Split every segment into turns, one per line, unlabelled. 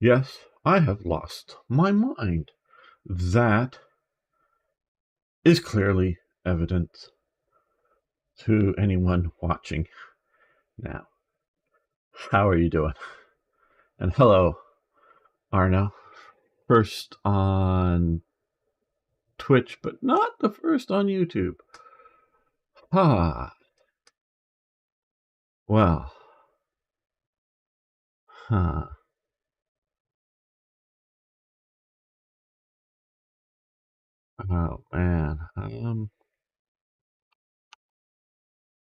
Yes, I have lost my mind. That is clearly evident to anyone watching now. How are you doing? And hello, Arno. First on Twitch, but not the first on YouTube. Ah, well, huh. Oh man.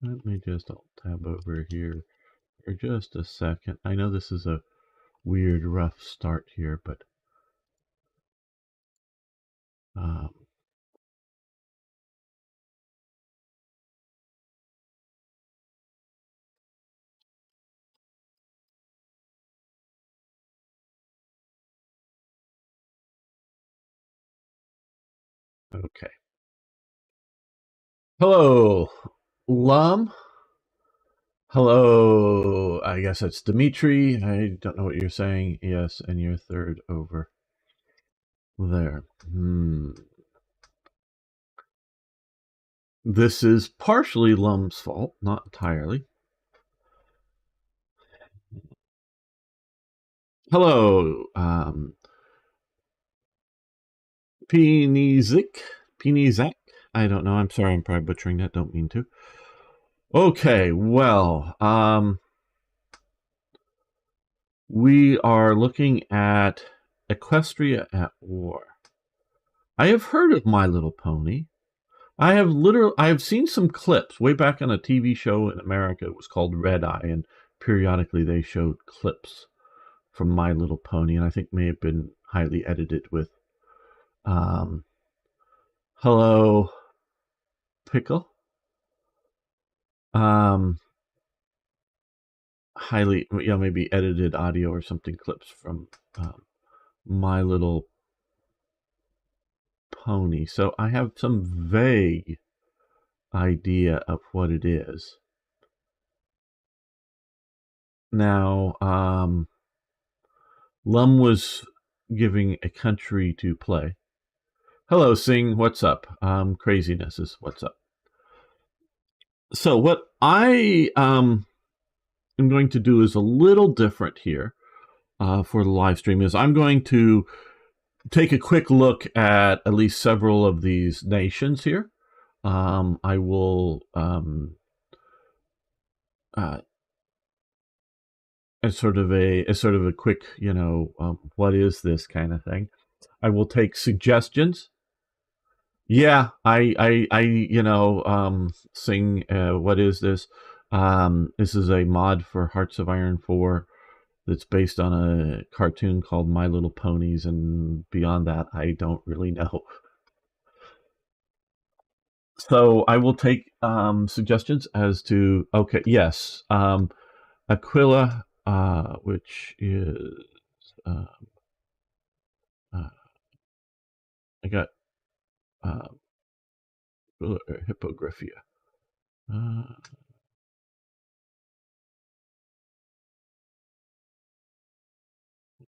Let me just alt tab over here for just a second. I know this is a weird, rough start here, but um, okay. Hello, Lum. Hello, I guess it's Dimitri. I don't know what you're saying. Yes, and you're third over there. This is partially Lum's fault, not entirely. Hello, Penizak. I don't know. I'm sorry. I'm probably butchering that. Don't mean to. Okay, well, we are looking at Equestria at War. I have heard of My Little Pony. I have seen some clips way back on a TV show in America. It was called Red Eye, and periodically they showed clips from My Little Pony, and I think may have been highly edited with Hello Pickle. Highly, maybe edited audio or something, clips from My Little Pony. So I have some vague idea of what it is. Now, Lum was giving a country to play. Hello, Sing. What's up? Craziness is what's up. So what I am going to do is a little different here for the live stream. Is I'm going to take a quick look at least several of these nations here. I will as sort of a quick, what is this kind of thing. I will take suggestions. Yeah, Sing. What is this? This is a mod for Hearts of Iron 4 that's based on a cartoon called My Little Ponies, and beyond that, I don't really know. So I will take suggestions as to, okay, yes, Aquila, which is, I got Hippogriphia.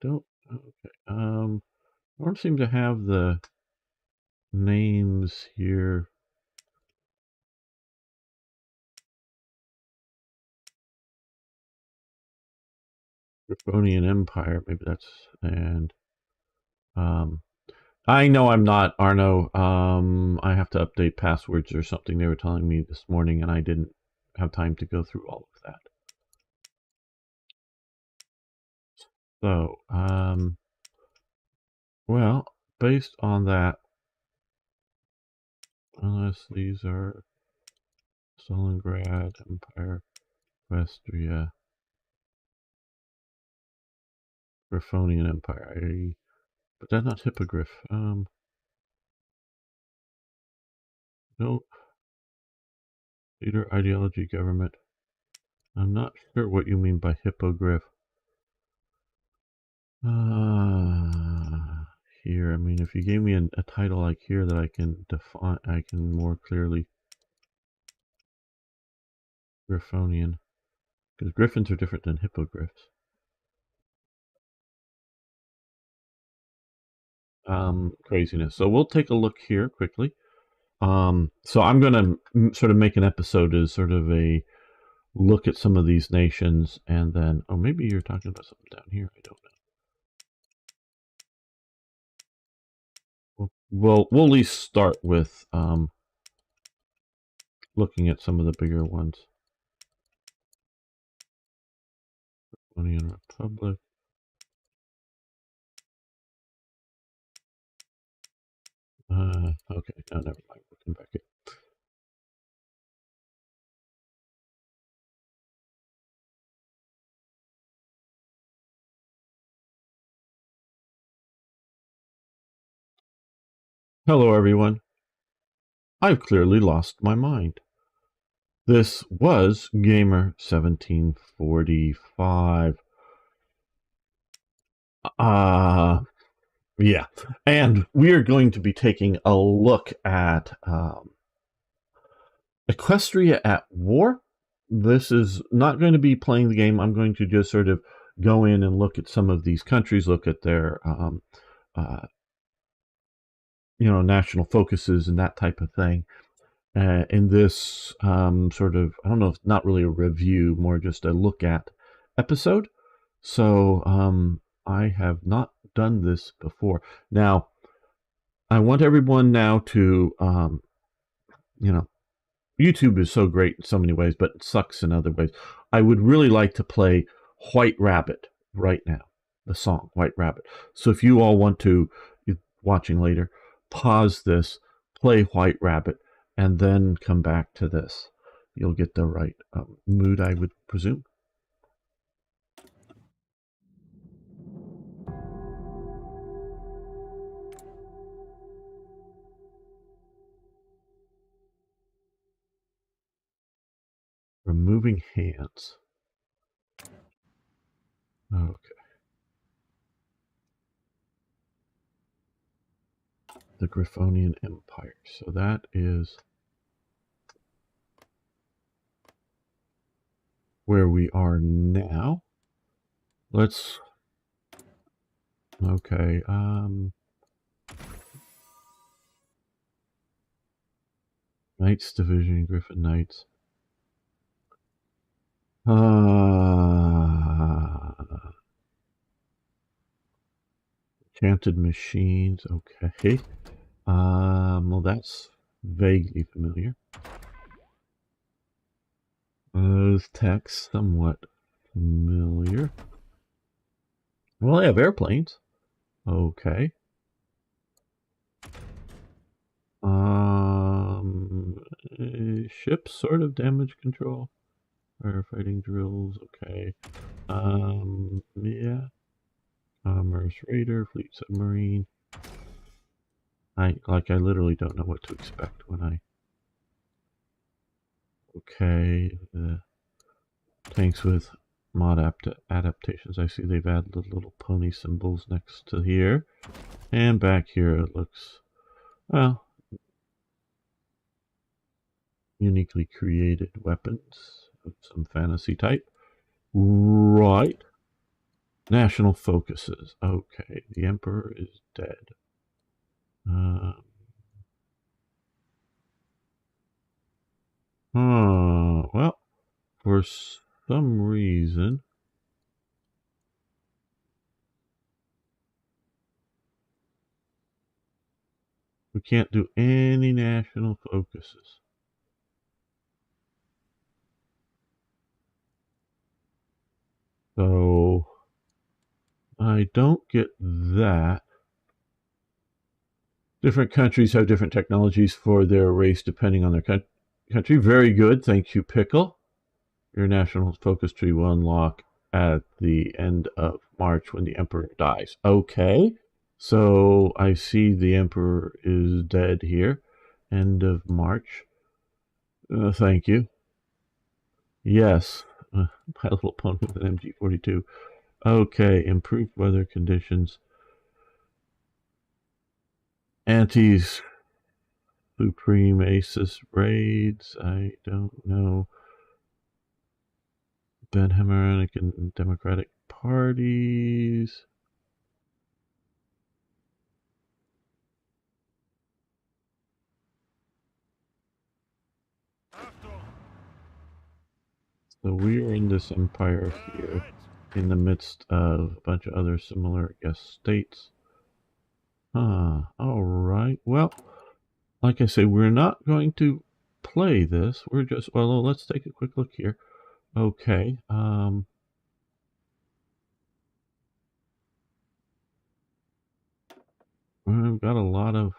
Don't, okay. I don't seem to have the names here. Griffin Empire, maybe that's, and I know I'm not, Arno. I have to update passwords or something they were telling me this morning, and I didn't have time to go through all of that. So, well, based on that, unless these are Stalingrad, Empire, Equestria, Griffonian Empire, but that's not Hippogriff. No, leader, ideology, government. I'm not sure what you mean by Hippogriff. Here, I mean, if you gave me a title like here that I can define, I can more clearly. Griffonian, because griffins are different than hippogriffs. craziness. So we'll take a look here quickly. So I'm going to sort of make an episode as sort of a look at some of these nations, and then, oh, maybe you're talking about something down here. I don't know. We'll at least start with looking at some of the bigger ones. Union Republic. Okay, no, never mind. We'll come back here. Hello, everyone. I've clearly lost my mind. This was Gamer 1745. Yeah, and we are going to be taking a look at Equestria at War. This is not going to be playing the game. I'm going to just sort of go in and look at some of these countries, look at their national focuses and that type of thing. In this sort of, I don't know, not really a review, more just a look at episode. So I have not done this before. Now, I want everyone now to, YouTube is so great in so many ways, but it sucks in other ways. I would really like to play White Rabbit right now, the song White Rabbit. So if you all want to, watching later, pause this, play White Rabbit, and then come back to this. You'll get the right mood, I would presume. Removing hands. Okay. The Griffin Empire. So that is where we are now. Let's. Okay. Knights Division, Griffin Knights. Enchanted Machines. Okay. Well, that's vaguely familiar. Text somewhat familiar. Well, I have airplanes. Okay. Ships, sort of damage control. Firefighting drills. Okay. Yeah. Commerce Raider, Fleet Submarine. I literally don't know what to expect when I. Okay. Tanks with mod adaptations. I see they've added the little pony symbols next to here. And back here it looks, well, uniquely created weapons of some fantasy type. Right. National focuses. Okay, the Emperor is dead. Well, for some reason, we can't do any national focuses. So I don't get that. Different countries have different technologies for their race depending on their country. Very good. Thank you, Pickle. Your national focus tree will unlock at the end of March when the Emperor dies. Okay. So I see the Emperor is dead here. End of March. Thank you. Yes. My Little Pony with an MG42. Okay. Improved weather conditions. Antis Supreme Aces raids. I don't know. Panhellenic and Democratic parties. So we are in this empire here, in the midst of a bunch of other similar, I guess, states. Alright. Well, like I say, we're not going to play this. We're just, well, let's take a quick look here. Okay. We've got a lot of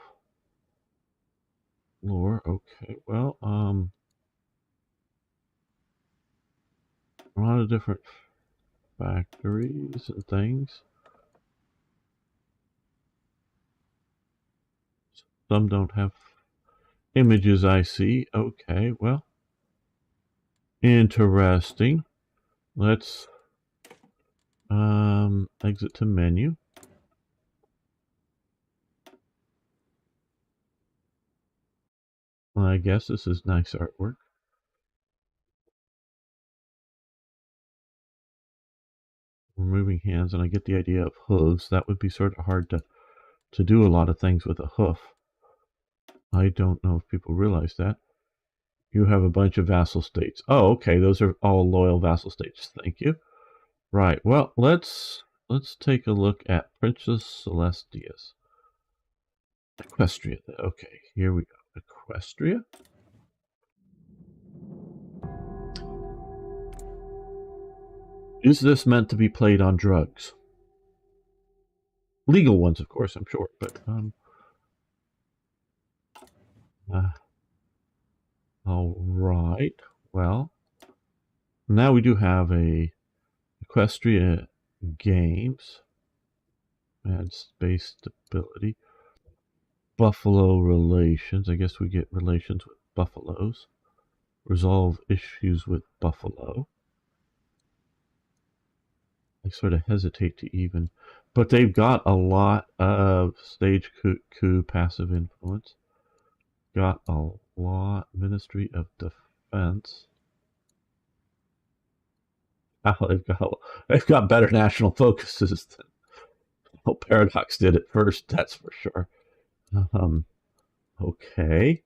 lore. Okay. Well, a lot of different factories and things. Some don't have images, I see. Okay, well, interesting. Let's exit to menu. Well, I guess this is nice artwork. Removing hands, and I get the idea of hooves. That would be sort of hard to do a lot of things with a hoof. I don't know if people realize that. You have a bunch of vassal states. Oh, okay, those are all loyal vassal states. Thank you. Right. Well, let's take a look at Princess Celestia's Equestria. Okay, here we go. Equestria. Is this meant to be played on drugs? Legal ones, of course, I'm sure, but all right. Well, now we do have a Equestria games. Add space stability. Buffalo relations. I guess we get relations with buffaloes. Resolve issues with buffalo. I sort of hesitate to even, but they've got a lot of stage coup passive influence. Got a lot. Ministry of Defense. Oh, they've got better national focuses than Paradox did at first. That's for sure. Okay,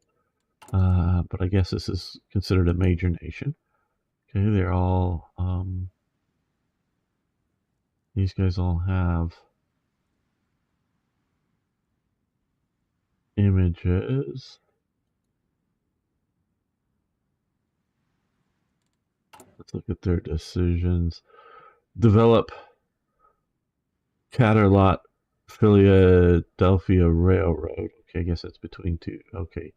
but I guess this is considered a major nation. Okay, they're all these guys all have images. Let's look at their decisions. Develop Caterlot Philadelphia Railroad. Okay, I guess that's between two. Okay,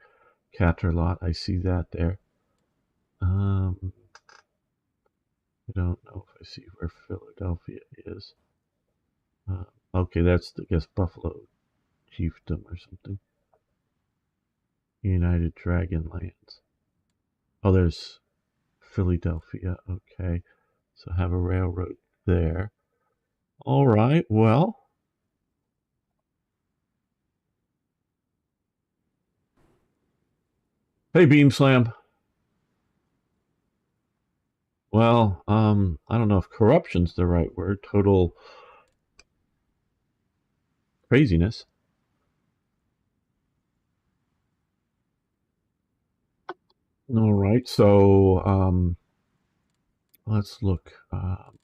Caterlot. I see that there. I don't know if I see where Philadelphia is. Okay, that's, I guess, Buffalo Chiefdom or something. United Dragon Lands. Oh, there's Philadelphia. Okay, so have a railroad there. All right, well. Hey, Beam Slam. Well, I don't know if corruption's the right word. Total craziness. All right, so let's look at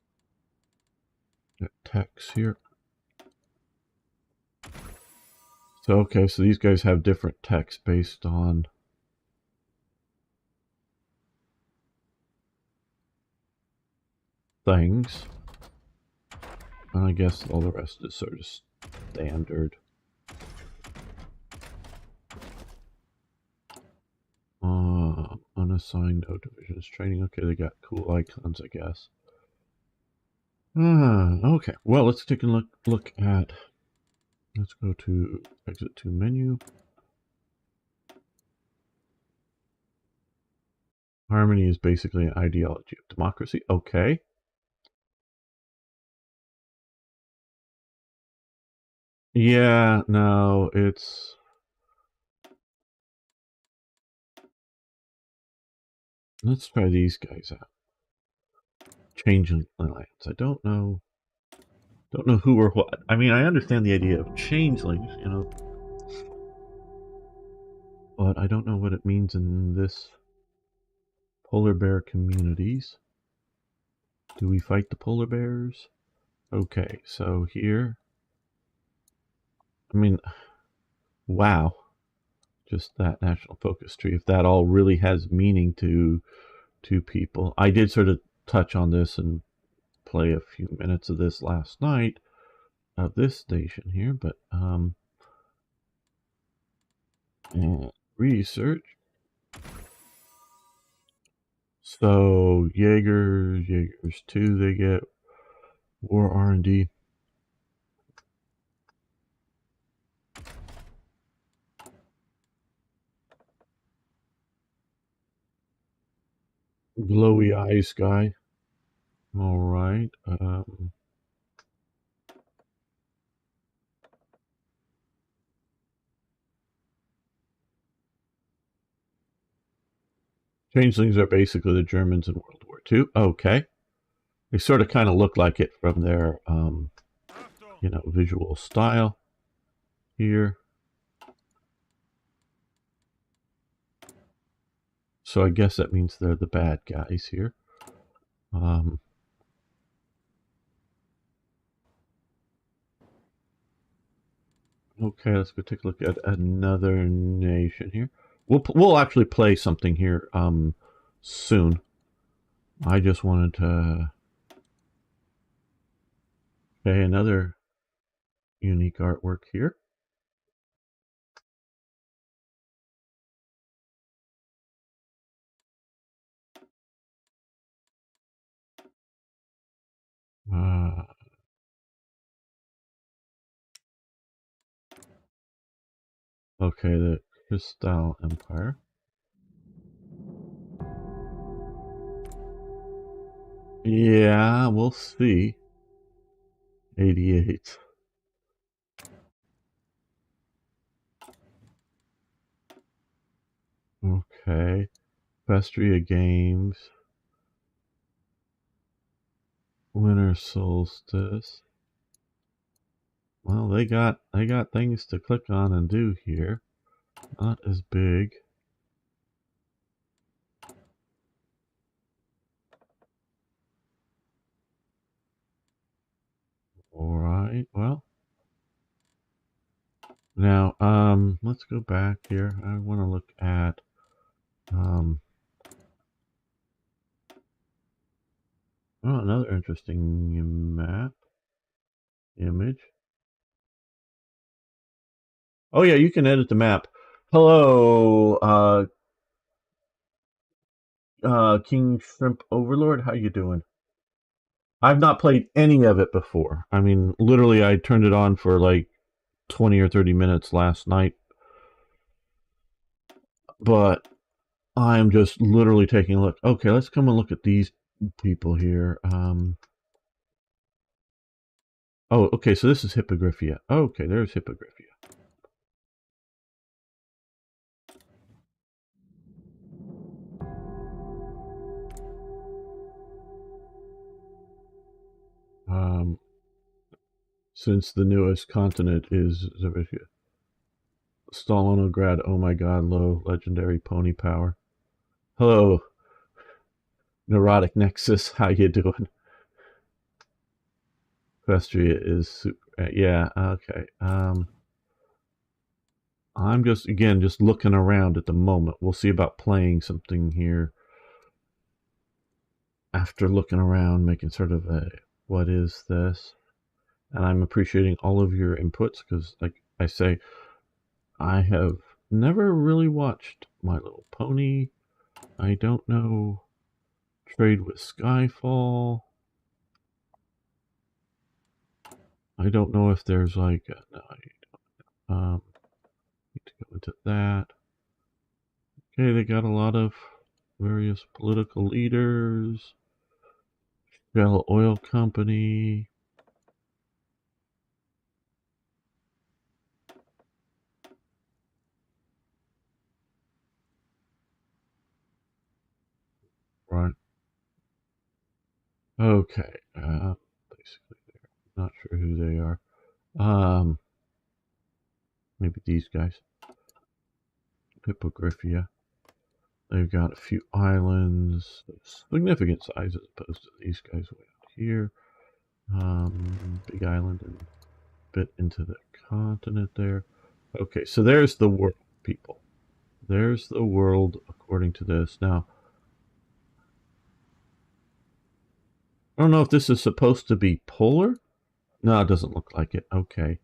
text here. So, okay, so these guys have different text based on things. And I guess all the rest is sort of standard. Unassigned, no divisions training. Okay, they got cool icons, I guess. Okay, well, let's take a look at, let's go to exit to menu. Harmony is basically an ideology of democracy. Okay. Yeah, no, it's... Let's try these guys out. Changeling lands. I don't know who or what. I mean, I understand the idea of changelings, you know, but I don't know what it means in this polar bear communities. Do we fight the polar bears? Okay, so here, I mean, wow, just that national focus tree. If that all really has meaning to people, I did sort of touch on this and play a few minutes of this last night of this station here, but research. So Jaegers 2, they get war R&D. Glowy eyes guy. All right. Changelings are basically the Germans in World War II. Okay. They sort of kind of look like it from their, visual style here. So I guess that means they're the bad guys here. Okay, let's go take a look at another nation here. We'll actually play something here soon. I just wanted to play another unique artwork here. Okay, the Crystal Empire. Yeah, we'll see. 88. Okay. Equestria Games. Winter Solstice. Well, they got things to click on and do here. Not as big. All right. Well, now let's go back here. I want to look at another interesting map image. Oh yeah, you can edit the map. Hello, King Shrimp Overlord. How you doing? I've not played any of it before. I mean, literally, I turned it on for like 20 or 30 minutes last night, but I'm just literally taking a look. Okay, let's come and look at these people here. Oh, okay, so this is Hippogriphia. Okay, there's Hippogriphia. Since the newest continent is Stalinograd, oh my god, low legendary pony power. Hello, Neurotic Nexus, how you doing? Equestria is super, yeah, okay. I'm just looking around at the moment. We'll see about playing something here after looking around, making sort of a, what is this? And I'm appreciating all of your inputs because, like I say, I have never really watched My Little Pony. I don't know Trade with Skyfall. I don't know if there's like no, need to go into that. Okay, they got a lot of various political leaders. Shell Oil Company. Right. Okay. Basically, they're not sure who they are. Maybe these guys. Hippogriphia. They've got a few islands, significant size as opposed to these guys way out here. Big island and a bit into the continent there. Okay, so there's the world, people. There's the world according to this. Now, I don't know if this is supposed to be polar. No, it doesn't look like it. Okay.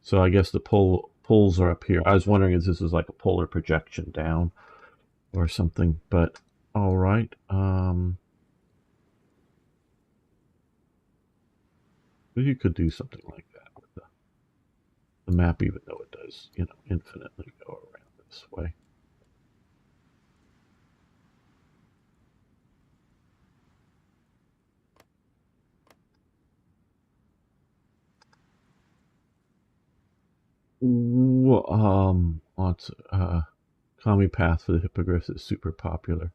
So I guess the poles are up here. I was wondering if this is like a polar projection down or something, but all right. You could do something like that with the map, even though it does, infinitely go around this way. Lots of commie path for the hippogriffs is super popular.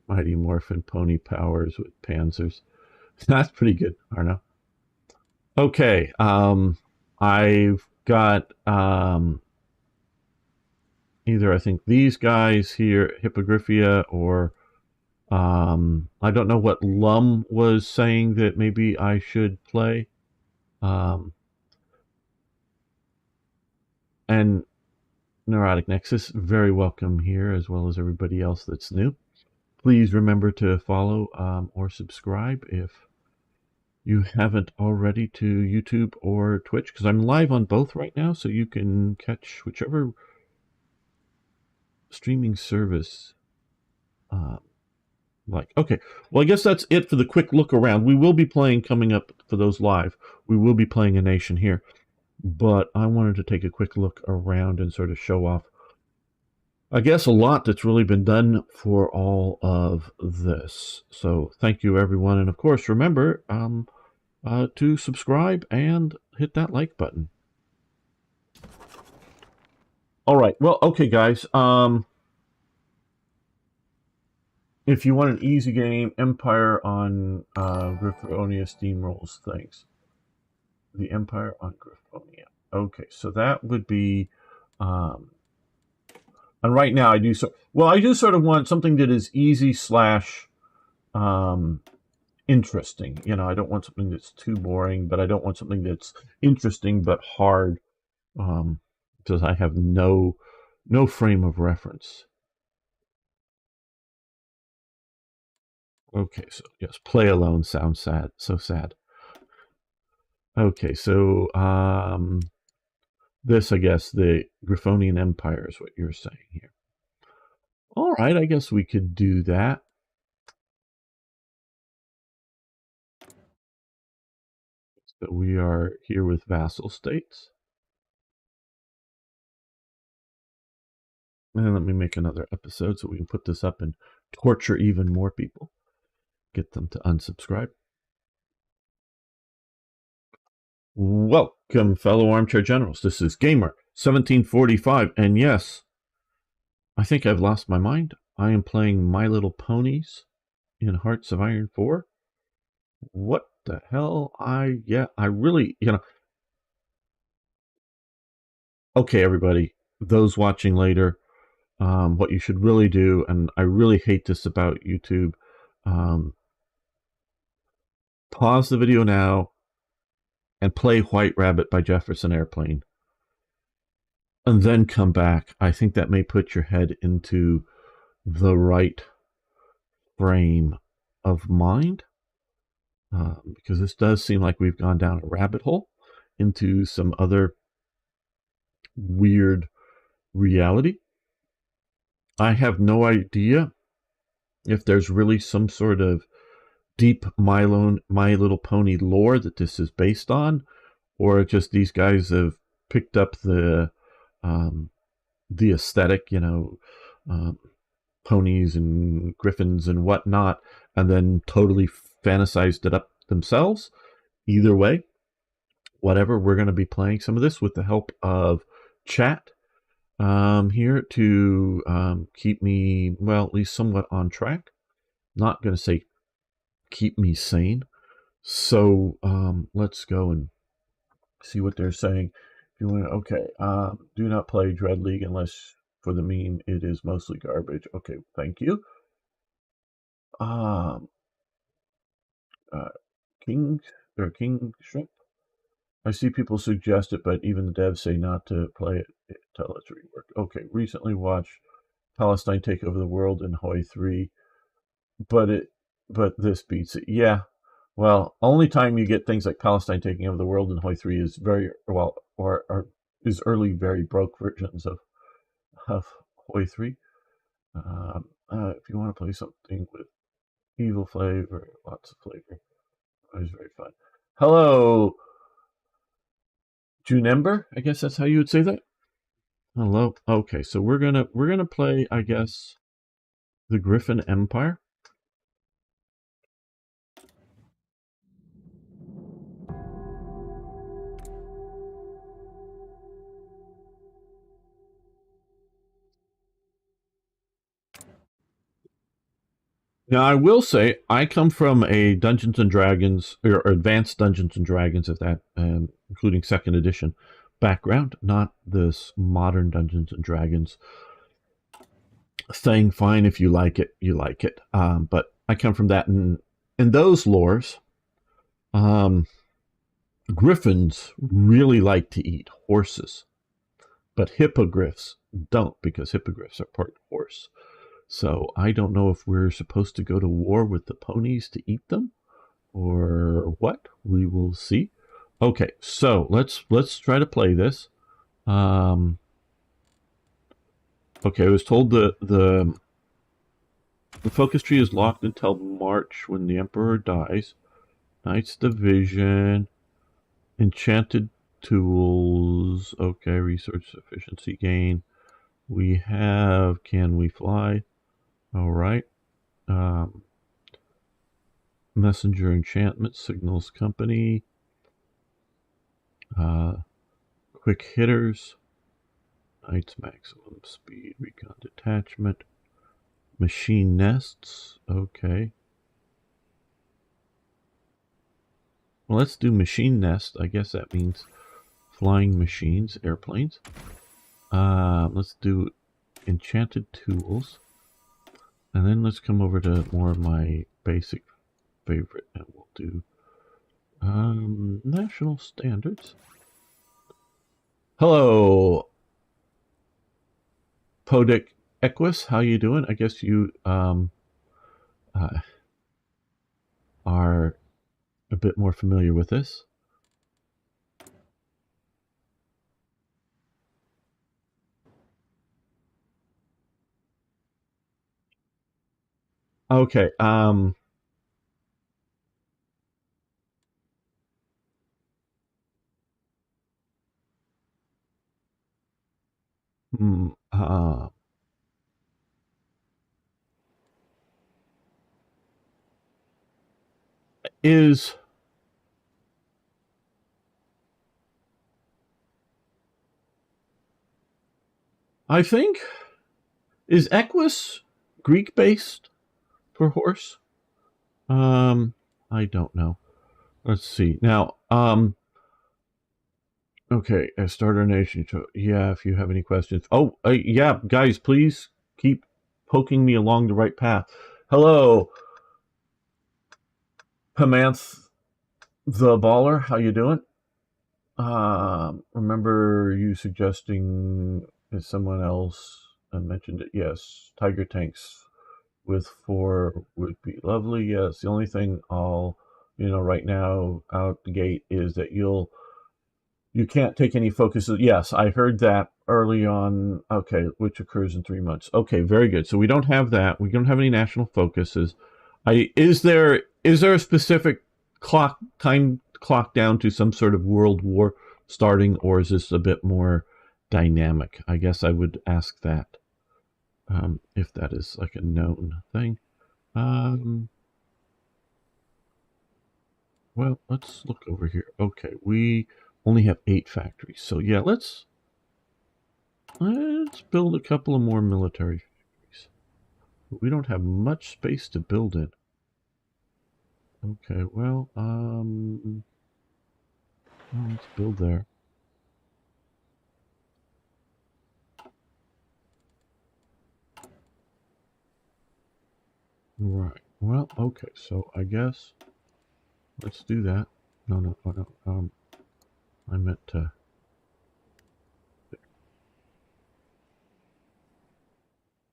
Mighty Morphin pony powers with panzers. That's pretty good, Arno. Okay, I've got either I think these guys here, Hippogriffia, or I don't know what Lum was saying that maybe I should play. And Neurotic Nexus, very welcome here, as well as everybody else that's new. Please remember to follow or subscribe if you haven't already to YouTube or Twitch, because I'm live on both right now, so you can catch whichever streaming service like. Okay, well, I guess that's it for the quick look around. We will be playing, coming up for those live, we will be playing a nation here, but I wanted to take a quick look around and sort of show off, I guess, a lot that's really been done for all of this. So thank you, everyone, and of course, remember to subscribe and hit that like button. All right, well, okay, guys. If you want an easy game, Empire on Griffonia steamrolls things. The Empire on Griffonia. Okay, so that would be, and right now I do I do sort of want something that is easy slash interesting. I don't want something that's too boring, but I don't want something that's interesting but hard, because I have no frame of reference. Okay, so yes, play alone sounds sad. So sad. Okay, so this, I guess, the Griffonian Empire is what you're saying here. All right, I guess we could do that. So we are here with vassal states. And let me make another episode so we can put this up and torture even more people. Get them to unsubscribe. Welcome, fellow armchair generals. This is Gamer 1745, and yes, I think I've lost my mind. I am playing My Little Ponies in Hearts of Iron 4. What the hell? I really, okay, everybody, those watching later, what you should really do, and I really hate this about YouTube, pause the video now and play White Rabbit by Jefferson Airplane, and then come back. I think that may put your head into the right frame of mind, because this does seem like we've gone down a rabbit hole into some other weird reality. I have no idea if there's really some sort of deep My Little Pony lore that this is based on, or just these guys have picked up the aesthetic, ponies and griffins and whatnot, and then totally fantasized it up themselves. Either way, whatever, we're going to be playing some of this with the help of chat here to keep me, well, at least somewhat on track. Not going to say keep me sane. So let's go and see what they're saying. you want, okay. Do not play Dread League unless for the meme. It is mostly garbage. Okay, thank you. Um, King or King Shrimp. I see people suggest it, but even the devs say not to play it until it's reworked. Okay, recently watched Palestine take over the world in Hoi 3, but this beats it. Yeah. Well, only time you get things like Palestine taking over the world in Hoi 3 is very well or is early very broke versions of Hoi 3. If you want to play something with evil flavor, lots of flavor, it was very fun. Hello, Junember. I guess that's how you would say that. Hello. Okay, so we're gonna play, I guess, the Griffin Empire. Now, I will say I come from a Dungeons and Dragons or Advanced Dungeons and Dragons, if that, including Second Edition background, not this modern Dungeons and Dragons thing. Fine, if you like it, you like it. But I come from that, and in those lores, um, griffins really like to eat horses, but hippogriffs don't because hippogriffs are part horse. So I don't know if we're supposed to go to war with the ponies to eat them or what. We will see. Okay, so let's try to play this. Okay, I was told the focus tree is locked until March when the Emperor dies. Knight's Division, enchanted tools. Okay, resource efficiency gain. We have can we fly? All right. Messenger enchantment signals company. Quick hitters. Knight's maximum speed. Recon detachment. Machine nests. Okay. Well, let's do machine nest. I guess that means flying machines, airplanes. Let's do enchanted tools. And then let's come over to more of my basic favorite, and we'll do national standards. Hello, Podic Equus. How you doing? I guess you are a bit more familiar with this. Okay. Hmm, is I think is Equus Greek based for horse? I don't know. Let's see. Now, okay, a starter nation. Yeah, if you have any questions. Oh, yeah, guys, please keep poking me along the right path. Hello, Pamanth the Baller. How you doing? Remember you suggesting someone else mentioned it? Yes, Tiger Tanks with 4 would be lovely. Yes, the only thing I'll, right now out the gate is that you can't take any focuses. Yes, I heard that early on. Okay, which occurs in 3 months. Okay, very good. So we don't have that. We don't have any national focuses. Is there a specific time clock down to some sort of world war starting, or is this a bit more dynamic? I guess I would ask that, if that is like a known thing. Well, let's look over here. Okay, we only have 8 factories, so yeah, let's build a couple of more military factories. We don't have much space to build in. Okay, well, let's build there. Right. Well, okay. So I guess let's do that. No. I meant to.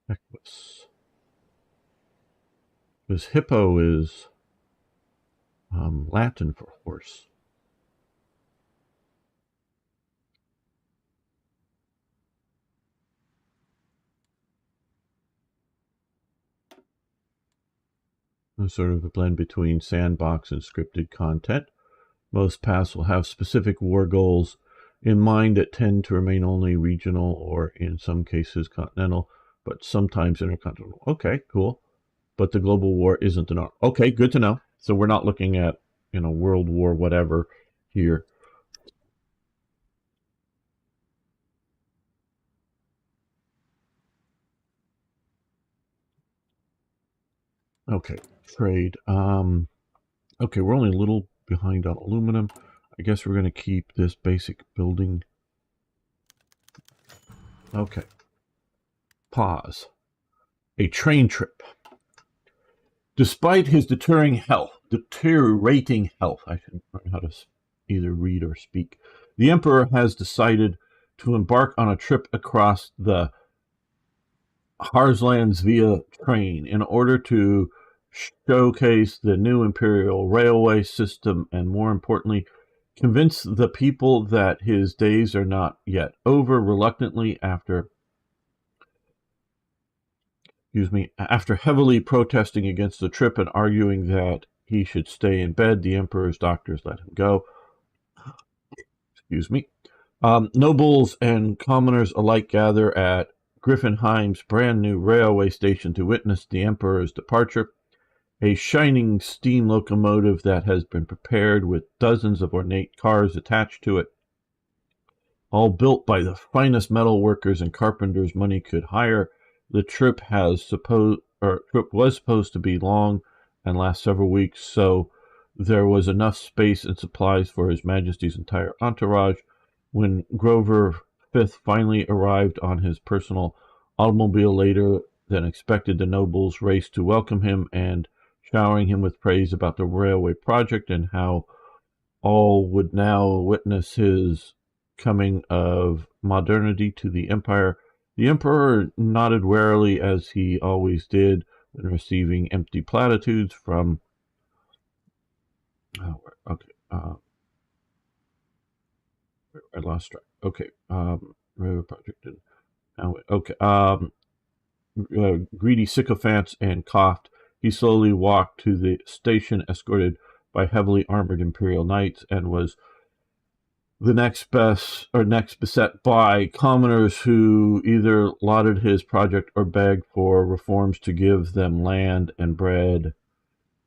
Equus. Because hippo is Latin for horse. It's sort of a blend between sandbox and scripted content. Most paths will have specific war goals in mind that tend to remain only regional or, in some cases, continental, but sometimes intercontinental. Okay, cool. But the global war isn't an arm. Okay, good to know. So we're not looking at, World War whatever here. Okay, trade. Okay, we're only a little behind on aluminum. I guess we're going to keep this basic building. Okay. Pause. A train trip. Despite his deteriorating health, I should learn how to either read or speak, the Emperor has decided to embark on a trip across the Harzlands via train in order to showcase the new imperial railway system and, more importantly, convince the people that his days are not yet over. Reluctantly, after heavily protesting against the trip and arguing that he should stay in bed, the Emperor's doctors let him go. Nobles and commoners alike gather at Griffinheim's brand new railway station to witness the Emperor's departure. A shining steam locomotive that has been prepared with dozens of ornate cars attached to it, all built by the finest metal workers and carpenters money could hire. The trip was supposed to be long and last several weeks, so there was enough space and supplies for His Majesty's entire entourage. When Grover V finally arrived on his personal automobile later than expected, the nobles raced to welcome him and showering him with praise about the railway project and how all would now witness his coming of modernity to the empire. The emperor nodded warily, as he always did when receiving empty platitudes from. Okay, I lost track. Okay, railway project. Okay, greedy sycophants, and coughed. He slowly walked to the station, escorted by heavily armored imperial knights, and was the next beset by commoners who either lauded his project or begged for reforms to give them land and bread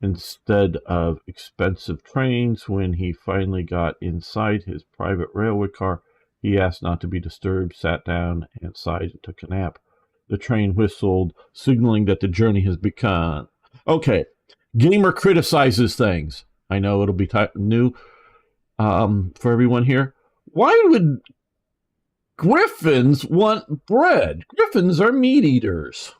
instead of expensive trains. When he finally got inside his private railway car, he asked not to be disturbed, sat down, and sighed and took a nap. The train whistled, signaling that the journey has begun. Okay, gamer criticizes things. I know it'll be new for everyone here. Why would griffins want bread? Griffins are meat eaters.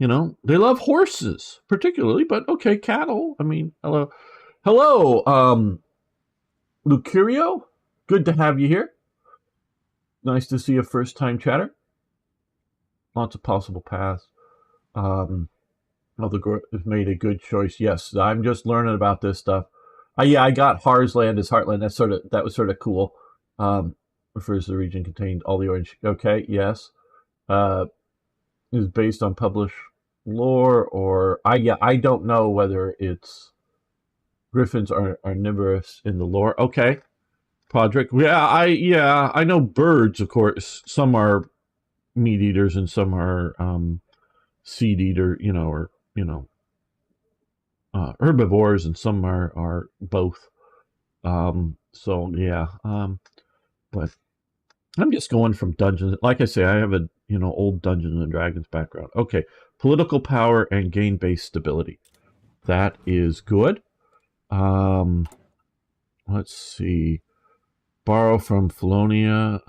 They love horses, particularly, but okay, cattle. I mean, hello, Lucurio. Good to have you here. Nice to see a first-time chatter. Lots of possible paths. The has made a good choice. Yes, I'm just learning about this stuff. Yeah, I got Harzland as Heartland. That was sort of cool. Refers to the region contained all the orange. Okay, yes. Is based on published lore, or I don't know whether it's griffins are omnivorous in the lore. Okay, Podrick. I know birds, of course. Some are meat eaters and some are seed eater. Herbivores, and some are both. So yeah. But I'm just going from Dungeons. Like I say, I have a old Dungeons and Dragons background. Okay, political power and gain-based stability. That is good. Let's see. Borrow from Felonia.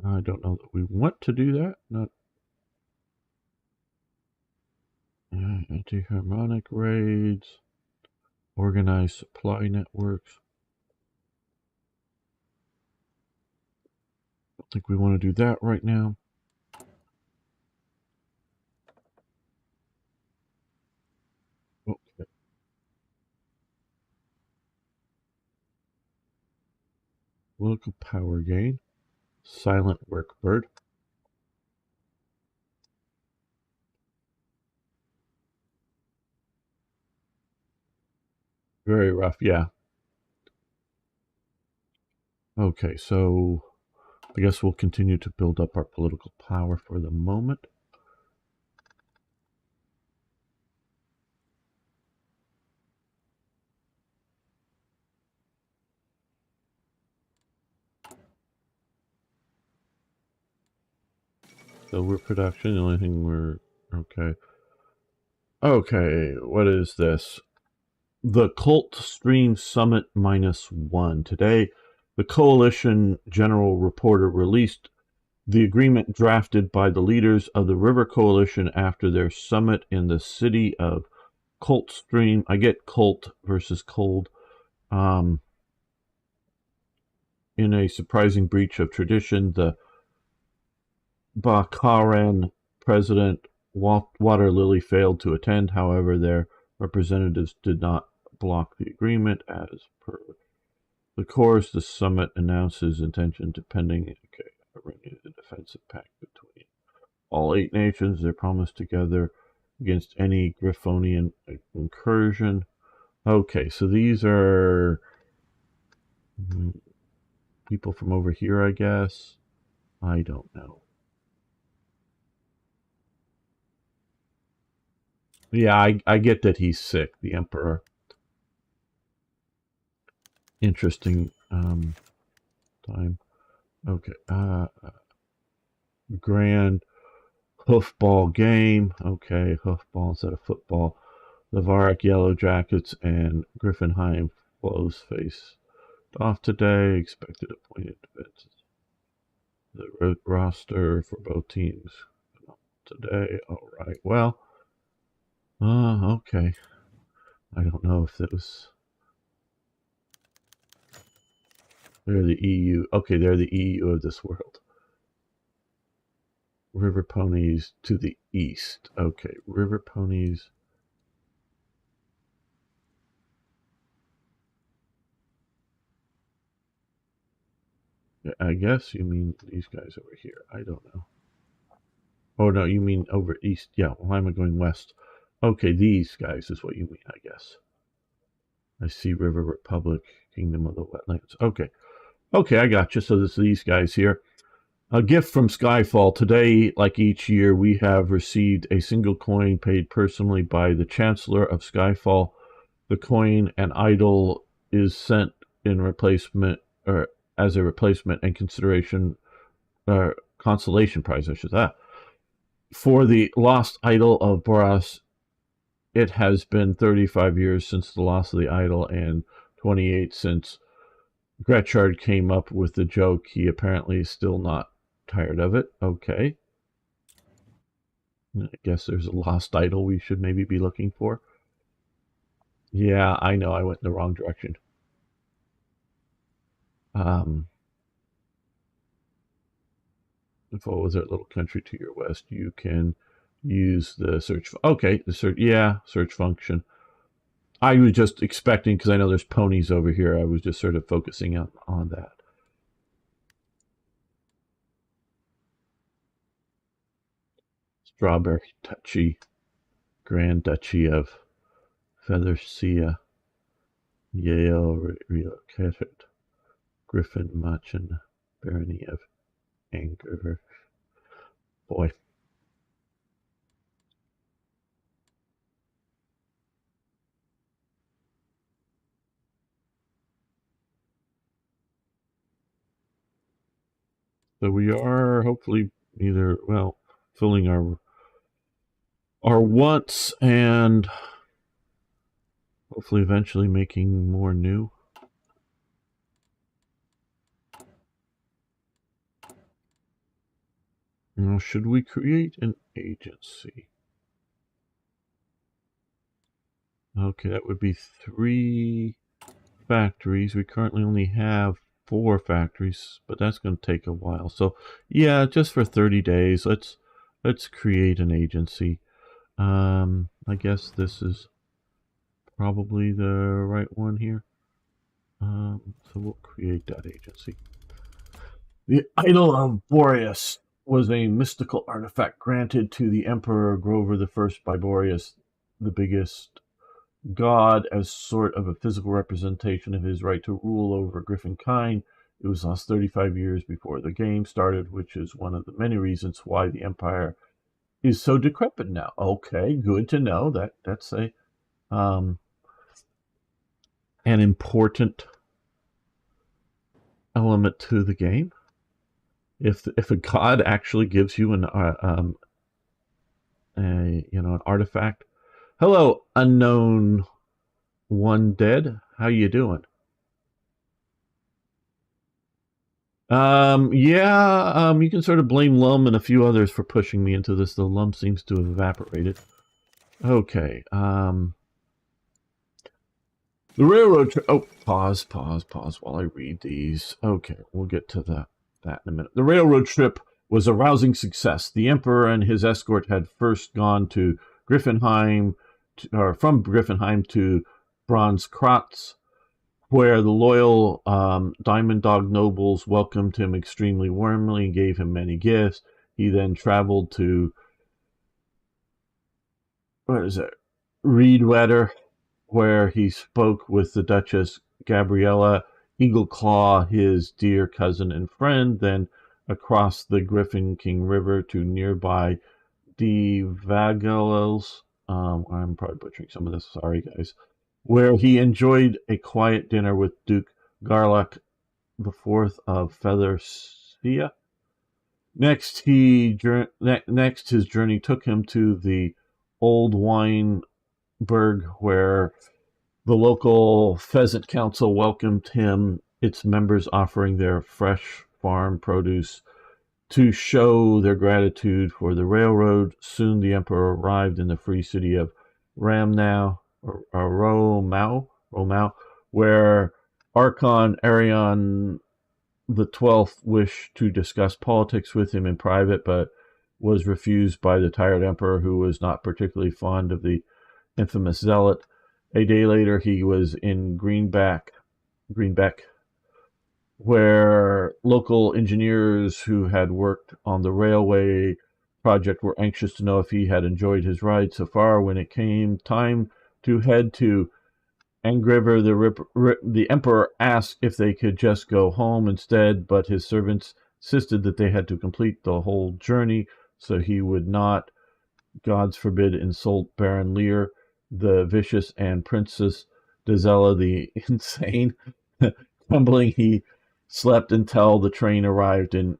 I don't know that we want to do that. Not anti-harmonic raids, organized supply networks. I don't think we want to do that right now. Okay. Political power gain. Silent workbird. Very rough, yeah. Okay, so I guess we'll continue to build up our political power for the moment. Silver production, the only thing we're... Okay. Okay, what is this? The Cult Stream Summit -1. Today, the Coalition General Reporter released the agreement drafted by the leaders of the River Coalition after their summit in the city of Coldstream. I get Colt versus Cold. In a surprising breach of tradition, the Bakaran president Water Lily failed to attend. However, their representatives did not block the agreement. As per the course, the summit announced its intention to pending the defensive pact between all 8 nations. They promised together against any Griffonian incursion. Okay, so these are people from over here, I guess. I don't know. Yeah, I get that he's sick, the Emperor. Interesting time. Okay. Grand hoofball game. Okay, hoofball instead of football. The Varak Yellow Jackets and Griffin Heim Flows face off today. Expected appointed events. The roster for both teams today. All right. Well, okay. I don't know if it was. They're the EU. Okay, they're the EU of this world. River ponies to the east. Okay, river ponies. I guess you mean these guys over here. I don't know. Oh, no, you mean over east. Yeah, why am I going west? Okay, these guys is what you mean, I guess. I see River Republic, Kingdom of the Wetlands. Okay. Okay, I got you. So this these guys here. A gift from Skyfall. Today, like each year, we have received a single coin paid personally by the Chancellor of Skyfall. The coin and idol is sent in replacement, or as a replacement and consideration, consolation prize, I should say. For the lost idol of Boras, it has been 35 years since the loss of the idol and 28 since Gretchard came up with the joke. He apparently is still not tired of it. Okay. I guess there's a lost idol we should maybe be looking for. Yeah, I know I went in the wrong direction. If what was that little country to your west, you can use the search. Okay, the search. Yeah, search function. I was just expecting, because I know there's ponies over here. I was just sort of focusing on that. Strawberry Duchy, Grand Duchy of Feathercia, Yale relocated, Griffin Machen, Barony of Anger. Boy. So we are hopefully either, well, filling our wants and hopefully eventually making more new. Now, should we create an agency? Okay, that would be 3 factories. We currently only have 4 factories, but that's going to take a while. So, yeah, just for 30 days, let's create an agency. I guess this is probably the right one here. So we'll create that agency. The Idol of Boreas was a mystical artifact granted to the Emperor Grover I by Boreas, the biggest god, as sort of a physical representation of his right to rule over Griffin kind. It was lost 35 years before the game started, which is one of the many reasons why the Empire is so decrepit now. Okay, good to know. That's an important element to the game. If a god actually gives you an artifact. Hello, unknown one dead. How you doing? You can sort of blame Lum and a few others for pushing me into this, though Lum seems to have evaporated. Okay, the railroad. Pause while I read these. Okay, we'll get to that in a minute. The railroad trip was a rousing success. The Emperor and his escort had first gone to Griffinheim, from Griffinheim to Bronze where the loyal Diamond Dog nobles welcomed him extremely warmly and gave him many gifts. He then traveled to, Reedwetter, where he spoke with the Duchess Gabriella Eagleclaw, his dear cousin and friend, then across the Griffin King River to nearby Devagales. I'm probably butchering some of this, sorry guys, where he enjoyed a quiet dinner with Duke Garlock IV of Feathersia. Next, his journey took him to the Old Wineburg, where the local pheasant council welcomed him, its members offering their fresh farm produce to show their gratitude for the railroad. Soon the Emperor arrived in the free city of Romau, where Archon Arion the 12th wished to discuss politics with him in private, but was refused by the tired emperor, who was not particularly fond of the infamous zealot. A day later, he was in Greenbeck, where local engineers who had worked on the railway project were anxious to know if he had enjoyed his ride so far. When it came time to head to Angriver, the emperor asked if they could just go home instead, but his servants insisted that they had to complete the whole journey, so he would not, gods forbid, insult Baron Lear the vicious and Princess Dezella the insane. Trembling, he slept until the train arrived in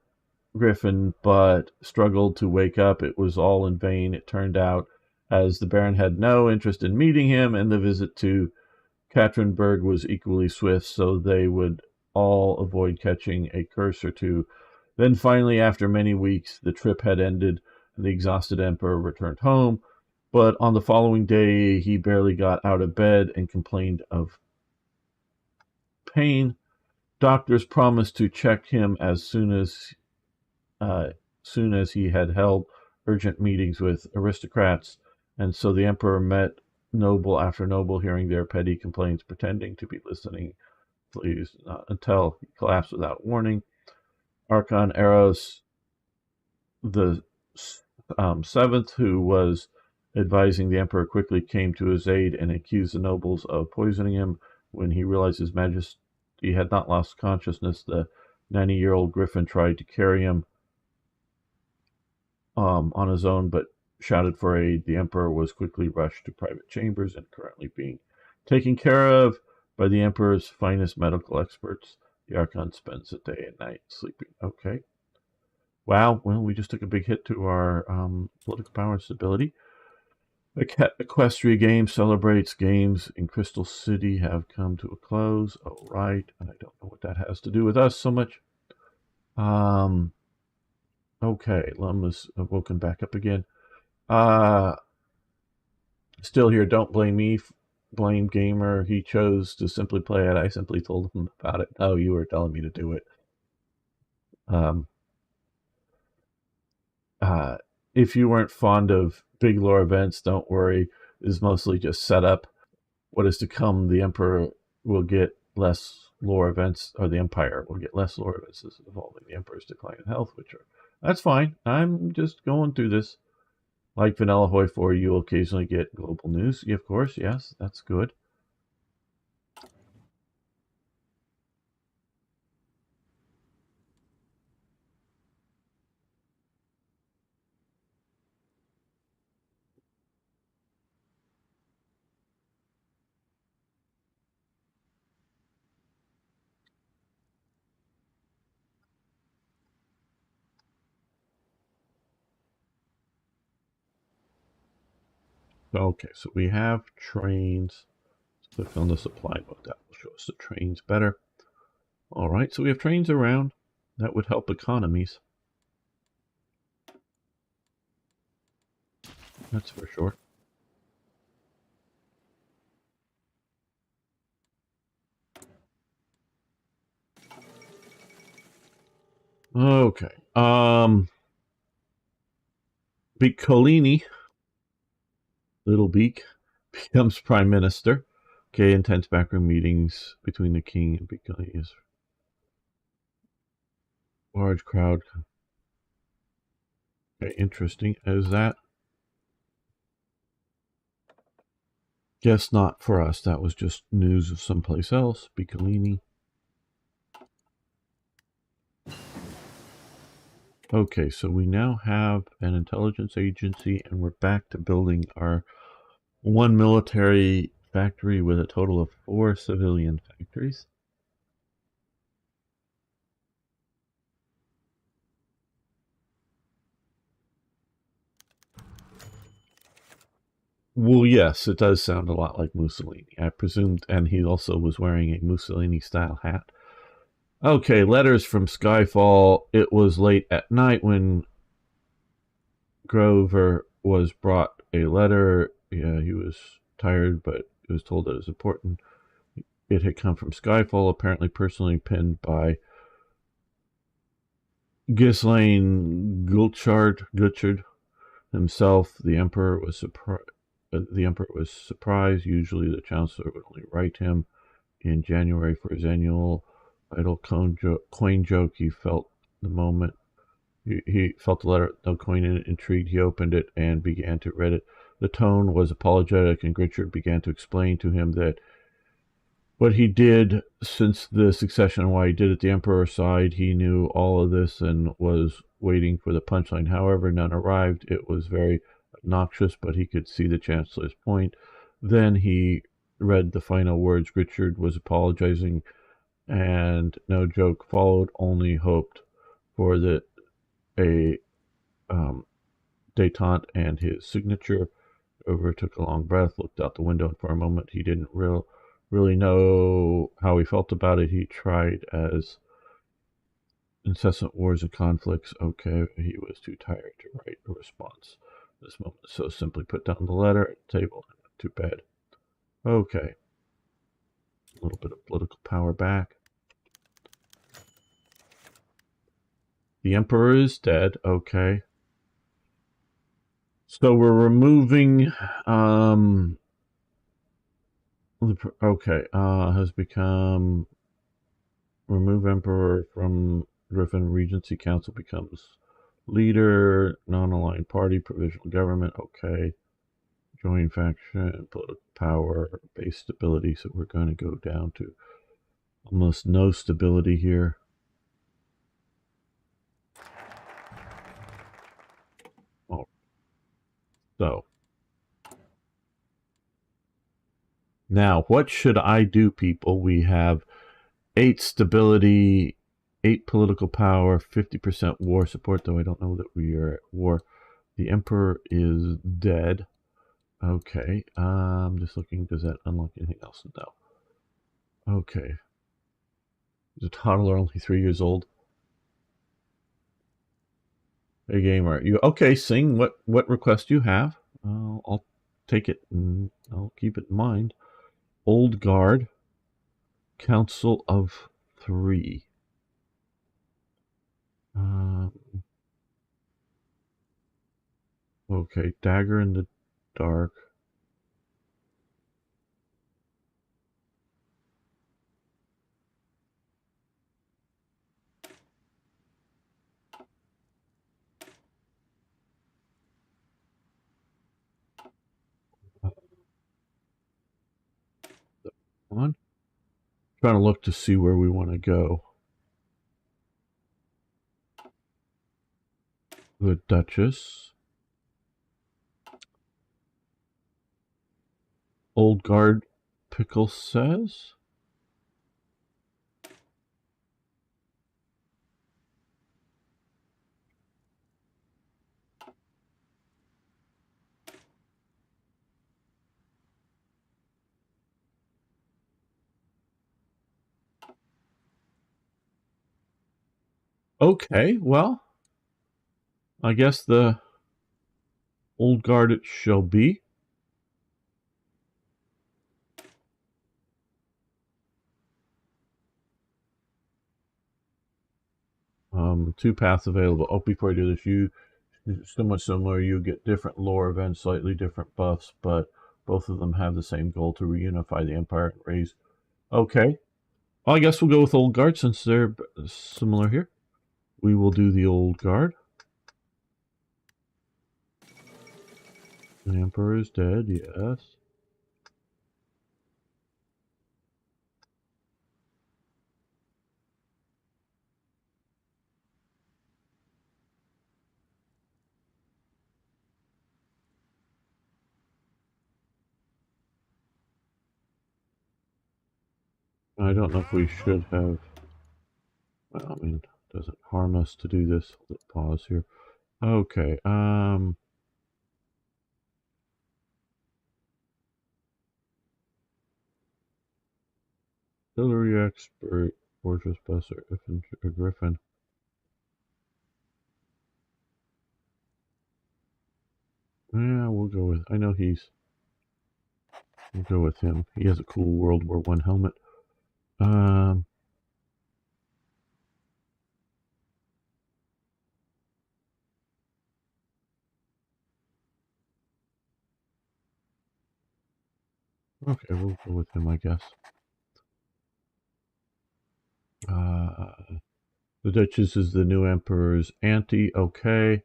Griffin, but struggled to wake up. It was all in vain, it turned out, as the Baron had no interest in meeting him, and the visit to Katrinburg was equally swift, so they would all avoid catching a curse or two. Then finally, after many weeks, the trip had ended, and the exhausted emperor returned home. But on the following day, he barely got out of bed and complained of pain. Doctors promised to check him as soon as he had held urgent meetings with aristocrats, and so the emperor met noble after noble, hearing their petty complaints, pretending to be listening, please, until he collapsed without warning. Archon Eros the seventh, who was advising the emperor, quickly came to his aid and accused the nobles of poisoning him. When he realized his majesty had not lost consciousness, the 90-year-old Griffin tried to carry him on his own, but shouted for aid. The emperor was quickly rushed to private chambers and currently being taken care of by the emperor's finest medical experts. The Archon spends the day and night sleeping. Okay. Wow, well, we just took a big hit to our political power and stability. Equestria game celebrates games in Crystal City have come to a close. Oh, right. And I don't know what that has to do with us so much. Okay, Lum woken back up again. Still here. Don't blame me. Blame Gamer. He chose to simply play it. I simply told him about it. No, you were telling me to do it. Um, uh, if you weren't fond of big lore events, don't worry. It's mostly just set up. What is to come, the Emperor will get less lore events, or the Empire will get less lore events involving the Emperor's decline in health, which are, that's fine. I'm just going through this. Like Vanilla Hoy 4, you'll occasionally get global news. Of course, yes, that's good. Okay, so we have trains. Let's click on the supply mode. That will show us the trains better. All right, so we have trains around. That would help economies. That's for sure. Okay. Piccolini, Little Beak, becomes prime minister. Okay, intense backroom meetings between the king and Piccolini's large crowd. Okay, interesting. Is that? Guess not for us. That was just news of someplace else. Piccolini. Okay, so we now have an intelligence agency, and we're back to building our one military factory with a total of 4 civilian factories. Well, yes, it does sound a lot like Mussolini. I presumed, and he also was wearing a Mussolini-style hat. Okay, letters from Skyfall. It was late at night when Grover was brought a letter. Yeah, he was tired, but he was told that it was important. It had come from Skyfall, apparently personally penned by Ghislaine Gutchard himself. The Emperor was surprised. Usually, the Chancellor would only write him in January for his annual idle coin joke. He felt the moment. He felt the letter, no coin in it, intrigued. He opened it and began to read it. The tone was apologetic, and Richard began to explain to him that what he did since the succession and why he did it. The Emperor's side, he knew all of this and was waiting for the punchline. However, none arrived. It was very obnoxious, but he could see the Chancellor's point. Then he read the final words. Richard was apologizing, and no joke followed, only hoped for a detente and his signature. Over took a long breath, looked out the window, and for a moment he didn't really know how he felt about it. He tried as incessant wars and conflicts. Okay, he was too tired to write a response this moment, so simply put down the letter at the table and went to bed. Okay, a little bit of political power back. The Emperor is dead. Okay. So we're removing, okay, has become, remove Emperor from Griffin Regency Council, becomes leader, non-aligned party, provisional government, okay. Join faction, political power, base stability, so we're going to go down to almost no stability here. Oh, so now what should I do, people? We have 8 stability, 8 political power, 50% war support, though I don't know that we are at war. The Emperor is dead. Okay, I'm just looking, does that unlock anything else? No. Okay. Is a toddler only 3 years old? Hey gamer, you okay? Sing. What request you have? I'll take it and I'll keep it in mind. Old Guard, Council of 3. Okay, Dagger in the Dark. On. Trying to look to see where we want to go. The Duchess. Old Guard, Pickle says. Okay, well, I guess the Old Guard it shall be. Two paths available. Oh, before I do this, you somewhat similar. You get different lore events, slightly different buffs, but both of them have the same goal to reunify the Empire and raise. Okay, well, I guess we'll go with Old Guard since they're similar here. We will do the Old Guard. The Emperor is dead, yes. I don't know if we should have. Well, I mean, it doesn't harm us to do this. Let's pause here. Okay. Artillery expert, fortress buster, Griffin. Yeah, we'll go with. I know we'll go with him. He has a cool World War I helmet. Okay, we'll go with him, I guess. The Duchess is the new Emperor's auntie. Okay.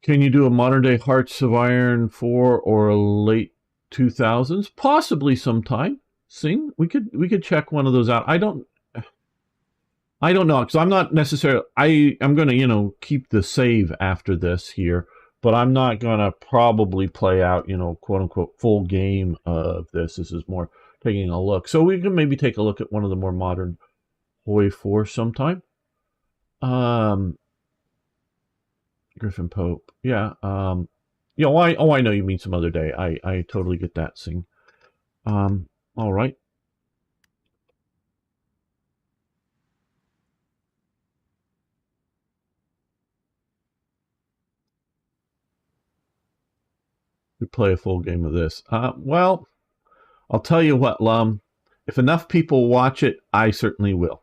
Can you do a modern day Hearts of Iron 4 or a late 2000s? Possibly sometime. Sing. We could check one of those out. I don't know because I'm not necessarily. I'm going to keep the save after this here, but I'm not going to probably play out quote unquote full game of this. This is more taking a look. So we can maybe take a look at one of the more modern Hoi 4 sometime. Griffin Pope. Yeah. I know you mean some other day. I totally get that, Sing. All right. We play a full game of this. Well, I'll tell you what, Lum. If enough people watch it, I certainly will.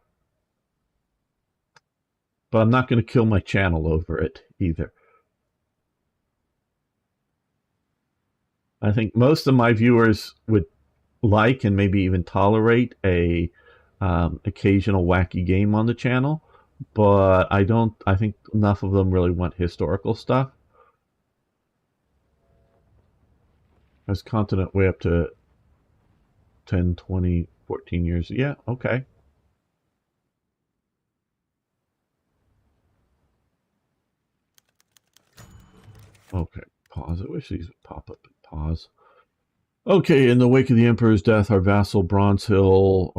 But I'm not going to kill my channel over it either. I think most of my viewers would like and maybe even tolerate a occasional wacky game on the channel, but I think enough of them really want historical stuff. As continent way up to 10, 20, 14 years. Yeah, okay. Okay, pause. I wish these would pop up and pause. Okay, in the wake of the Emperor's death, our vassal Bronzehill,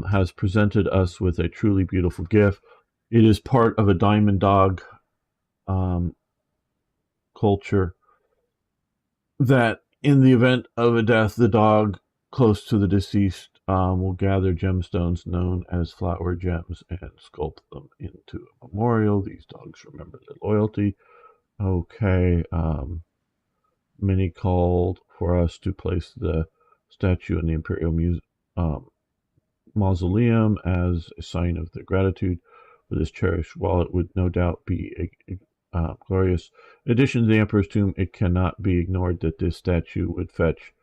has presented us with a truly beautiful gift. It is part of a diamond dog culture that in the event of a death, the dog close to the deceased We'll gather gemstones known as flower gems and sculpt them into a memorial. These dogs remember their loyalty. Okay. Many called for us to place the statue in the Imperial Mausoleum as a sign of their gratitude for this cherished. While it would no doubt be a glorious addition to the Emperor's tomb, it cannot be ignored that this statue would fetch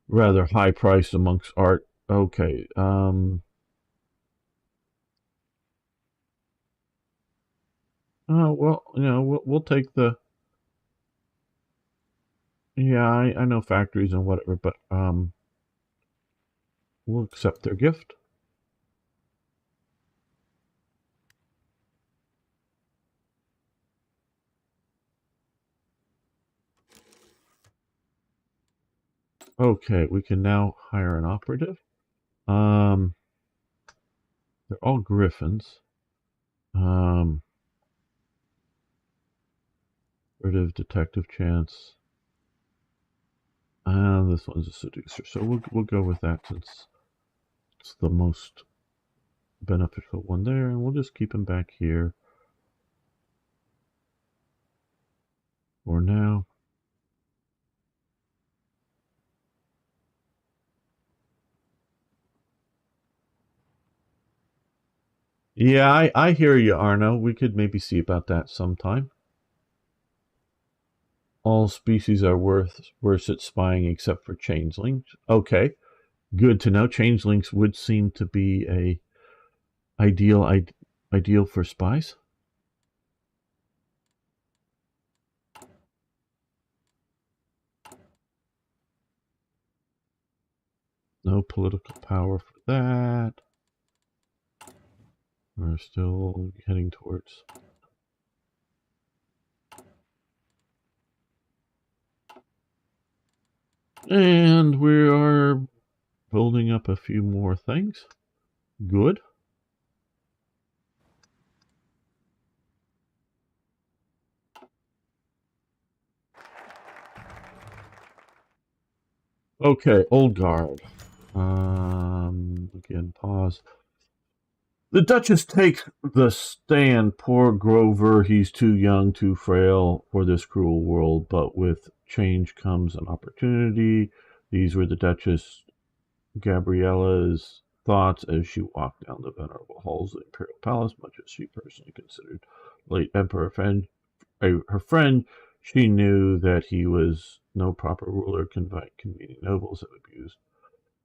rather high price amongst art. Okay. Well, we'll take the. Yeah, I know factories and whatever, but we'll accept their gift. Okay, we can now hire an operative. They're all Griffins. Operative, detective chance. And this one's a seducer, so we'll go with that since it's the most beneficial one there, and we'll just keep him back here for now. Yeah, I hear you, Arno. We could maybe see about that sometime. All species are worse at spying except for changelings. Okay, good to know. Changelings would seem to be a ideal for spies. No political power for that. We're still heading towards. And we are building up a few more things. Good. Okay, Old Guard. Again, pause. The Duchess takes the stand. Poor Grover, he's too young, too frail for this cruel world, but with change comes an opportunity. These were the Duchess Gabriella's thoughts as she walked down the venerable halls of the Imperial Palace, much as she personally considered late Emperor her friend. She knew that he was no proper ruler, convening nobles have abused.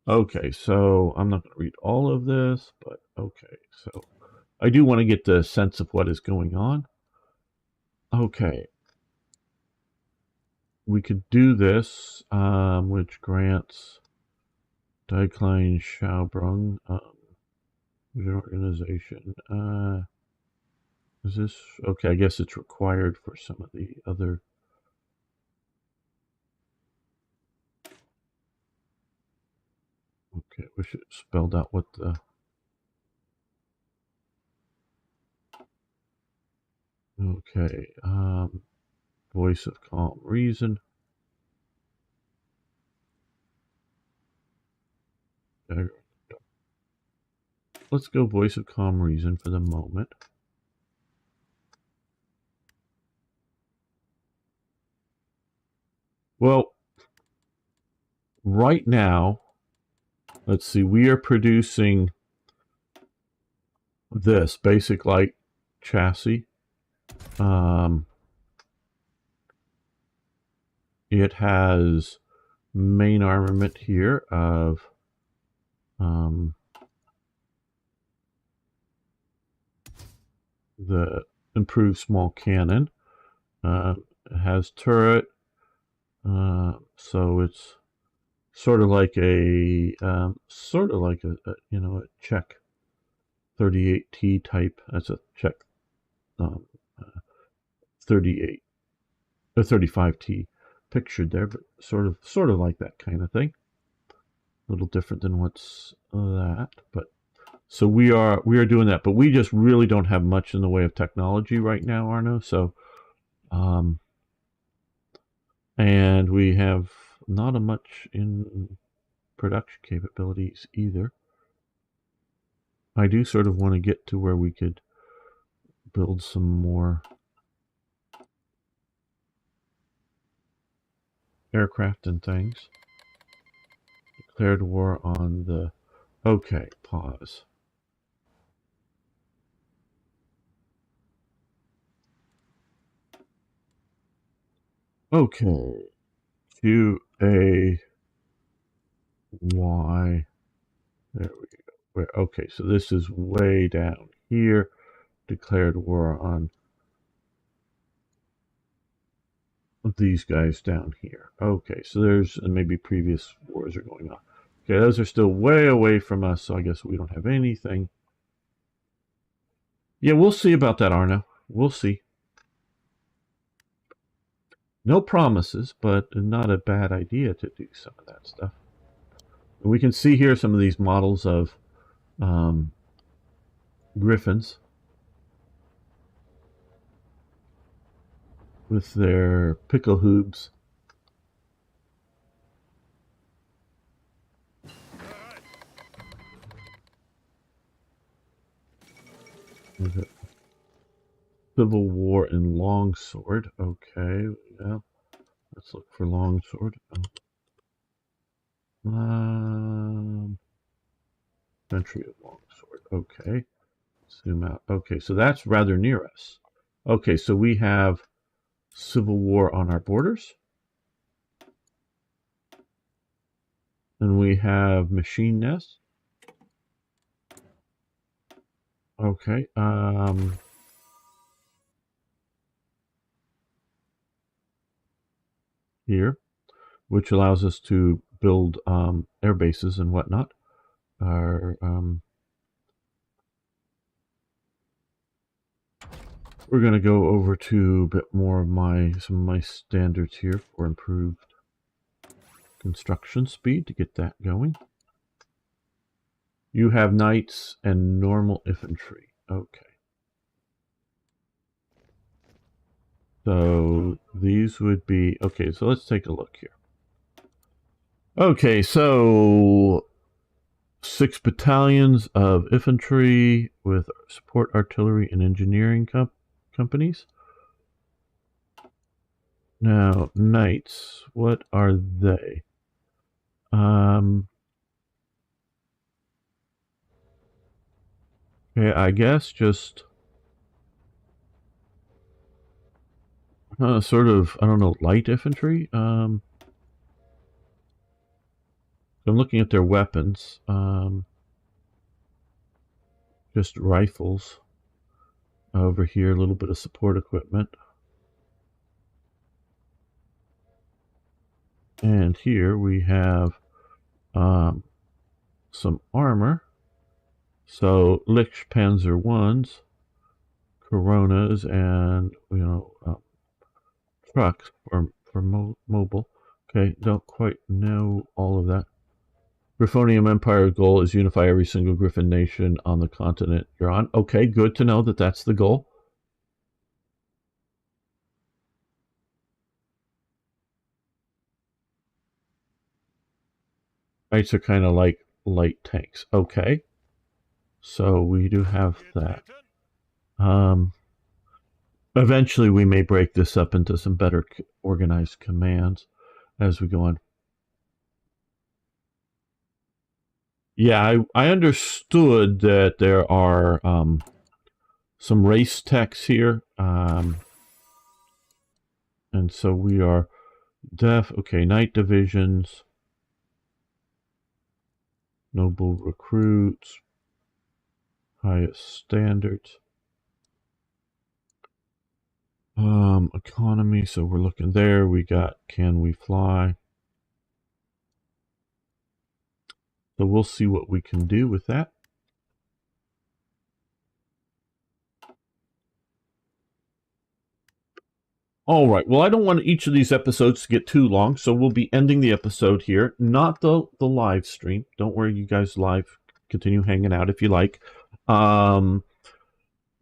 Okay, so I'm not going to read all of this, but okay, so I do want to get the sense of what is going on. Okay, we could do this, which grants Decline Schaubrung, organization. Is this okay? I guess it's required for some of the other. Okay, we should have spelled out what the. Okay, voice of calm reason. Let's go voice of calm reason for the moment. Well, right now, let's see, we are producing this basic light chassis. It has main armament here of the improved small cannon. It has turret, so it's sort of like a Czech 38T type. That's a Czech 38 or 35T pictured there, but sort of like that kind of thing. A little different than what's that, but so we are doing that, but we just really don't have much in the way of technology right now, Arno. So, and we have not a much in production capabilities either. I do sort of want to get to where we could build some more aircraft and things. Declared war on the... Okay, pause. Okay. QA Y. There we go. Okay, so this is way down here. Declared war on these guys down here. Okay, so there's maybe previous wars are going on. Okay, those are still way away from us, so I guess we don't have anything. Yeah, we'll see about that, Arno. We'll see. No promises, but not a bad idea to do some of that stuff. We can see here some of these models of Griffins with their pickle hoops. Civil War in Longsword. Okay, yeah. Let's look for Longsword. Country of Longsword. Okay. Zoom out. Okay, so that's rather near us. Okay, so we have Civil War on our borders. And we have Machine Nest. Okay. Here, which allows us to build air bases and whatnot. Our we're going to go over to a bit more of some of my standards here for improved construction speed to get that going. You have knights and normal infantry. Okay. So these would be... Okay, so let's take a look here. Okay, so 6 battalions of infantry with support artillery and engineering companies. Now, knights, what are they? Okay, I guess just sort of, I don't know, light infantry. I'm looking at their weapons. Just rifles. Over here, a little bit of support equipment. And here we have some armor. So Lich Panzer 1s, Coronas, and trucks for mobile. Okay, don't quite know all of that. Griffin Empire goal is unify every single Griffin nation on the continent you're on. Okay, good to know that that's the goal. Knights are kind of like light tanks. Okay. So we do have that. Eventually we may break this up into some better organized commands as we go on. Yeah, I understood that there are some race techs here. And so we are okay, night divisions, noble recruits, highest standards. Economy, so we're looking there. We got can we fly? So we'll see what we can do with that. All right. Well, I don't want each of these episodes to get too long, so we'll be ending the episode here. Not the live stream. Don't worry, you guys live. Continue hanging out if you like.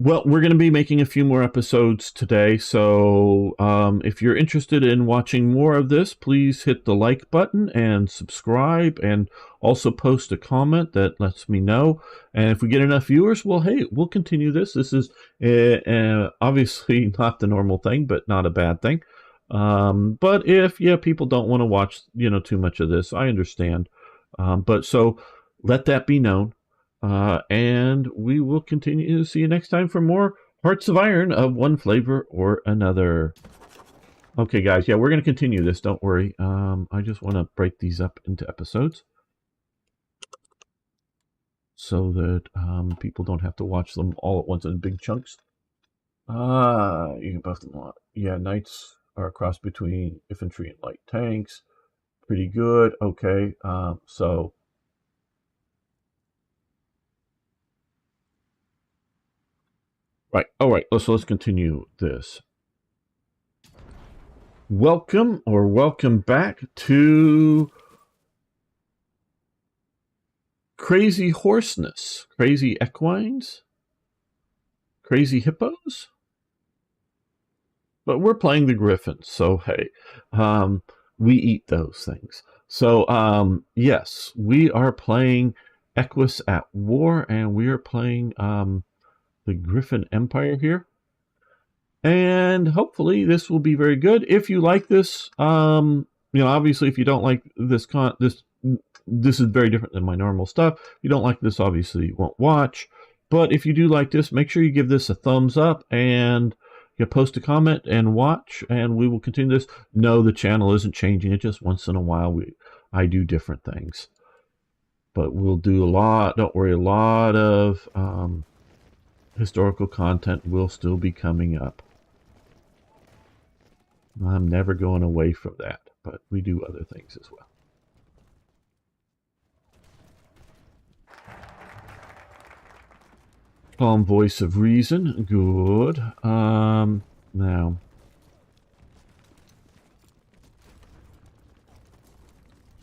Well, we're going to be making a few more episodes today, so if you're interested in watching more of this, please hit the like button and subscribe, and also post a comment that lets me know. And if we get enough viewers, well, hey, we'll continue this. This is obviously not the normal thing, but not a bad thing. But if people don't want to watch too much of this, I understand. But so let that be known. And we will continue to see you next time for more Hearts of Iron of one flavor or another. Okay, guys, we're going to continue this. Don't worry. I just want to break these up into episodes so that people don't have to watch them all at once in big chunks. You can buff them a lot. Yeah, knights are a cross between infantry and light tanks. Pretty good. Okay, so... Right. All right. Let's continue this. Welcome back to Crazy Horseness, Crazy Equines, Crazy Hippos. But we're playing the Griffins, so hey, we eat those things. So yes, we are playing Equus at War, and we are playing the Griffin Empire here. And hopefully this will be very good. If you like this, obviously if you don't like this this is very different than my normal stuff. If you don't like this, obviously you won't watch. But if you do like this, make sure you give this a thumbs up and post a comment and watch, and we will continue this. No, the channel isn't changing. It just once in a while I do different things. But we'll do a lot, don't worry, a lot of historical content will still be coming up. I'm never going away from that, but we do other things as well. Calm voice of reason, good. Now,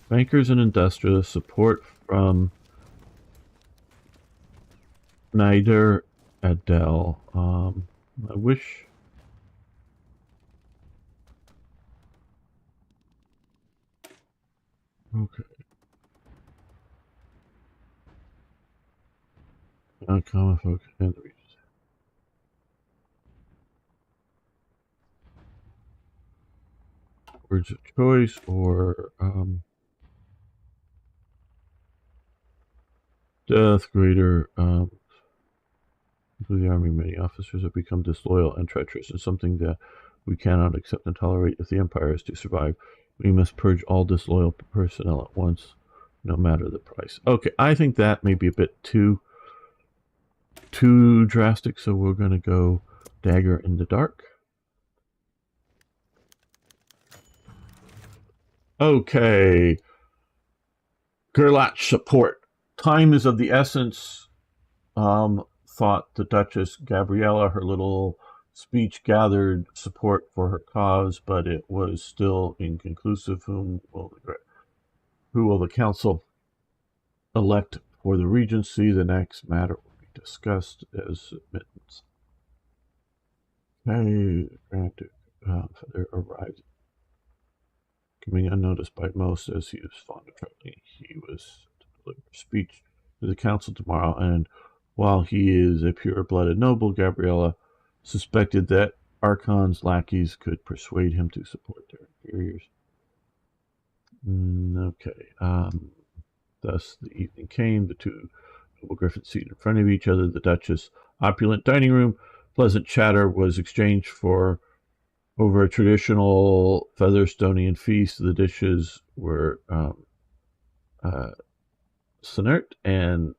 bankers and industrialists, support from Nider Adele. I wish. Okay. Uncommon folk and the regions. Words of choice or death greater. The army, many officers have become disloyal and treacherous, and something that we cannot accept and tolerate if the Empire is to survive. We must purge all disloyal personnel at once, no matter the price. Okay, I think that may be a bit too drastic, so we're going to go Dagger in the Dark. Okay. Gerlach support. Time is of the essence. Thought the Duchess Gabriella, her little speech gathered support for her cause, but it was still inconclusive. Who will the council elect for the regency? The next matter will be discussed as submittance. Granted, Feather arrived, coming unnoticed by most, as he was fond of traveling. He was to deliver a speech to the council tomorrow, and while he is a pure-blooded noble, Gabriella suspected that Archon's lackeys could persuade him to support their inferiors. Okay. Thus the evening came. The two noble griffins seated in front of each other. The Duchess' opulent dining room. Pleasant chatter was exchanged over a traditional Featherstonian feast. The dishes were Sonert and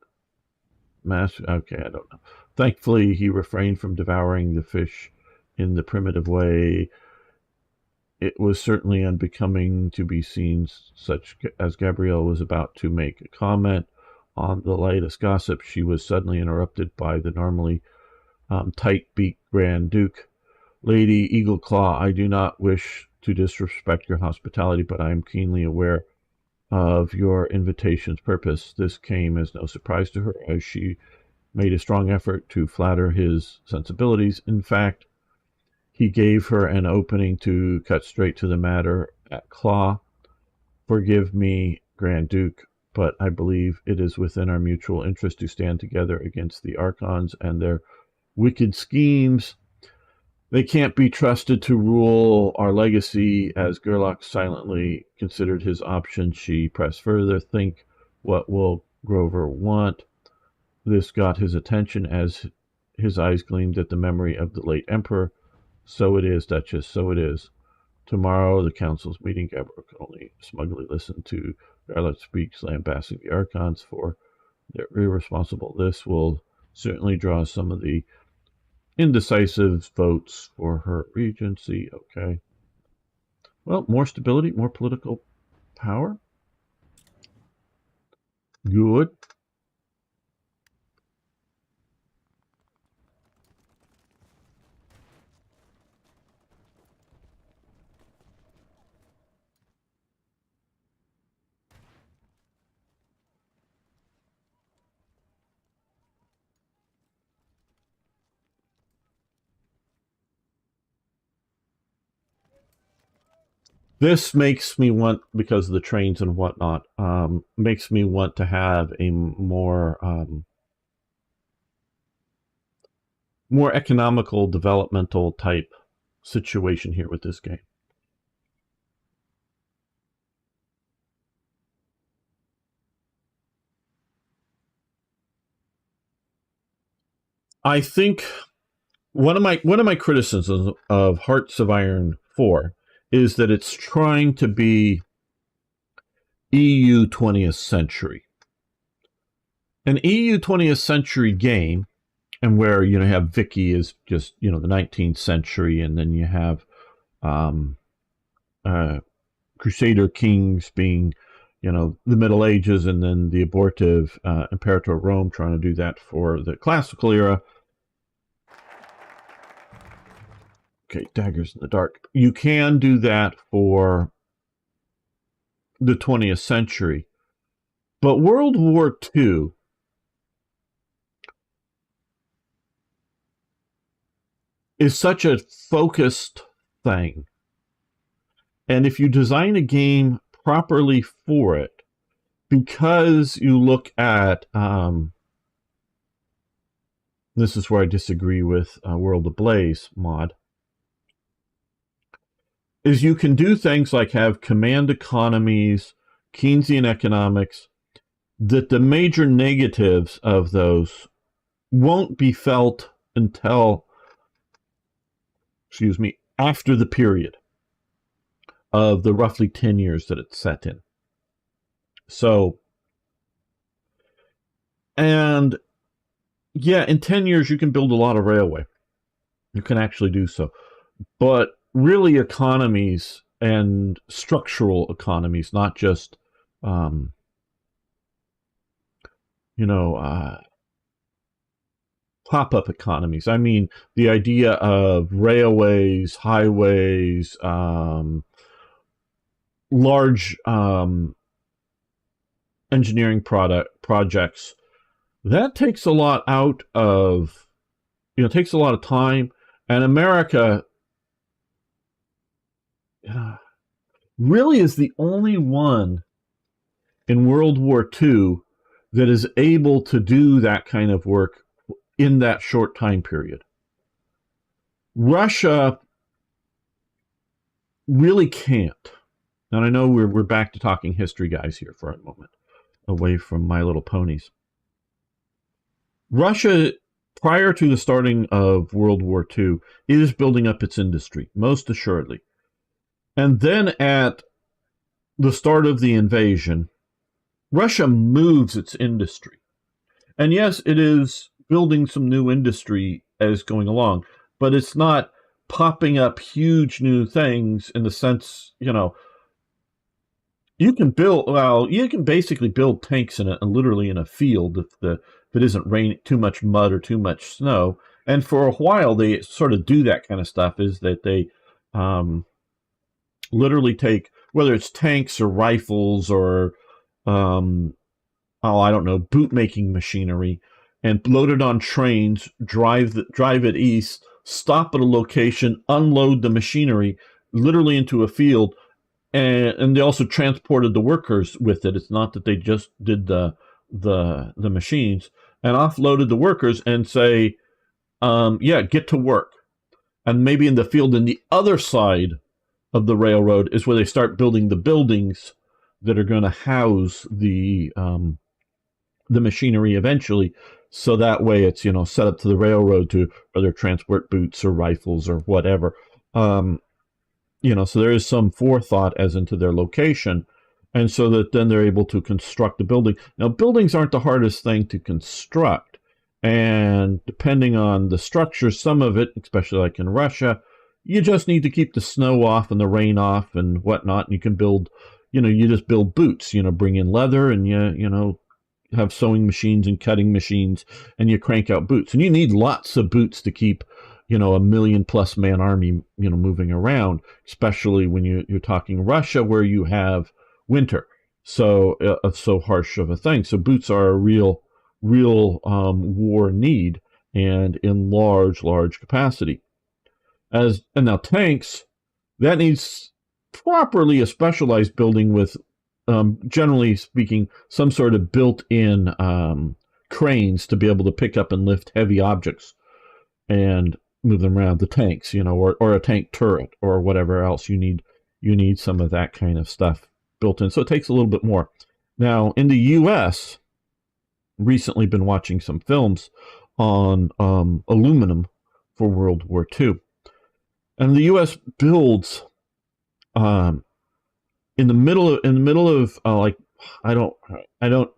okay, I don't know. Thankfully, he refrained from devouring the fish in the primitive way. It was certainly unbecoming to be seen such as Gabrielle was about to make a comment on the latest gossip. She was suddenly interrupted by the normally tight-beaked Grand Duke. Lady Eagleclaw, I do not wish to disrespect your hospitality, but I am keenly aware of your invitation's purpose. This came as no surprise to her, as she made a strong effort to flatter his sensibilities. In fact, he gave her an opening to cut straight to the matter at Claw. Forgive me, Grand Duke, but I believe it is within our mutual interest to stand together against the Archons and their wicked schemes. They can't be trusted to rule our legacy. As Gerlach silently considered his options, she pressed further. Think, what will Grover want? This got his attention as his eyes gleamed at the memory of the late Emperor. So it is, Duchess, so it is. Tomorrow, the council's meeting. Gabor could only smugly listen to Gerlach speaks, lambasting the Archons for their irresponsible. This will certainly draw some of the indecisive votes for her regency. Okay. Well, more stability, more political power. Good. This makes me want, because of the trains and whatnot, makes me want to have a more more economical, developmental type situation here with this game. I think one of my criticisms of Hearts of Iron 4 is that it's trying to be EU 20th century. An EU 20th century game, and where you have Vicky is just the 19th century, and then you have Crusader kings being the Middle Ages, and then the abortive Imperator Rome trying to do that for the classical era. Okay, daggers in the dark. You can do that for the 20th century. But World War II is such a focused thing. And if you design a game properly for it, because you look at this is where I disagree with World Ablaze mod, is you can do things like have command economies, Keynesian economics, that the major negatives of those won't be felt until, after the period of the roughly 10 years that it's set in. So, and yeah, in 10 years you can build a lot of railway. You can actually do so. But really economies and structural economies, not just pop-up economies. I mean, the idea of railways, highways, large engineering projects, that takes a lot out of, takes a lot of time. And America really is the only one in World War II that is able to do that kind of work in that short time period. Russia really can't. And I know we're back to talking history, guys, here for a moment, away from My Little Ponies. Russia, prior to the starting of World War II, is building up its industry, most assuredly. And then at the start of the invasion, Russia moves its industry. And yes, it is building some new industry as going along, but it's not popping up huge new things in the sense, you can basically build tanks literally in a field if it isn't raining, too much mud or too much snow. And for a while, they sort of do that kind of stuff, is that they literally take, whether it's tanks or rifles or, boot-making machinery, and load it on trains, drive it east, stop at a location, unload the machinery literally into a field, and they also transported the workers with it. It's not that they just did the machines, and offloaded the workers and say, yeah, get to work. And maybe in the field in the other side of the railroad is where they start building the buildings that are going to house the machinery eventually. So that way it's, set up to the railroad to either transport boots or rifles or whatever. So there is some forethought as into their location. And so that then they're able to construct a building. Now, buildings aren't the hardest thing to construct. And depending on the structure, some of it, especially like in Russia, you just need to keep the snow off and the rain off and whatnot. And you can build, you just build boots, bring in leather and you have sewing machines and cutting machines, and you crank out boots. And you need lots of boots to keep, a 1,000,000+ man army, moving around, especially when you're talking Russia, where you have winter. So harsh of a thing. So boots are a real war need, and in large capacity. And now tanks, that needs properly a specialized building with, generally speaking, some sort of built-in cranes to be able to pick up and lift heavy objects and move them around. The tanks, or a tank turret or whatever else. You need some of that kind of stuff built in. So it takes a little bit more. Now, in the U.S., recently been watching some films on aluminum for World War II. And the U.S. builds in the middle of like, I don't,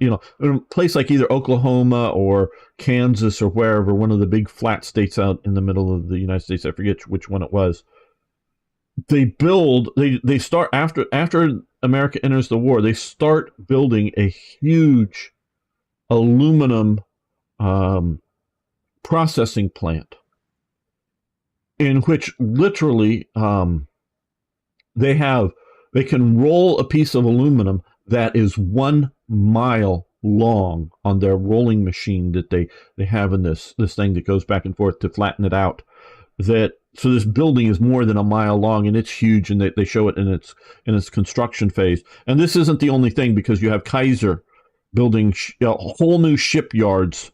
in a place like either Oklahoma or Kansas or wherever, one of the big flat states out in the middle of the United States, I forget which one it was. They start after America enters the war, they start building a huge aluminum processing plant in which literally they can roll a piece of aluminum that is 1 mile long on their rolling machine that they have in this thing that goes back and forth to flatten it out. So this building is more than 1 mile long, and it's huge, and they show it in its construction phase. And this isn't the only thing, because you have Kaiser building whole new shipyards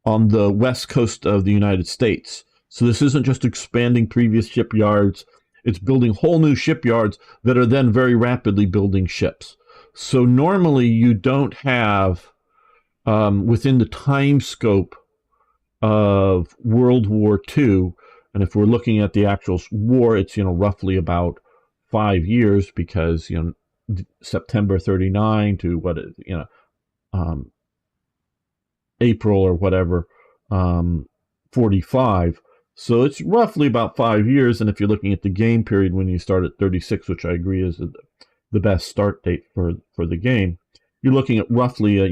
on the west coast of the United States. So this isn't just expanding previous shipyards. It's building whole new shipyards that are then very rapidly building ships. So normally you don't have, within the time scope of World War II, and if we're looking at the actual war, it's, roughly about 5 years, because, September 39 to April or whatever, 45. So it's roughly about 5 years. And if you're looking at the game period when you start at 36, which I agree is the best start date for the game, you're looking at roughly a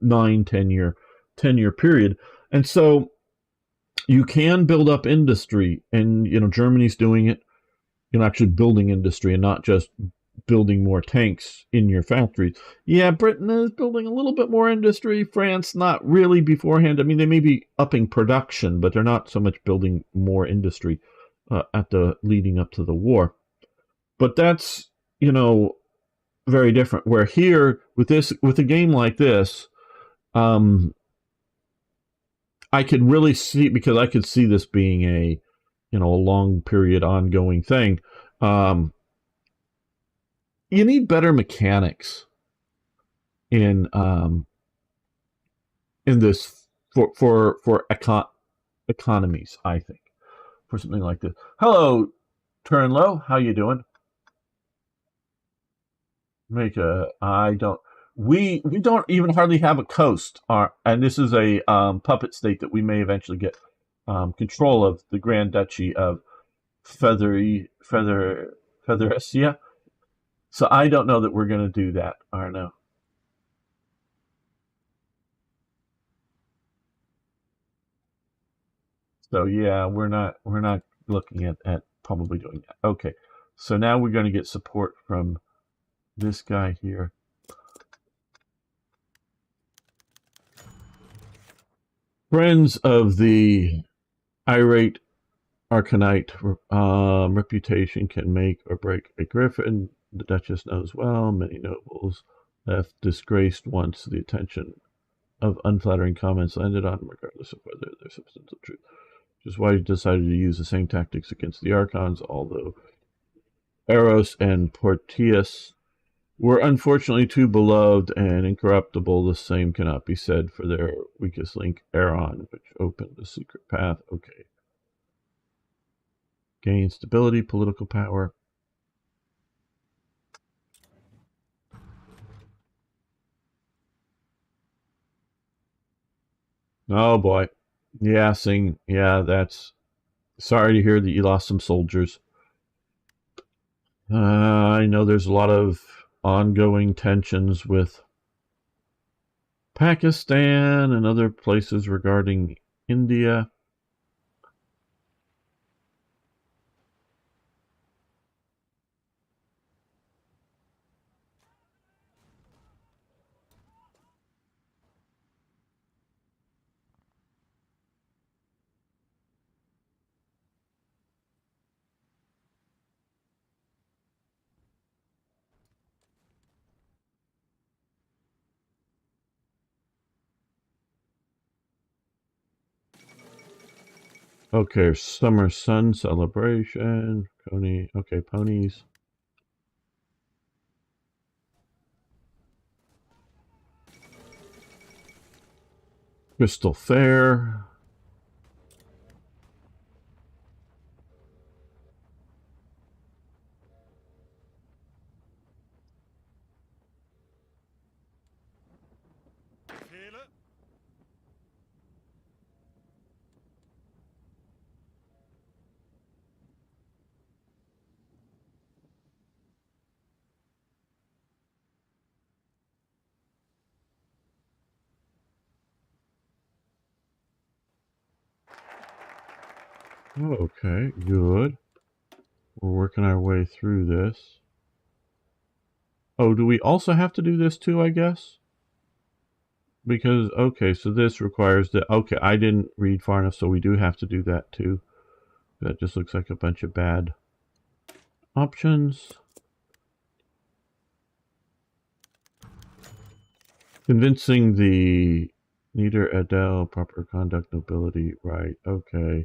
9-10 year period. And so you can build up industry, and Germany's doing it, actually building industry and not just building more tanks in your factories. Yeah, Britain is building a little bit more industry. France, not really beforehand. I mean, they may be upping production, but they're not so much building more industry at the leading up to the war. But that's, very different. Where here, with a game like this, I could really see, because I could see this being a long period ongoing thing. You need better mechanics in this for economies, I think, for something like this. Hello, Turnlow, how you doing? We don't even hardly have a coast, and this is a puppet state that we may eventually get control of, the Grand Duchy of Featheresia. So I don't know that we're going to do that, Arno. So yeah, we're not looking at probably doing that. Okay, so now we're going to get support from this guy here. Friends of the irate Arcanite reputation can make or break a griffin. The Duchess knows well. Many nobles left disgraced once the attention of unflattering comments landed on them, regardless of whether they're substantial truth. Which is why he decided to use the same tactics against the Archons, although Eros and Porteus were unfortunately too beloved and incorruptible. The same cannot be said for their weakest link, Aeron, which opened the secret path. Okay. Gain stability, political power. Oh boy. Yeah, Sing. Yeah, that's... Sorry to hear that you lost some soldiers. I know there's a lot of ongoing tensions with Pakistan and other places regarding India. Okay, summer sun celebration. Pony. Okay, ponies. Crystal Fair. Okay, good. We're working our way through this. Oh, do we also have to do this too, I guess? Because, okay, so this requires that... Okay, I didn't read far enough, so we do have to do that too. That just looks like a bunch of bad options. Convincing the Nieder Adel, proper conduct, nobility, right, okay.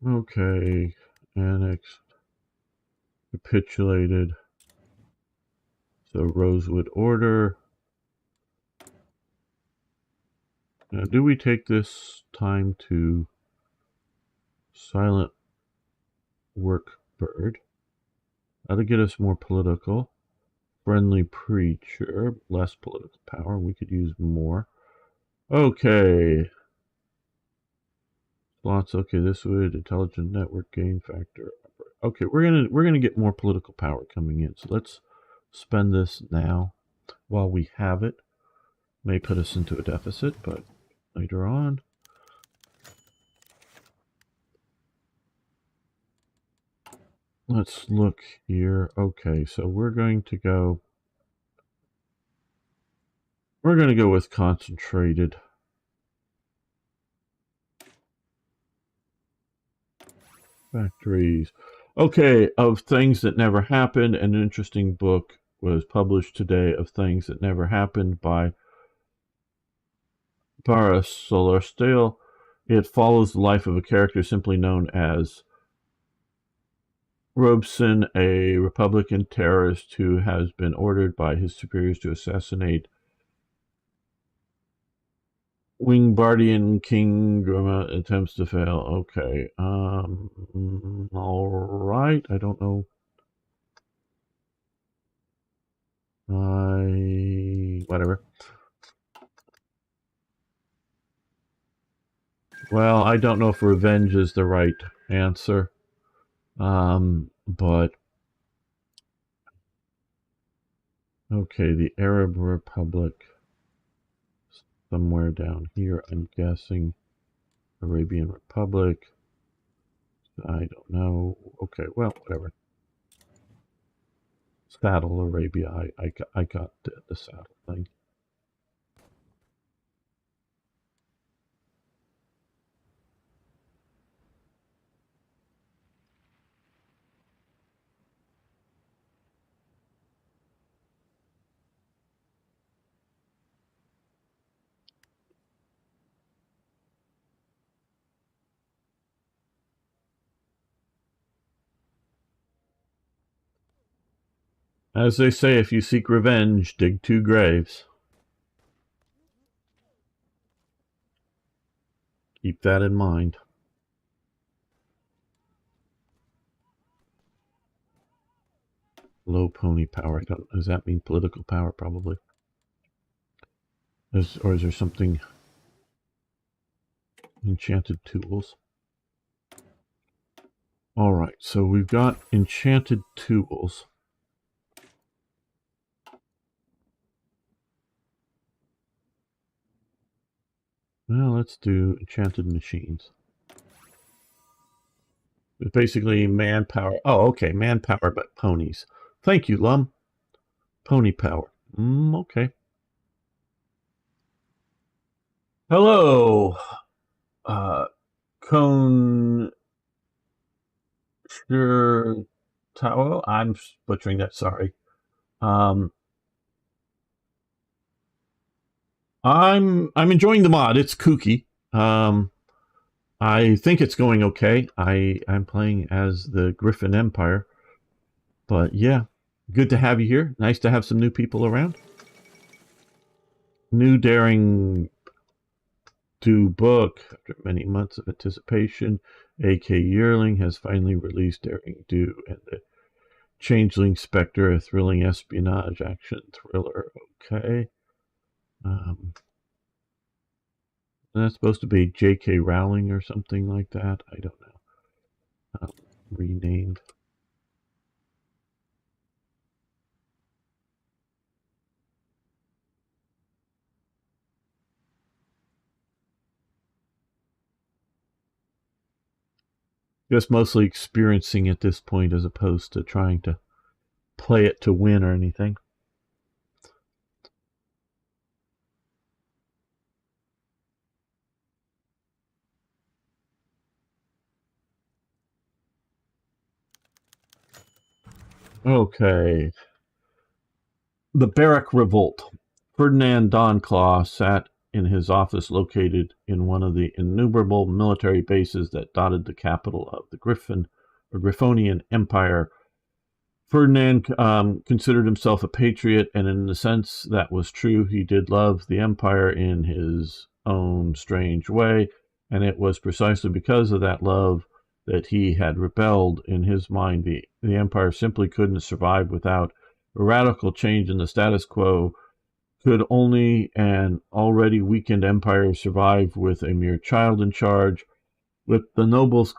Okay, annexed, capitulated. So Rosewood Order. Now, do we take this time to silent work bird? That'll get us more political. Friendly preacher, less political power. We could use more. Okay. Slots. Okay, this would intelligent network gain factor. Okay, we're gonna get more political power coming in. So let's spend this now while we have it. May put us into a deficit, but later on. Let's look here. Okay, so we're going to go with concentrated. Factories. Okay, of things that never happened. An interesting book was published today of things that never happened by Bara Solstice. It follows the life of a character simply known as Robeson, a Republican terrorist who has been ordered by his superiors to assassinate Wingbardian King. Grima attempts to fail. Okay. All right. I don't know. Whatever. Well, I don't know if revenge is the right answer. But okay, the Arab Republic, somewhere down here, I'm guessing. Arabian Republic, I don't know. Okay, well, whatever. Saddle Arabia. I got the saddle thing. As they say, if you seek revenge, dig 2 graves. Keep that in mind. Low pony power. I don't. Does that mean political power? Probably. Or is there something? Enchanted tools. All right. So we've got enchanted tools. Well, let's do enchanted machines. It's basically manpower. Oh, okay, manpower, but ponies. Thank you, Lum. Pony power. Okay. Hello, Cone Tao. I'm butchering that. Sorry. Um, I'm enjoying the mod. It's kooky. I think it's going okay. I'm playing as the Griffin Empire, but yeah, good to have you here. Nice to have some new people around. New daring to book after many months of anticipation. AK Yearling has finally released Daring Do and the Changeling Spectre, a thrilling espionage action thriller. Okay. That's supposed to be J.K. Rowling or something like that. I don't know. Renamed. Just mostly experiencing at this point as opposed to trying to play it to win or anything. Okay. The Barrack Revolt. Ferdinand Donclaw sat in his office located in one of the innumerable military bases that dotted the capital of the Griffonian Empire. Ferdinand considered himself a patriot, and in the sense that was true, he did love the empire in his own strange way, and it was precisely because of that love that he had rebelled. In his mind, the empire simply couldn't survive without a radical change in the status quo. Could only an already weakened empire survive with a mere child in charge? With the nobles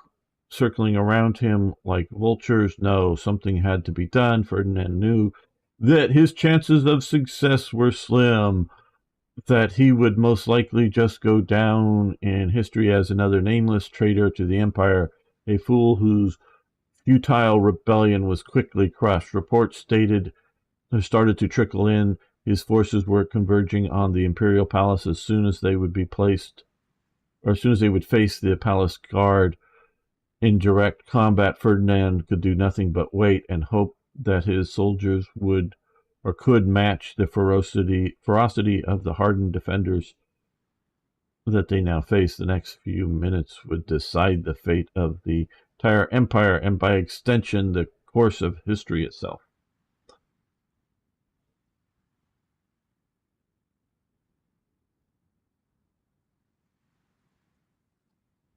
circling around him like vultures? No, something had to be done. Ferdinand knew that his chances of success were slim, that he would most likely just go down in history as another nameless traitor to the empire, a fool whose futile rebellion was quickly crushed. Reports started to trickle in. His forces were converging on the imperial palace as soon as they would be placed, or as soon as they would face the palace guard in direct combat. Ferdinand could do nothing but wait and hope that his soldiers would or could match the ferocity of the hardened defenders that they now faced. The next few minutes would decide the fate of the entire empire and, by extension, the course of history itself.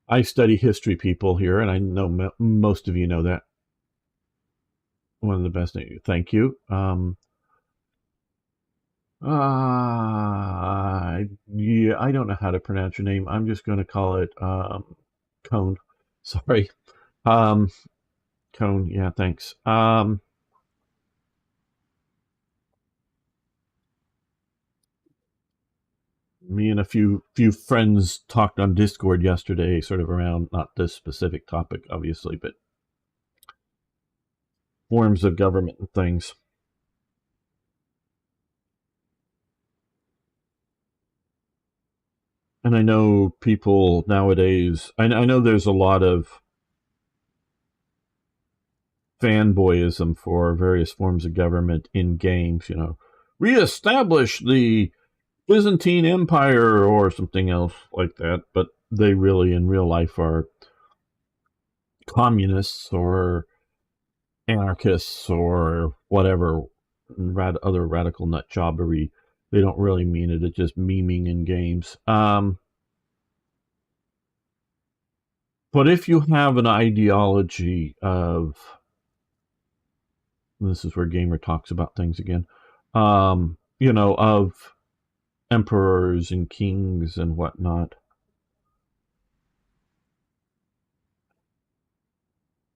I study history, people, here, and I know most of you know that. One of the best. Thank you. Yeah, I don't know how to pronounce your name. I'm just going to call it Cone. Sorry. Um, Cone. Yeah, thanks. Me and a few friends talked on Discord yesterday, sort of around not this specific topic, obviously, but forms of government and things. And I know people nowadays, I know there's a lot of fanboyism for various forms of government in games, you know, reestablish the Byzantine Empire or something else like that, but they really in real life are communists or anarchists or whatever other radical nut jobbery. They don't really mean it. It's just memeing in games. But if you have an ideology of, this is where Gamer talks about things again, you know, of emperors and kings and whatnot,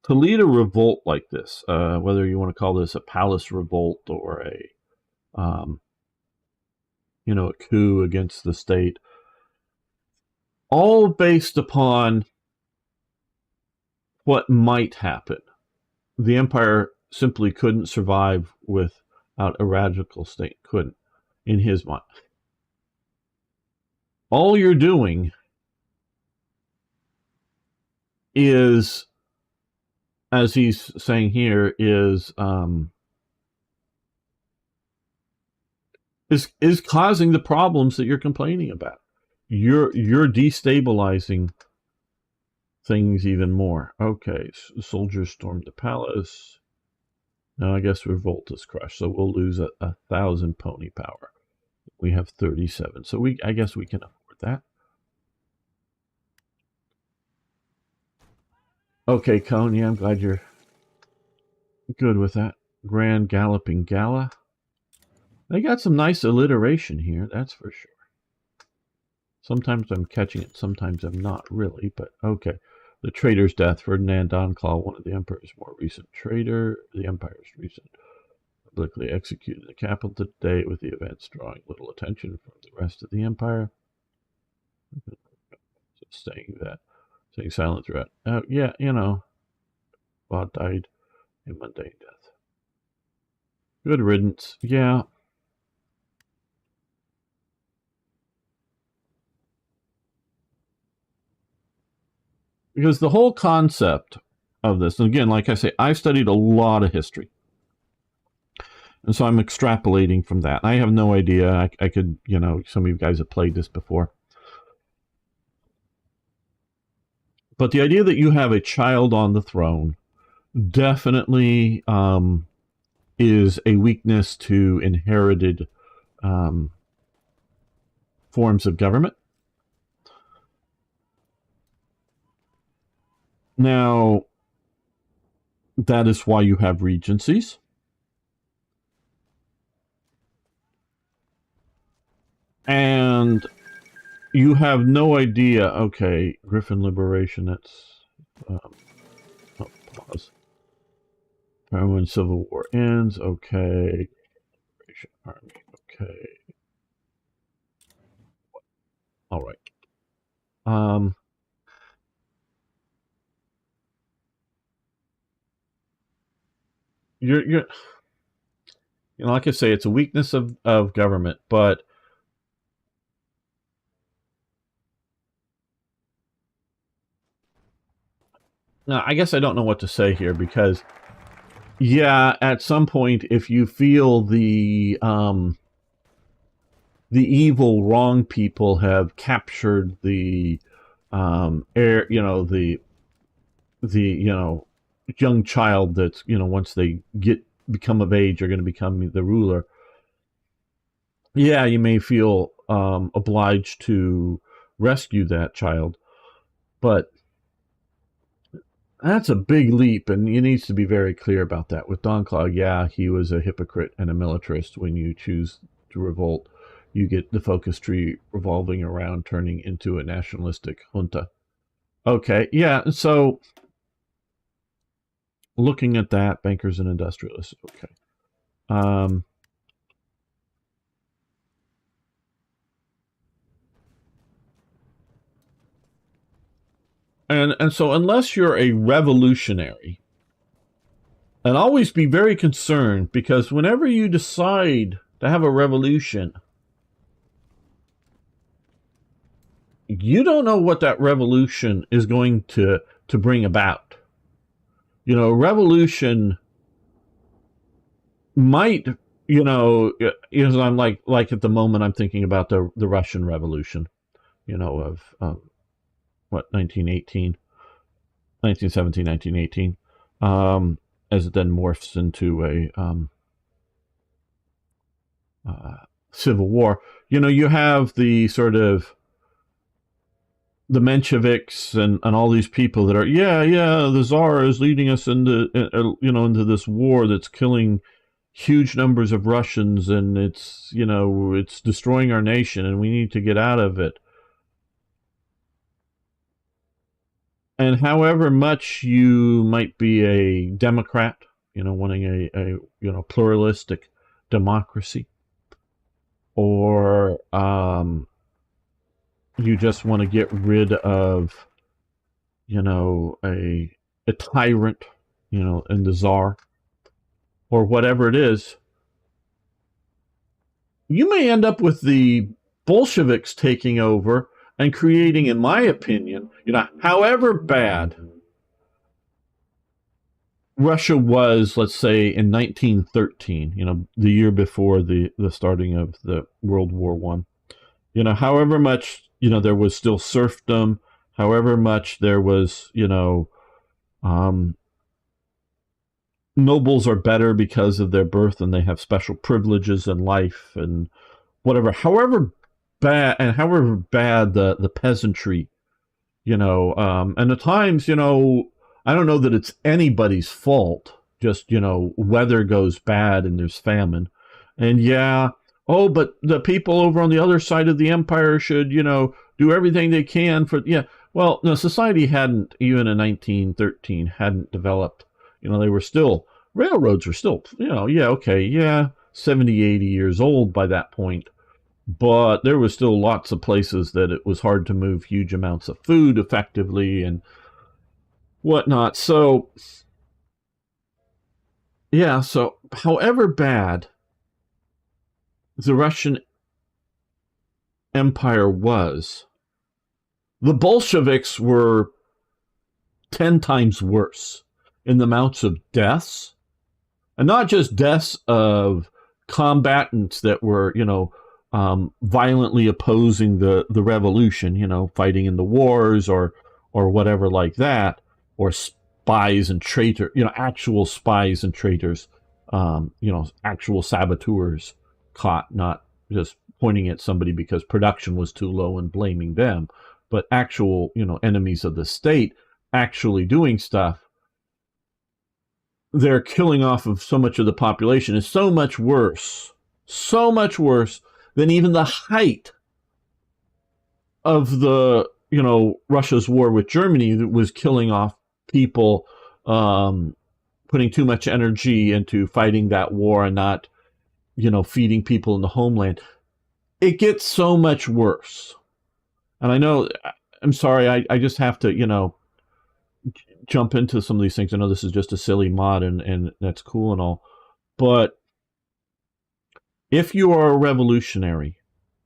to lead a revolt like this, whether you want to call this a palace revolt or you know, a coup against the state, all based upon what might happen. The empire simply couldn't survive without a radical state, couldn't, in his mind. All you're doing is, as he's saying here, is causing the problems that you're complaining about. You're destabilizing things even more. Okay, soldiers stormed the palace. Now I guess revolt is crushed, so we'll lose 1,000 pony power. We have 37, so I guess we can afford that. Okay, Cone, yeah, I'm glad you're good with that. Grand Galloping Gala. They got some nice alliteration here, that's for sure. Sometimes I'm catching it, sometimes I'm not really, but okay. The traitor's death. Ferdinand Donclaw, one of the emperor's more recent traitor. The empire's recent publicly executed in the capital today, with the events drawing little attention from the rest of the empire. So staying silent throughout. Yeah, you know, Bod died a mundane death. Good riddance. Yeah. Because the whole concept of this, and again, like I say, I've studied a lot of history. And so I'm extrapolating from that. I have no idea. I could, you know, some of you guys have played this before. But the idea that you have a child on the throne definitely is a weakness to inherited forms of government. Now, that is why you have regencies. And you have no idea. Okay, Griffin Liberation, that's pause. When Civil War ends, okay. Liberation Army, okay. All right. You're you know, like I say, it's a weakness of government, but no, I guess I don't know what to say here, because yeah, at some point, if you feel the evil, wrong people have captured the air, you know, the you know, young child that's, you know, once they become of age, are going to become the ruler. Yeah, you may feel obliged to rescue that child, but that's a big leap, and you need to be very clear about that. With Donclaw, yeah, he was a hypocrite and a militarist. When you choose to revolt, you get the focus tree revolving around turning into a nationalistic junta. Okay, yeah, so looking at that, bankers and industrialists, okay. And so unless you're a revolutionary, and always be very concerned, because whenever you decide to have a revolution, you don't know what that revolution is going to bring about. Revolution might, is I'm like at the moment I'm thinking about the Russian Revolution, of what 1917, 1918, as it then morphs into a civil war. You have the sort of the Mensheviks and all these people that are, the Tsar is leading us into into this war that's killing huge numbers of Russians, and it's destroying our nation, and we need to get out of it. And however much you might be a Democrat, wanting a pluralistic democracy, or you just want to get rid of, a tyrant, and the Tsar, or whatever it is, you may end up with the Bolsheviks taking over and creating, in my opinion, however bad Russia was, let's say, in 1913, the year before the starting of the World War One. However much, there was still serfdom, however much there was, nobles are better because of their birth and they have special privileges in life and whatever. However bad the peasantry, and at times, I don't know that it's anybody's fault. Just, weather goes bad and there's famine. And but the people over on the other side of the empire should, do everything they can for, well, no, society hadn't, even in 1913, hadn't developed. They were still, railroads were still, 70, 80 years old by that point. But there was still lots of places that it was hard to move huge amounts of food effectively and whatnot. So, so however bad the Russian Empire was, the Bolsheviks were 10 times worse in the amounts of deaths, and not just deaths of combatants that were, violently opposing the revolution, fighting in the wars or whatever like that, or spies and traitors, actual spies and traitors, actual saboteurs caught, not just pointing at somebody because production was too low and blaming them, but actual, enemies of the state actually doing stuff. They're killing off of so much of the population is so much worse than even the height of the, Russia's war with Germany that was killing off people, putting too much energy into fighting that war and not, feeding people in the homeland. It gets so much worse. And I know, I'm sorry, I just have to, jump into some of these things. I know this is just a silly mod and that's cool and all. But if you are a revolutionary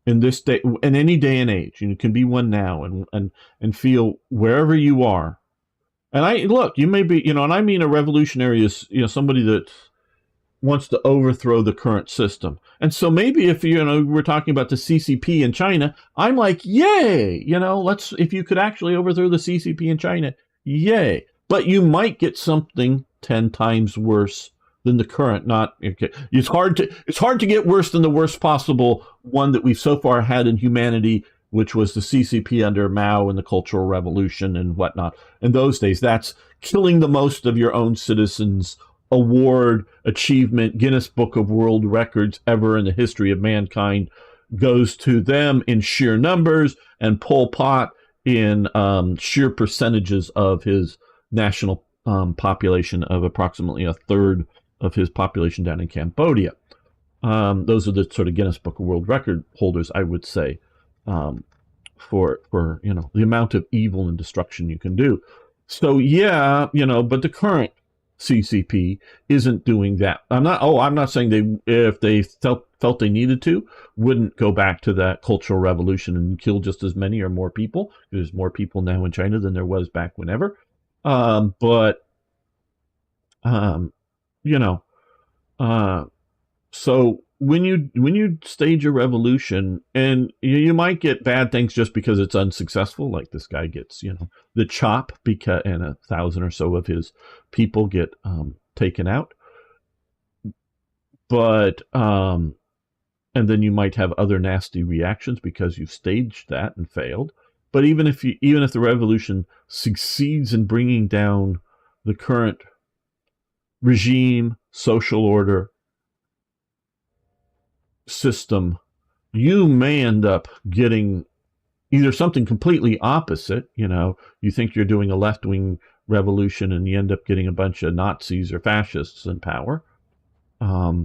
in this day, in any day and age, and you can be one now and feel wherever you are, and you may be, and I mean a revolutionary is, somebody that wants to overthrow the current system. And so maybe if, we're talking about the CCP in China, I'm like, yay, if you could actually overthrow the CCP in China, yay. But you might get something 10 times worse than the current. It's hard to get worse than the worst possible one that we've so far had in humanity, which was the CCP under Mao and the Cultural Revolution and whatnot. In those days, that's killing the most of your own citizens, award, achievement, Guinness Book of World Records ever in the history of mankind goes to them in sheer numbers, and Pol Pot in sheer percentages of his national population of approximately a third of his population down in Cambodia. Those are the sort of Guinness Book of World Record holders, I would say, for the amount of evil and destruction you can do. So yeah, but the current CCP isn't doing that. I'm not saying if they felt they needed to, wouldn't go back to that Cultural Revolution and kill just as many or more people. There's more people now in China than there was back whenever. But you know, so when you stage a revolution, and you might get bad things just because it's unsuccessful, like this guy gets the chop, because and 1,000 or so of his people get taken out, but and then you might have other nasty reactions because you staged that and failed. But even if the revolution succeeds in bringing down the current regime, social order, system, you may end up getting either something completely opposite. You think you're doing a left-wing revolution and you end up getting a bunch of Nazis or fascists in power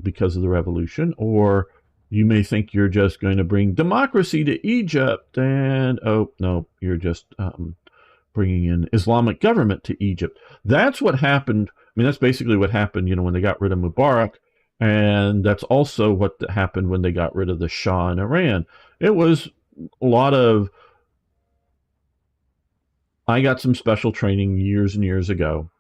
because of the revolution, or you may think you're just going to bring democracy to Egypt, and oh no, you're just bringing in Islamic government to Egypt. That's what happened. I mean, that's basically what happened, when they got rid of Mubarak, and that's also what happened when they got rid of the Shah in Iran. It was a lot of. I got some special training years and years ago.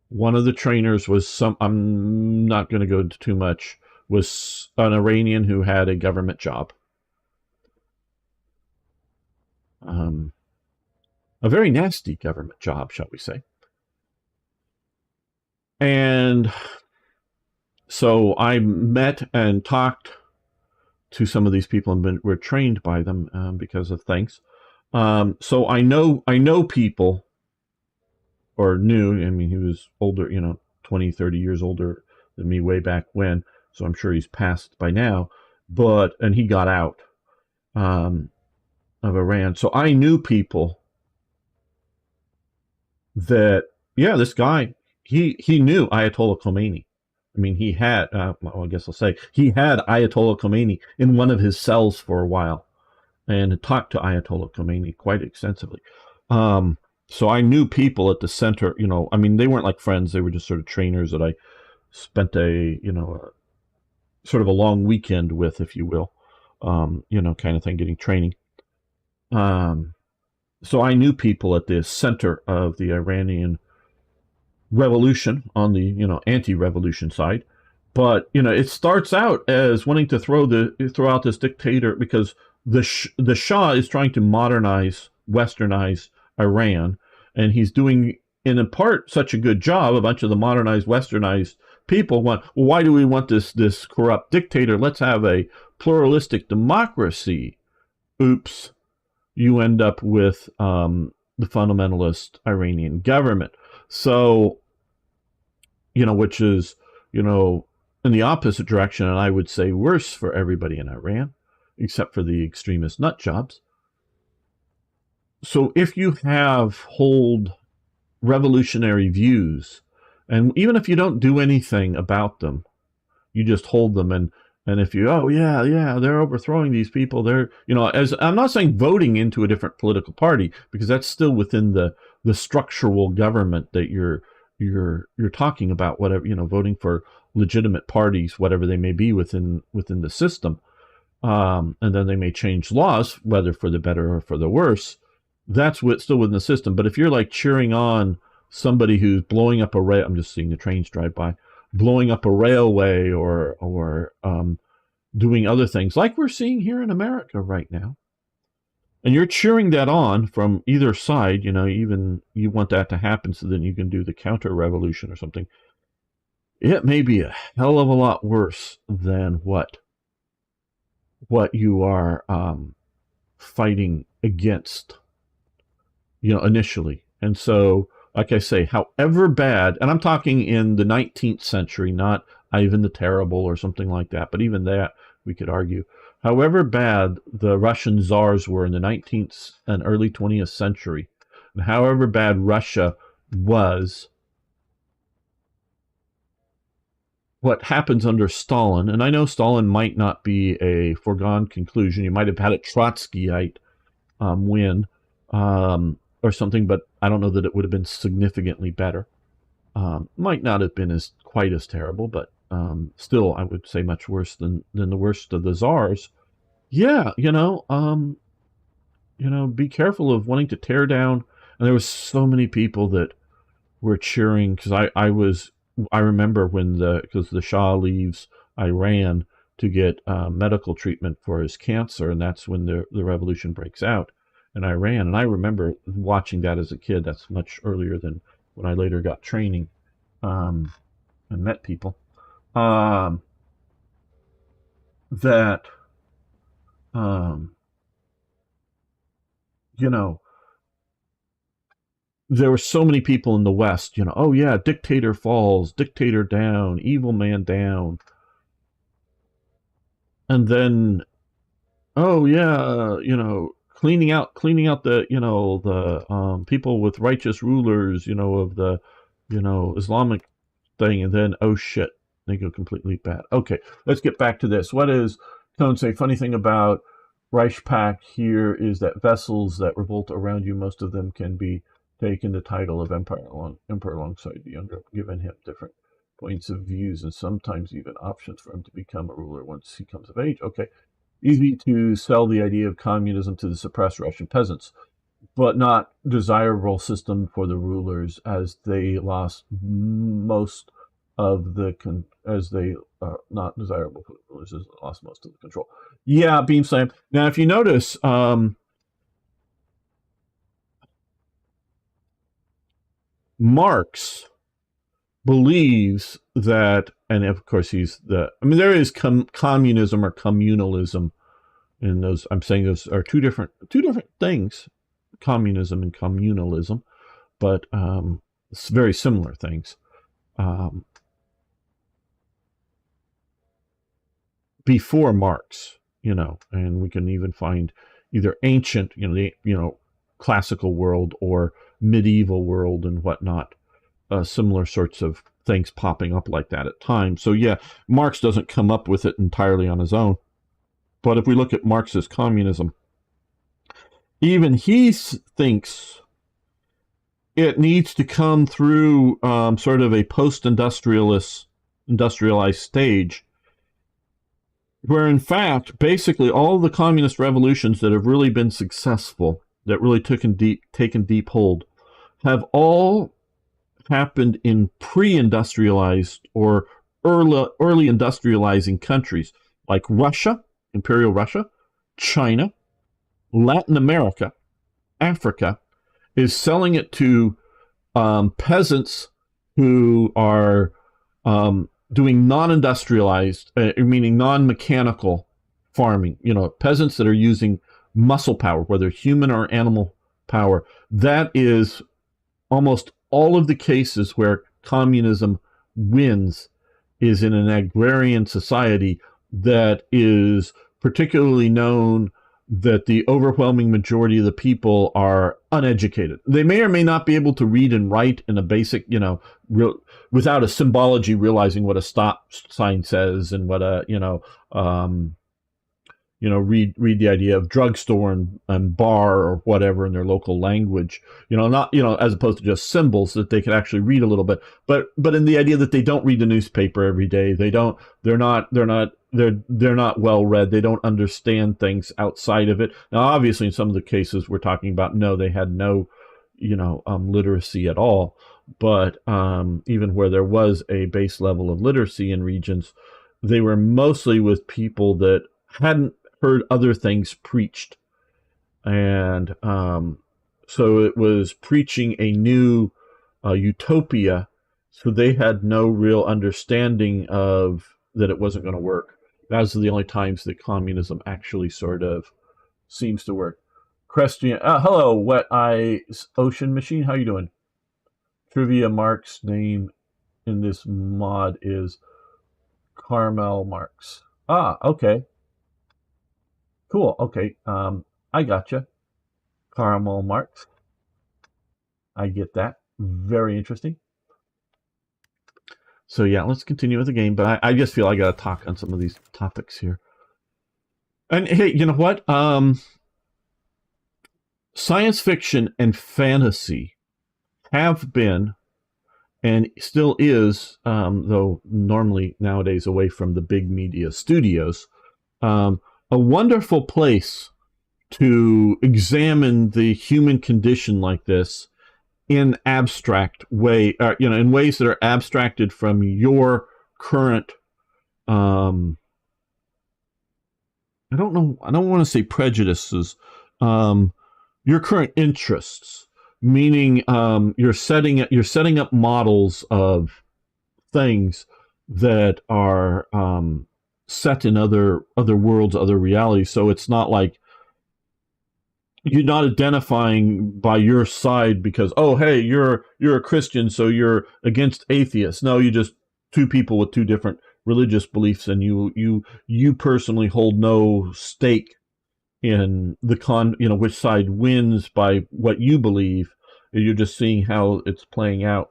One of the trainers was I'm not going to go into too much, was an Iranian who had a government job. A very nasty government job, shall we say. And so I met and talked to some of these people and were trained by them because of things. So I know people, or knew. I mean, he was older, 20, 30 years older than me way back when. So I'm sure he's passed by now. And he got out of Iran. So I knew people that, this guy, he knew Ayatollah Khomeini. I mean, he had, I guess I'll say, he had Ayatollah Khomeini in one of his cells for a while and talked to Ayatollah Khomeini quite extensively. So I knew people at the center, I mean, they weren't like friends. They were just sort of trainers that I spent a sort of a long weekend with, if you will, kind of thing, getting training. So I knew people at the center of the Iranian revolution on the anti-revolution side, but it starts out as wanting to throw out this dictator, because the Shah is trying to modernize, westernize Iran, and he's doing in part such a good job. A bunch of the modernized, westernized people want, well, why do we want this corrupt dictator? Let's have a pluralistic democracy. Oops, you end up with the fundamentalist Iranian government. So, which is, in the opposite direction, and I would say worse for everybody in Iran, except for the extremist nut jobs. So if you hold revolutionary views, and even if you don't do anything about them, you just hold them, and if you, they're overthrowing these people, they're, as I'm not saying voting into a different political party, because that's still within the structural government that you're talking about, whatever, voting for legitimate parties, whatever they may be within the system. And then they may change laws, whether for the better or for the worse. That's still within the system. But if you're like cheering on somebody who's blowing up I'm just seeing the trains drive by, blowing up a railway or doing other things like we're seeing here in America right now, and you're cheering that on from either side, even you want that to happen so then you can do the counter revolution or something, it may be a hell of a lot worse than what you are fighting against, initially. And so, like I say, however bad, and I'm talking in the 19th century, not Ivan the Terrible or something like that, but even that we could argue, however bad the Russian czars were in the 19th and early 20th century, and however bad Russia was what happens under Stalin, and I know Stalin might not be a foregone conclusion. You might have had a Trotskyite win or something, but I don't know that it would have been significantly better. Might not have been as quite as terrible, but still, I would say much worse than the worst of the czars. Yeah, be careful of wanting to tear down. And there was so many people that were cheering because I remember when because the Shah leaves Iran to get medical treatment for his cancer, and that's when the revolution breaks out in Iran. And I remember watching that as a kid. That's much earlier than when I later got training and met people. That um, you know there were so many people in the West, oh yeah, dictator falls, dictator down, evil man down. And then, oh yeah, cleaning out the people with righteous rulers, of the, Islamic thing. And then, oh shit, they go completely bad. Okay, let's get back to this. What is Tone say? Funny thing about Reichspakt here is that vessels that revolt around you, most of them can be taken the title of emperor alongside the younger, giving him different points of views and sometimes even options for him to become a ruler once he comes of age. Okay, easy to sell the idea of communism to the suppressed Russian peasants, but not desirable system for the rulers as they lost most of the as they not desirable for the rulers as they lost most of the control. Yeah, beam slam. Now, if you notice, Marx believes that, and of course there is communism or communalism in those. I'm saying those are two different things, communism and communalism, but it's very similar things. Um, Before Marx, and we can even find either ancient, the classical world or medieval world and whatnot, similar sorts of things popping up like that at times. So yeah, Marx doesn't come up with it entirely on his own. But if we look at Marxist communism, even he thinks it needs to come through sort of a post-industrialized stage, where in fact, basically all the communist revolutions that have really been successful, that really taken deep hold, have all happened in pre-industrialized or early industrializing countries like Russia, Imperial Russia, China, Latin America, Africa, is selling it to peasants who are doing non-industrialized, meaning non-mechanical farming. Peasants that are using muscle power, whether human or animal power. That is almost all of the cases where communism wins is in an agrarian society that is particularly known that the overwhelming majority of the people are uneducated. They may or may not be able to read and write in a basic, without a symbology, realizing what a stop sign says and what a, read the idea of drugstore and bar or whatever in their local language, not, as opposed to just symbols that they can actually read a little bit, but in the idea that they don't read the newspaper every day. They're not well read. They don't understand things outside of it. Now, obviously, in some of the cases we're talking about, no, they had no, literacy at all. But even where there was a base level of literacy in regions, they were mostly with people that hadn't heard other things preached. And so it was preaching a new utopia. So they had no real understanding of that it wasn't going to work. Those are the only times that communism actually sort of seems to work. Question. Hello, Wet Eye Ocean Machine. How you doing? Trivia Mark's name in this mod is Carmel Marks. Ah, okay. Cool. Okay. I gotcha. Caramel Marks. I get that. Very interesting. So yeah, let's continue with the game. But I just feel I got to talk on some of these topics here. And hey, you know what? Science fiction and fantasy have been and still is, though normally nowadays away from the big media studios, a wonderful place to examine the human condition like this in abstract way, in ways that are abstracted from your current, I don't want to say prejudices, your current interests, meaning you're setting up models of things that are set in other worlds, other realities. So it's not like you're not identifying by your side because, oh, hey, you're a Christian, so you're against atheists. No, you just two people with two different religious beliefs, and you personally hold no stake in the which side wins by what you believe. You're just seeing how it's playing out.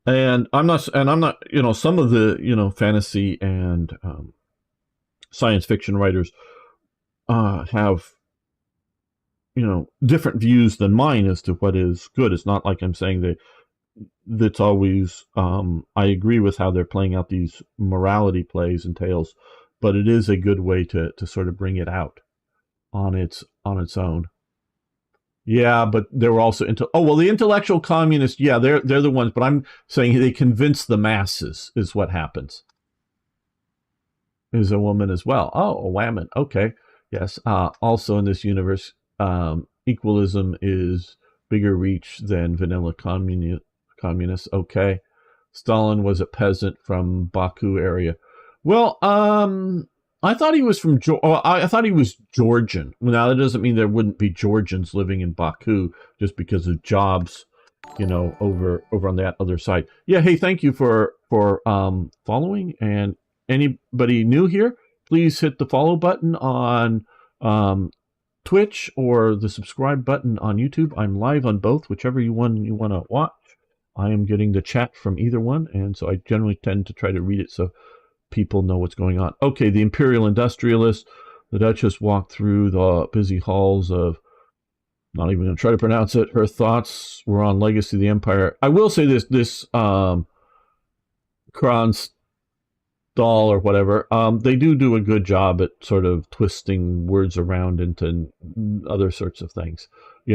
And I'm not, some of the, fantasy and science fiction writers have, different views than mine as to what is good. It's not like I'm saying that's always, I agree with how they're playing out these morality plays and tales, but it is a good way to sort of bring it out on its own. Yeah, but they were also the intellectual communists. Yeah, they're the ones. But I'm saying they convince the masses is what happens. Is a woman as well. Oh, a woman. Okay, yes. Also in this universe, equalism is bigger reach than vanilla communists. Okay, Stalin was a peasant from Baku area. Well, I thought he was from. I thought he was Georgian. Now that doesn't mean there wouldn't be Georgians living in Baku just because of jobs, over on that other side. Yeah. Hey, thank you for following. And anybody new here, please hit the follow button on Twitch or the subscribe button on YouTube. I'm live on both, whichever one you want to watch. I am getting the chat from either one, and so I generally tend to try to read it so people know what's going on. Okay, the imperial industrialist. The Duchess walked through the busy halls of, not even going to try to pronounce it. Her thoughts were on legacy of the empire. I will say this Kronstahl or whatever, they do a good job at sort of twisting words around into other sorts of things.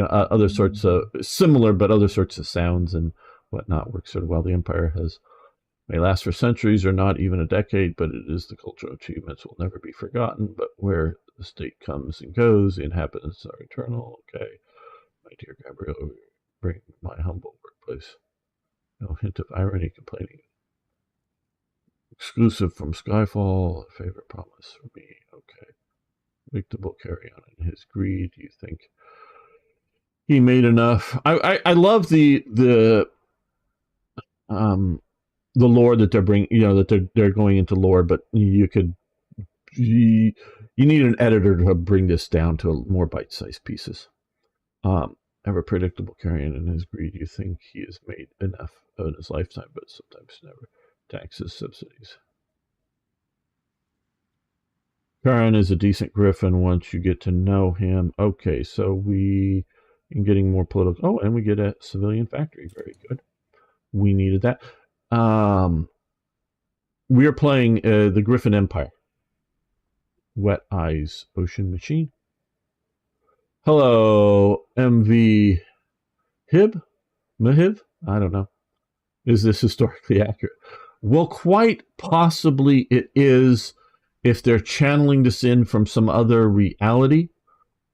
Other sorts of similar, but other sorts of sounds and whatnot work sort of well. The empire may last for centuries or not even a decade, but it is the cultural achievements will never be forgotten. But where the state comes and goes, the inhabitants are eternal. Okay, my dear Gabrielle, bring my humble workplace. No hint of irony, complaining. Exclusive from Skyfall, a favorite promise for me. Okay. Predictable carry on in his greed. You think he made enough? I love the lore that they're bringing, that they're going into lore, but you need an editor to bring this down to more bite-sized pieces. Ever predictable carrying in his greed. You think he has made enough in his lifetime, but sometimes never. Taxes, subsidies. Karen is a decent Griffin once you get to know him. Okay, so we are getting more political. Oh, and we get a civilian factory. Very good. We needed that. We are playing the Griffin Empire. Wet Eyes Ocean Machine. Hello, MV Hib? Mahiv? I don't know. Is this historically accurate? Well, quite possibly it is if they're channeling this in from some other reality,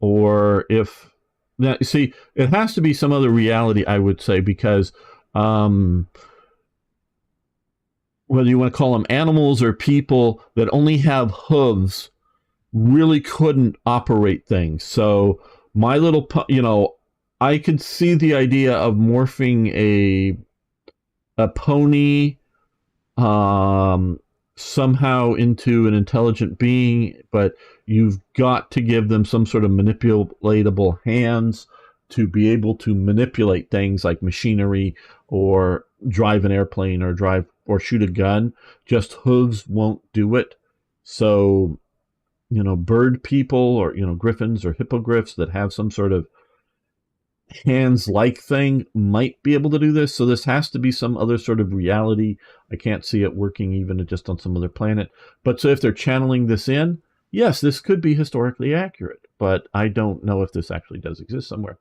or if... Now, see, it has to be some other reality, I would say, because whether you want to call them animals or people that only have hooves really couldn't operate things. So my little, I could see the idea of morphing a pony somehow into an intelligent being, but you've got to give them some sort of manipulatable hands to be able to manipulate things like machinery or drive an airplane or drive or shoot a gun. Just hooves won't do it. So, bird people or, griffins or hippogriffs that have some sort of hands-like thing might be able to do this. So this has to be some other sort of reality. I can't see it working even just on some other planet. But so if they're channeling this in, yes, this could be historically accurate. But I don't know if this actually does exist somewhere.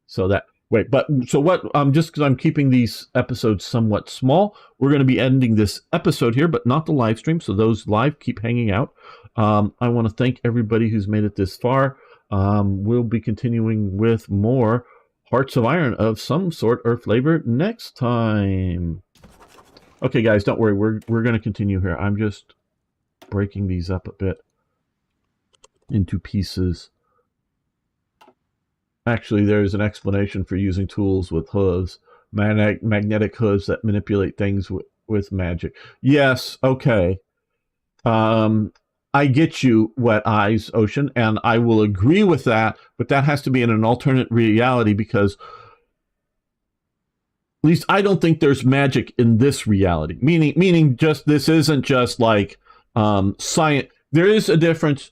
So just because I'm keeping these episodes somewhat small, we're going to be ending this episode here, but not the live stream. So those live, keep hanging out. I want to thank everybody who's made it this far. We'll be continuing with more Hearts of Iron of some sort or flavor next time. Okay, guys, don't worry. We're going to continue here. I'm just breaking these up a bit into pieces. Actually, there's an explanation for using tools with hooves. Magnetic hooves that manipulate things with magic. Yes, okay. I get you, Wet Eyes Ocean, and I will agree with that, but that has to be in an alternate reality because at least I don't think there's magic in this reality. Meaning just this isn't just like science. There is a difference.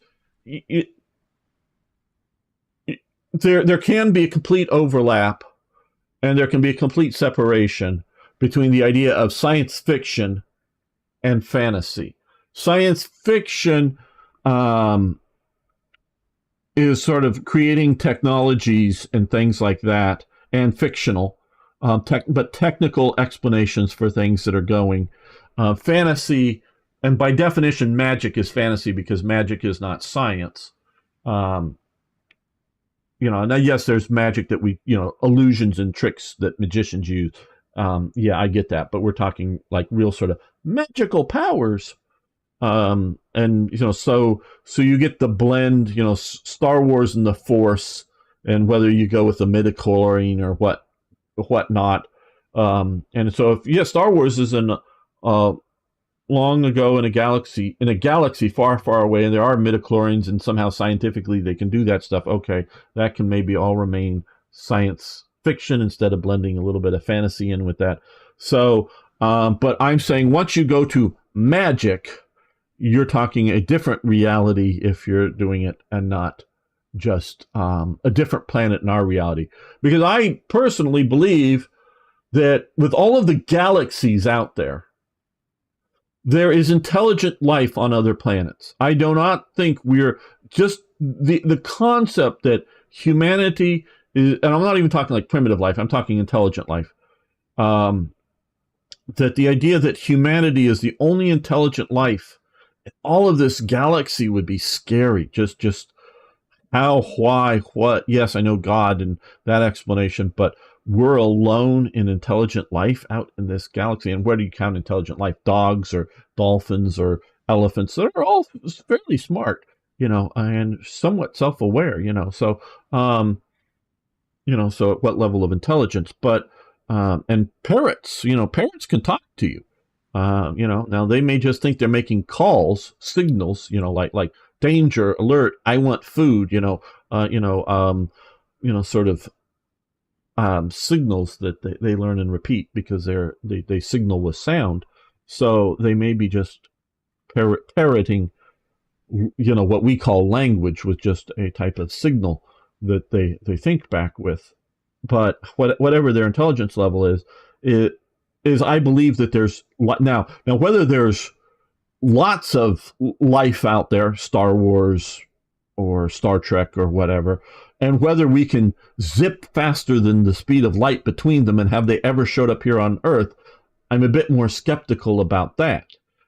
There can be a complete overlap and there can be a complete separation between the idea of science fiction and fantasy. Science fiction is sort of creating technologies and things like that, and fictional, but technical explanations for things that are going. Fantasy, and by definition, magic is fantasy because magic is not science. Now, yes, there's magic that illusions and tricks that magicians use. Yeah, I get that, but we're talking like real sort of magical powers. So you get the blend, Star Wars and the Force, and whether you go with the midichlorian or whatnot. And so Star Wars is in long ago in a galaxy far, far away, and there are midichlorians, and somehow scientifically they can do that stuff. Okay, that can maybe all remain science fiction instead of blending a little bit of fantasy in with that. So, but I'm saying once you go to magic, you're talking a different reality if you're doing it and not just a different planet in our reality. Because I personally believe that with all of the galaxies out there, there is intelligent life on other planets. I do not think we're just the concept that humanity is, and I'm not even talking like primitive life, I'm talking intelligent life. That the idea that humanity is the only intelligent life all of this galaxy would be scary. Just how, why, what. Yes, I know God and that explanation, but we're alone in intelligent life out in this galaxy. And where do you count intelligent life? Dogs or dolphins or elephants that are all fairly smart, and somewhat self-aware, So, so at what level of intelligence? But and parrots, parrots can talk to you. Now they may just think they're making calls, signals, like danger, alert, I want food, sort of signals that they learn and repeat because they signal with sound. So they may be just parroting, what we call language with just a type of signal that they think back with. But whatever their intelligence level is I believe that there's now whether there's lots of life out there, Star Wars or Star Trek or whatever, and whether we can zip faster than the speed of light between them and have they ever showed up here on Earth, I'm a bit more skeptical about that.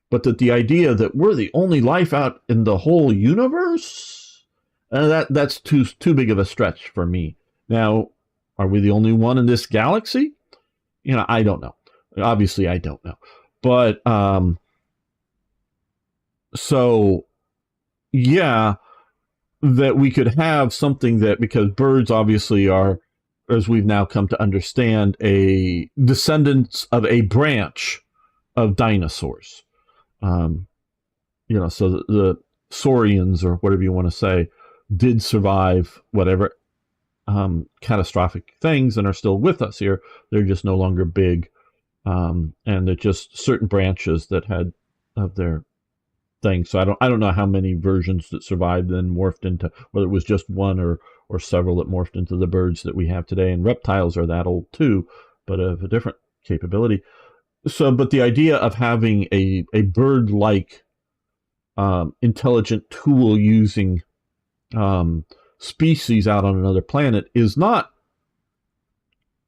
But that the idea that we're the only life out in the whole universe, that's too big of a stretch for me. Now, are we the only one in this galaxy? I don't know. Obviously, I don't know. But, so, yeah, that we could have something that, because birds obviously are, as we've now come to understand, a descendants of a branch of dinosaurs. So the saurians, or whatever you want to say, did survive whatever catastrophic things and are still with us here. They're just no longer big and that just certain branches that had of their thing. So I don't know how many versions that survived then morphed into, whether it was just one or several that morphed into the birds that we have today. And reptiles are that old too, but of a different capability. So, but the idea of having a bird-like intelligent tool using species out on another planet is not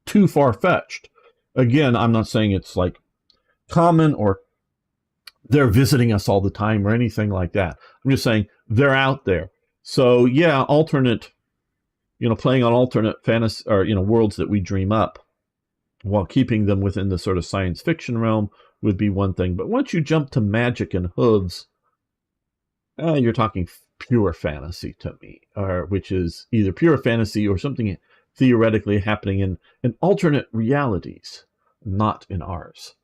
too far-fetched. Again, I'm not saying it's like common or they're visiting us all the time or anything like that. I'm just saying they're out there. So yeah, alternate, playing on alternate fantasy or, worlds that we dream up while keeping them within the sort of science fiction realm would be one thing. But once you jump to magic and hooves, you're talking pure fantasy to me, which is either pure fantasy or something theoretically happening in alternate realities, not in ours.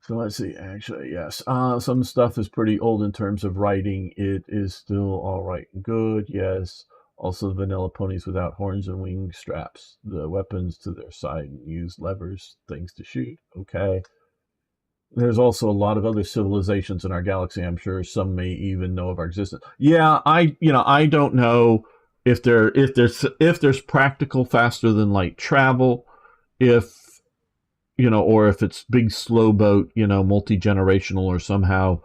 So let's see, actually, yes. Some stuff is pretty old in terms of writing. It is still all right and good, yes. Also, vanilla ponies without horns and wing straps. The weapons to their side and use levers, things to shoot. Okay. There's also a lot of other civilizations in our galaxy. I'm sure some may even know of our existence. Yeah, I don't know if there's practical faster than light travel, if or if it's big slow boat, multi-generational or somehow,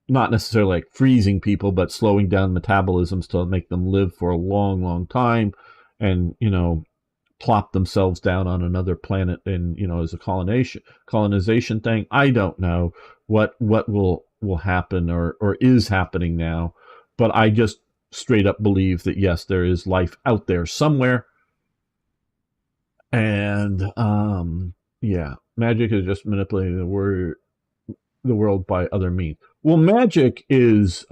not necessarily like freezing people, but slowing down metabolisms to make them live for a long, long time and, plop themselves down on another planet and, as a colonization thing. I don't know what will happen or is happening now, but I just straight up believe that, yes, there is life out there somewhere. And, yeah, magic is just manipulating the world by other means. Well, magic is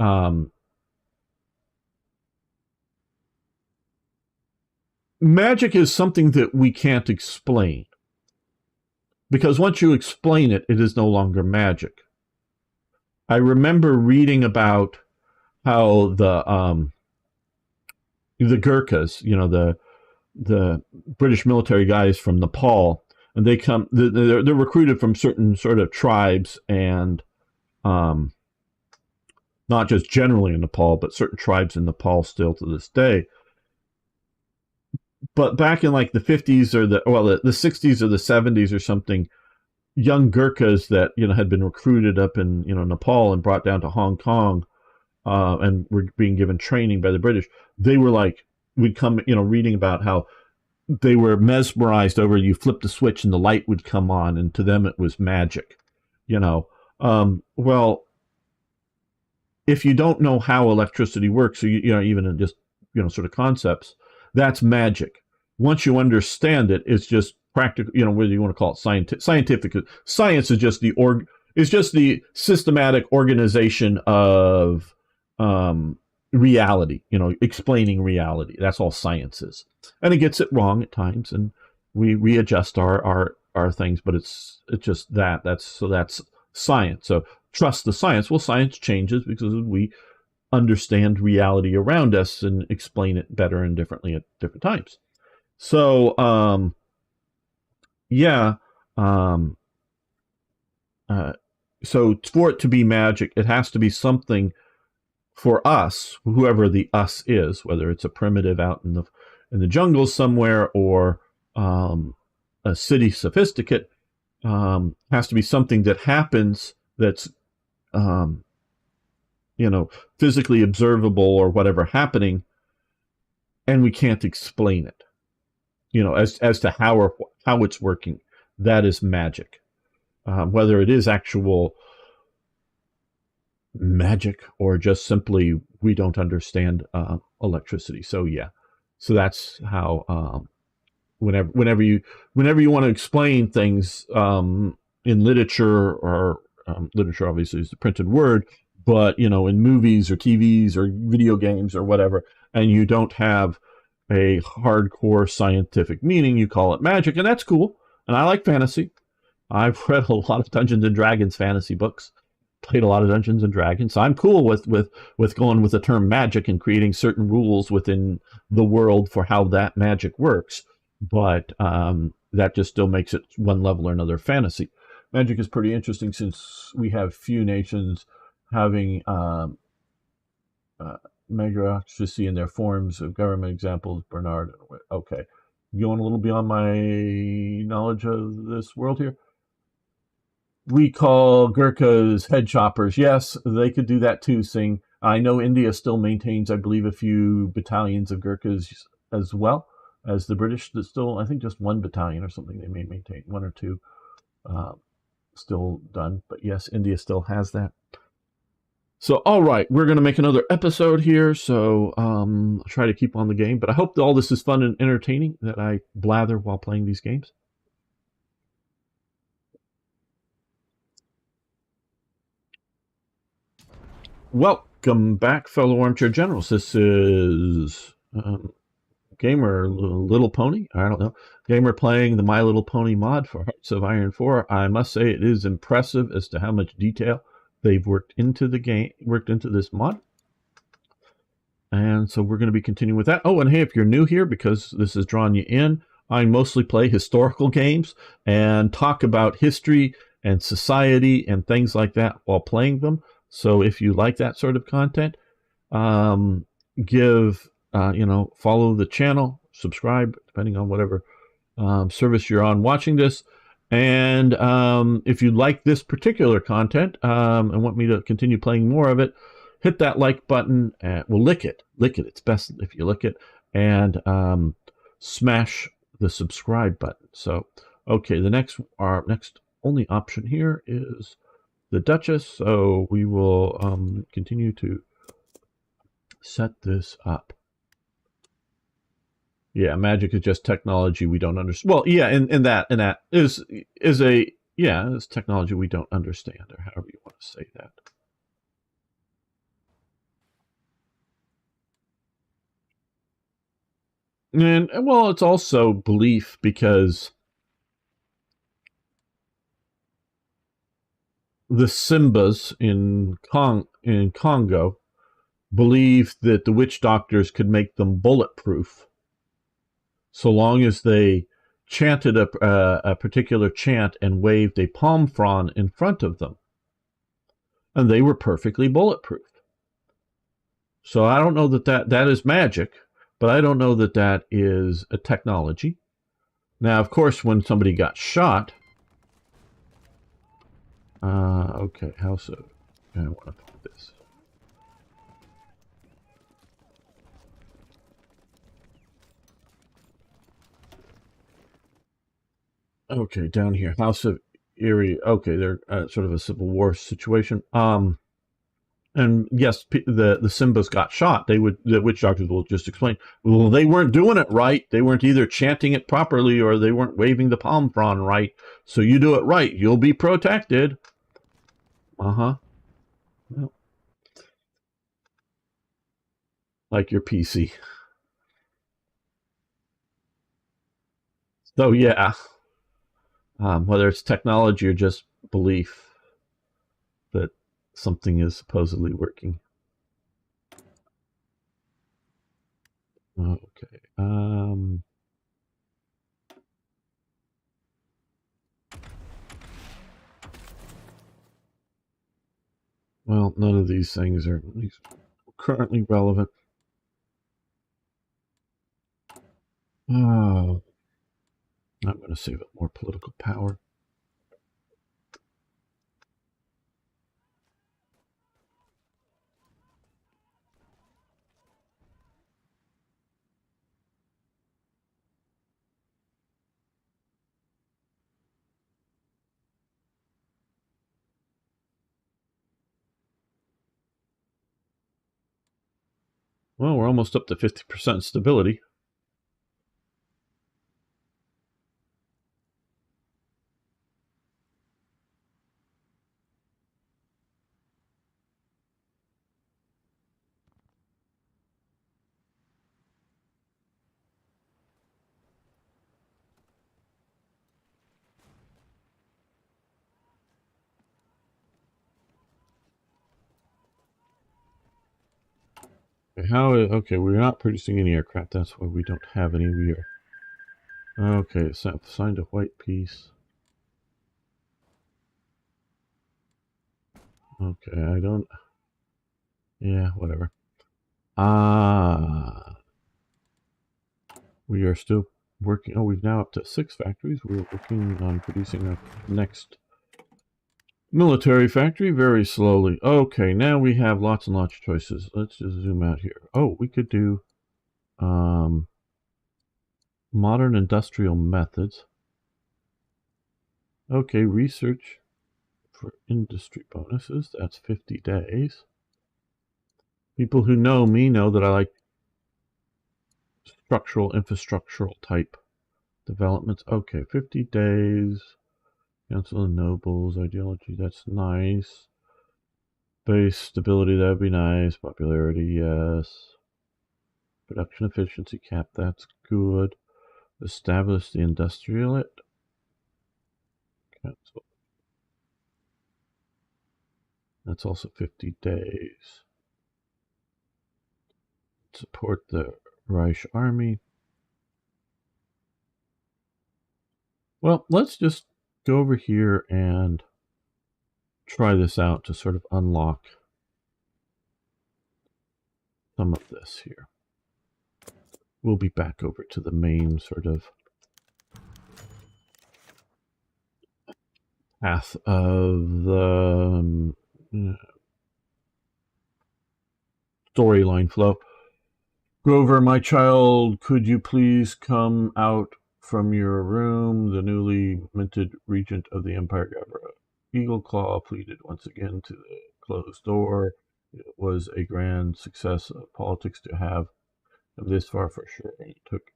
something that we can't explain. Because once you explain it, it is no longer magic. I remember reading about how the Gurkhas, the British military guys from Nepal, and they're recruited from certain sort of tribes and not just generally in Nepal, but certain tribes in Nepal still to this day. But back in like the 50s or the 60s or the 70s or something, young Gurkhas that had been recruited up in Nepal and brought down to Hong Kong and were being given training by the British, they were like, we'd come reading about how they were mesmerized over, you flip the switch and the light would come on, and to them it was magic. Well, if you don't know how electricity works, or even in just sort of concepts, that's magic. Once you understand it, it's just practical. Whether you want to call it scientific. Science is just the systematic organization of reality. Explaining reality. That's all science is, and it gets it wrong at times, and we readjust our things. But it's just that. That's science. So trust the science. Well, science changes because we understand reality around us and explain it better and differently at different times. So, yeah. So for it to be magic, it has to be something for us, whoever the us is, whether it's a primitive out in the jungles somewhere or a city sophisticate, has to be something that happens that's physically observable or whatever happening, and we can't explain it. As to how it's working, that is magic. Whether it is actual magic or just simply we don't understand electricity. So yeah, so that's how whenever you want to explain things in literature or literature obviously is the printed word, but in movies or TVs or video games or whatever, and you don't have a hardcore scientific meaning, you call it magic, and that's cool. And I like fantasy. I've read a lot of Dungeons and Dragons fantasy books, played a lot of Dungeons and Dragons. So I'm cool with going with the term magic and creating certain rules within the world for how that magic works. But that just still makes it one level or another fantasy. Magic is pretty interesting since we have few nations having meritocracy in their forms of government. Examples, Bernard. Okay, going a little beyond my knowledge of this world here. We call Gurkhas head choppers. Yes, they could do that too, Singh. I know India still maintains, I believe, a few battalions of Gurkhas as well as the British. That still, I think, just one battalion or something they may maintain, one or two still done. But yes, India still has that. So, all right, we're going to make another episode here. So, I'll try to keep on the game. But I hope all this is fun and entertaining, that I blather while playing these games. Welcome back, fellow armchair generals. This is Gamer Little Pony. I don't know. Gamer playing the My Little Pony mod for Hearts of Iron 4. I must say it is impressive as to how much detail they've worked into the game, worked into this mod. And so we're going to be continuing with that. Oh, and hey, if you're new here, because this has drawn you in, I mostly play historical games and talk about history and society and things like that while playing them. So if you like that sort of content, follow the channel, subscribe, depending on whatever service you're on watching this. And if you like this particular content and want me to continue playing more of it, hit that like button. Lick it. It's best if you lick it. And smash the subscribe button. So, okay, our next only option here is the Duchess. So we will continue to set this up. Yeah, magic is just technology we don't understand. Well, yeah, in that is it's technology we don't understand, or however you want to say that. And well, it's also belief, because the Simbas in Congo believed that the witch doctors could make them bulletproof so long as they chanted a particular chant and waved a palm frond in front of them. And they were perfectly bulletproof. So I don't know that is magic, but I don't know that is a technology. Now, of course, when somebody got shot, okay, how so? I want to put this. Okay, down here, House of Erie. Okay, they're sort of a Civil War situation. And yes, the Simbas got shot. The witch doctors will just explain. Well, they weren't doing it right. They weren't either chanting it properly or they weren't waving the palm frond right. So you do it right, you'll be protected. Well, like your PC. So yeah, whether it's technology or just belief that something is supposedly working. Okay. Well, none of these things are at least currently relevant. Oh, I'm going to save up more political power. Well, we're almost up to 50% stability. Okay, we're not producing any aircraft. That's why we don't have any. We are. Okay, signed a white peace. Okay, I don't... Yeah, whatever. We are still working... Oh, we've now up to 6 factories. We're working on producing our next military factory very slowly. Okay, now we have lots and lots of choices. Let's just zoom out here. Oh, we could do modern industrial methods. Okay, research for industry bonuses. That's 50 days. People who know me know that I like structural, infrastructural type developments. Okay, 50 days. Council of Nobles, ideology, that's nice. Base stability, that'd be nice. Popularity, yes. Production efficiency cap, that's good. Establish the industrialate. Cancel. That's also 50 days. Support the Reich army. Well, let's just go over here and try this out to sort of unlock some of this here. We'll be back over to the main sort of path of the storyline flow. Grover, my child, could you please come out from your room? The newly minted regent of the Empire, Gabriel Eagleclaw, pleaded once again to the closed door. It was a grand success of politics to have him this far for sure. And it took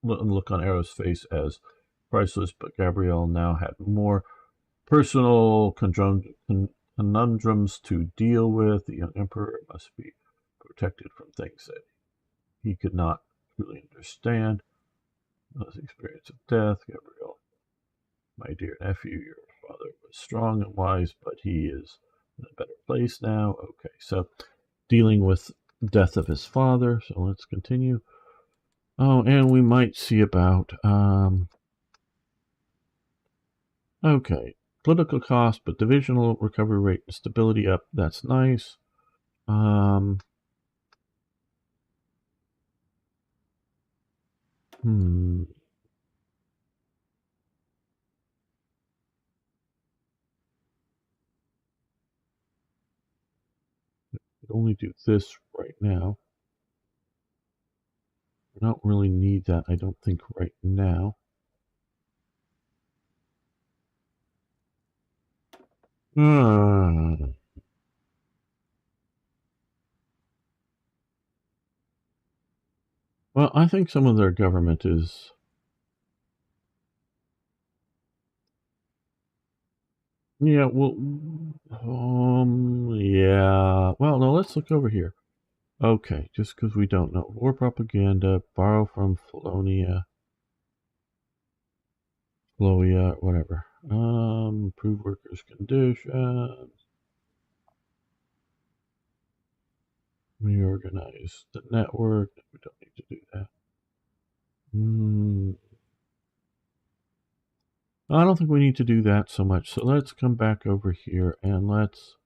a look on Arrow's face as priceless, but Gabrielle now had more personal conundrums to deal with. The young emperor must be protected from things that he could not truly understand. His experience of death. Gabrielle, my dear nephew, your father was strong and wise, but he is in a better place now. Okay, so dealing with death of his father. So let's continue. Oh, and we might see about okay, political cost, but divisional recovery rate and stability up. That's nice. Only do this right now. I don't really need that, I don't think, right now. Well, I think some of their government is... Yeah, well, yeah. Well, no, let's look over here. Okay, just because we don't know. War propaganda, borrow from Flonia, whatever. Improve workers' conditions. Reorganize the network. We don't need to do that. I don't think we need to do that so much. So let's come back over here and let's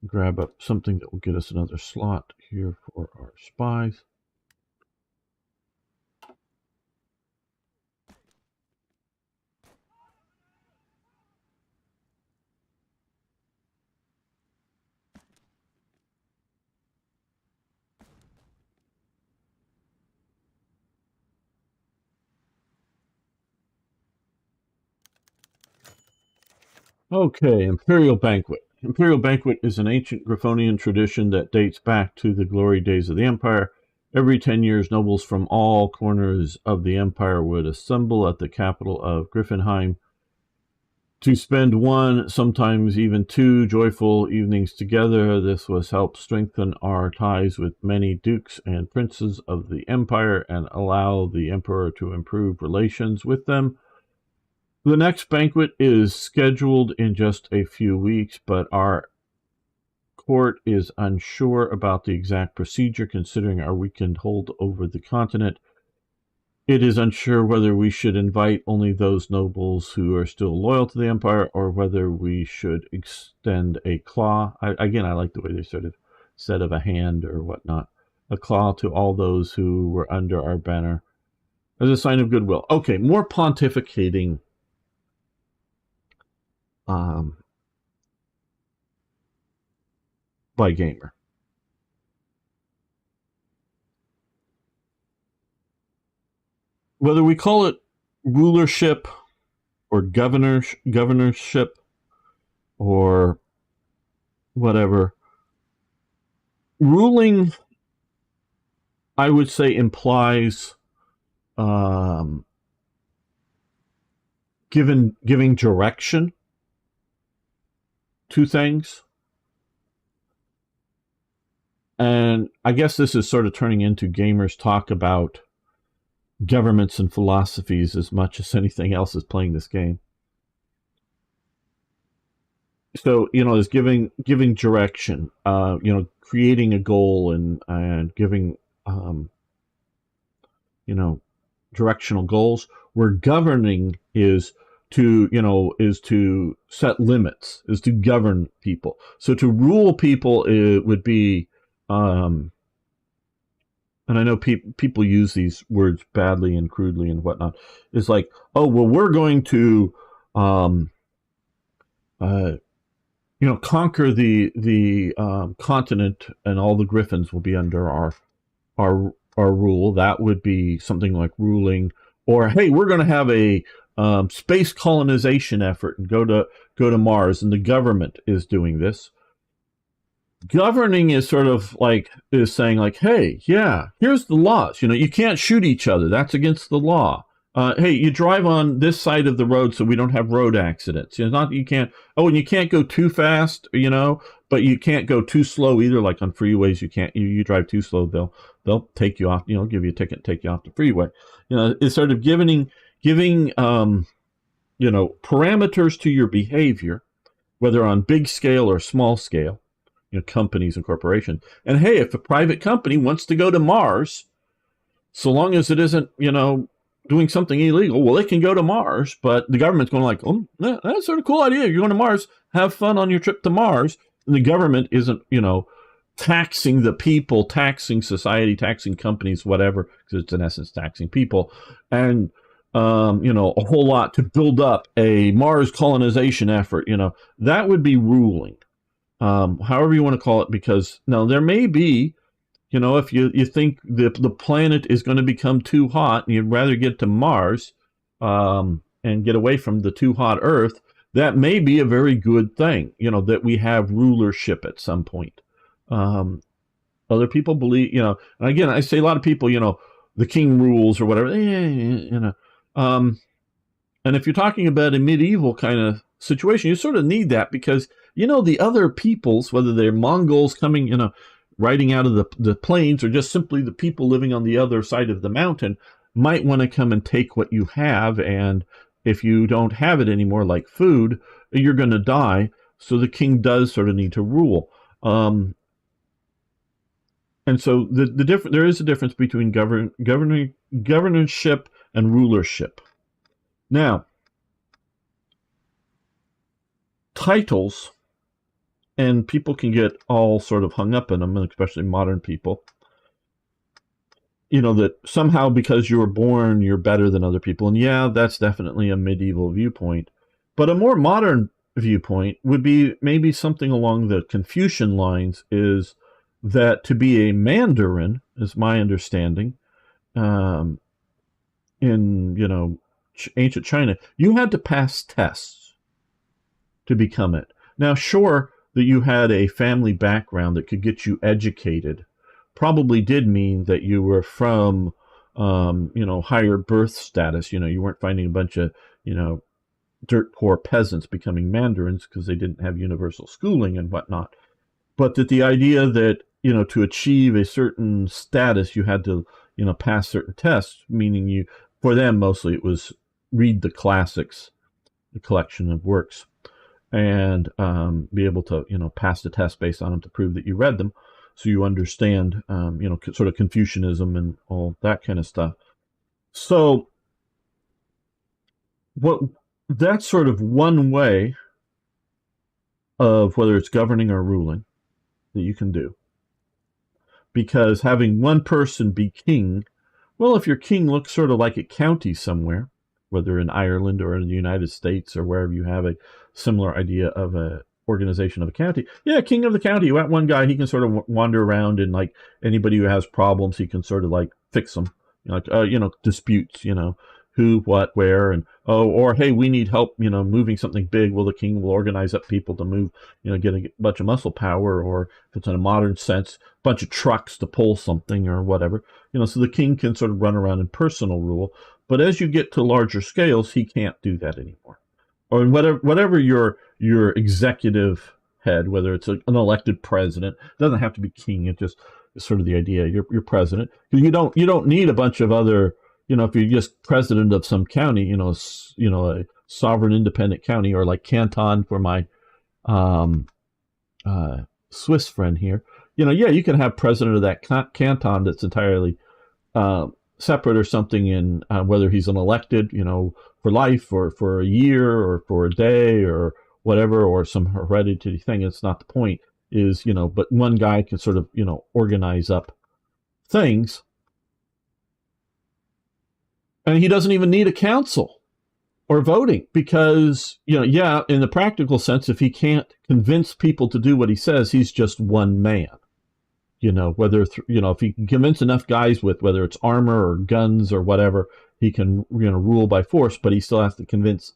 grab up something that will get us another slot here for our spies. Okay, Imperial Banquet. Imperial Banquet is an ancient Griffonian tradition that dates back to the glory days of the Empire. Every 10 years, nobles from all corners of the Empire would assemble at the capital of Griffinheim to spend one, sometimes even two, joyful evenings together. This was helped strengthen our ties with many dukes and princes of the Empire and allow the Emperor to improve relations with them. The next banquet is scheduled in just a few weeks, but our court is unsure about the exact procedure considering our weakened hold over the continent. It is unsure whether we should invite only those nobles who are still loyal to the empire, or whether we should extend a claw. Again, I like the way they sort of said of a hand or whatnot, a claw to all those who were under our banner as a sign of goodwill. Okay, more pontificating um, by Gamer. Whether we call it rulership or governorship or whatever, ruling, I would say, implies um, giving direction to things. And I guess this is sort of turning into Gamers talk about governments and philosophies as much as anything else is playing this game. So, is giving direction, creating a goal and giving directional goals. Where governing is to set limits, is to govern people. So to rule people, it would be and I know people use these words badly and crudely and whatnot. It's like, oh well, we're going to conquer the continent, and all the Griffins will be under our rule. That would be something like ruling. Or hey, we're going to have a space colonization effort and go to Mars, and the government is doing this. Governing is sort of like is saying like, hey, yeah, here's the laws. You can't shoot each other. That's against the law. Hey, you drive on this side of the road so we don't have road accidents. Not you can't. Oh, and you can't go too fast. But you can't go too slow either. Like on freeways, you can't. You drive too slow, they'll take you off. Give you a ticket, take you off the freeway. It's sort of giving parameters to your behavior, whether on big scale or small scale. Companies and corporations. And hey, if a private company wants to go to Mars, so long as it isn't, doing something illegal, well, it can go to Mars. But the government's going like, oh, that's sort of cool idea. You're going to Mars. Have fun on your trip to Mars. And the government isn't, taxing the people, taxing society, taxing companies, whatever, because it's in essence taxing people. And, a whole lot to build up a Mars colonization effort, that would be ruling. However you want to call it, because now there may be, if you think the planet is going to become too hot and you'd rather get to Mars and get away from the too hot Earth, that may be a very good thing, that we have rulership at some point. Other people believe, and again, I say a lot of people, the king rules or whatever, and if you're talking about a medieval kind of situation, you sort of need that because, the other peoples, whether they're Mongols coming, riding out of the plains or just simply the people living on the other side of the mountain, might want to come and take what you have. And if you don't have it anymore, like food, you're going to die. So the king does sort of need to rule. And so there is a difference between governorship and rulership. Now, titles, and people can get all sort of hung up in them, especially modern people, that somehow because you were born, you're better than other people. And yeah, that's definitely a medieval viewpoint. But a more modern viewpoint would be maybe something along the Confucian lines, is that to be a Mandarin, is my understanding, in, ancient China, you had to pass tests to become it. Now, sure, that you had a family background that could get you educated probably did mean that you were from, higher birth status. You weren't finding a bunch of, dirt poor peasants becoming mandarins because they didn't have universal schooling and whatnot. But that the idea that, to achieve a certain status, you had to, pass certain tests, meaning for them, mostly it was read the classics, the collection of works, and be able to, pass the test based on them to prove that you read them, so you understand, sort of Confucianism and all that kind of stuff. So what that's sort of one way of whether it's governing or ruling that you can do. Because having one person be king, well, if your king looks sort of like a county somewhere, whether in Ireland or in the United States or wherever you have a similar idea of a organization of a county, yeah, king of the county. You want one guy, he can sort of wander around and like anybody who has problems, he can sort of like fix them, like disputes, who, what, where, and or hey, we need help, moving something big. Well, the king will organize up people to move, get a bunch of muscle power, or if it's in a modern sense, a bunch of trucks to pull something or whatever. So the king can sort of run around in personal rule. But as you get to larger scales, he can't do that anymore. Or whatever your executive head, whether it's an elected president, it doesn't have to be king. It just is sort of the idea. You're president. You don't need a bunch of other. If you're just president of some county, a sovereign independent county, or like canton for my Swiss friend here, yeah, you can have president of that canton that's entirely separate or something, in whether he's an elected, for life or for a year or for a day or whatever, or some hereditary thing. It's not the point. Is but one guy can sort of organize up things. And he doesn't even need a council or voting because, yeah, in the practical sense, if he can't convince people to do what he says, he's just one man. Whether, if he can convince enough guys with whether it's armor or guns or whatever, he can, rule by force, but he still has to convince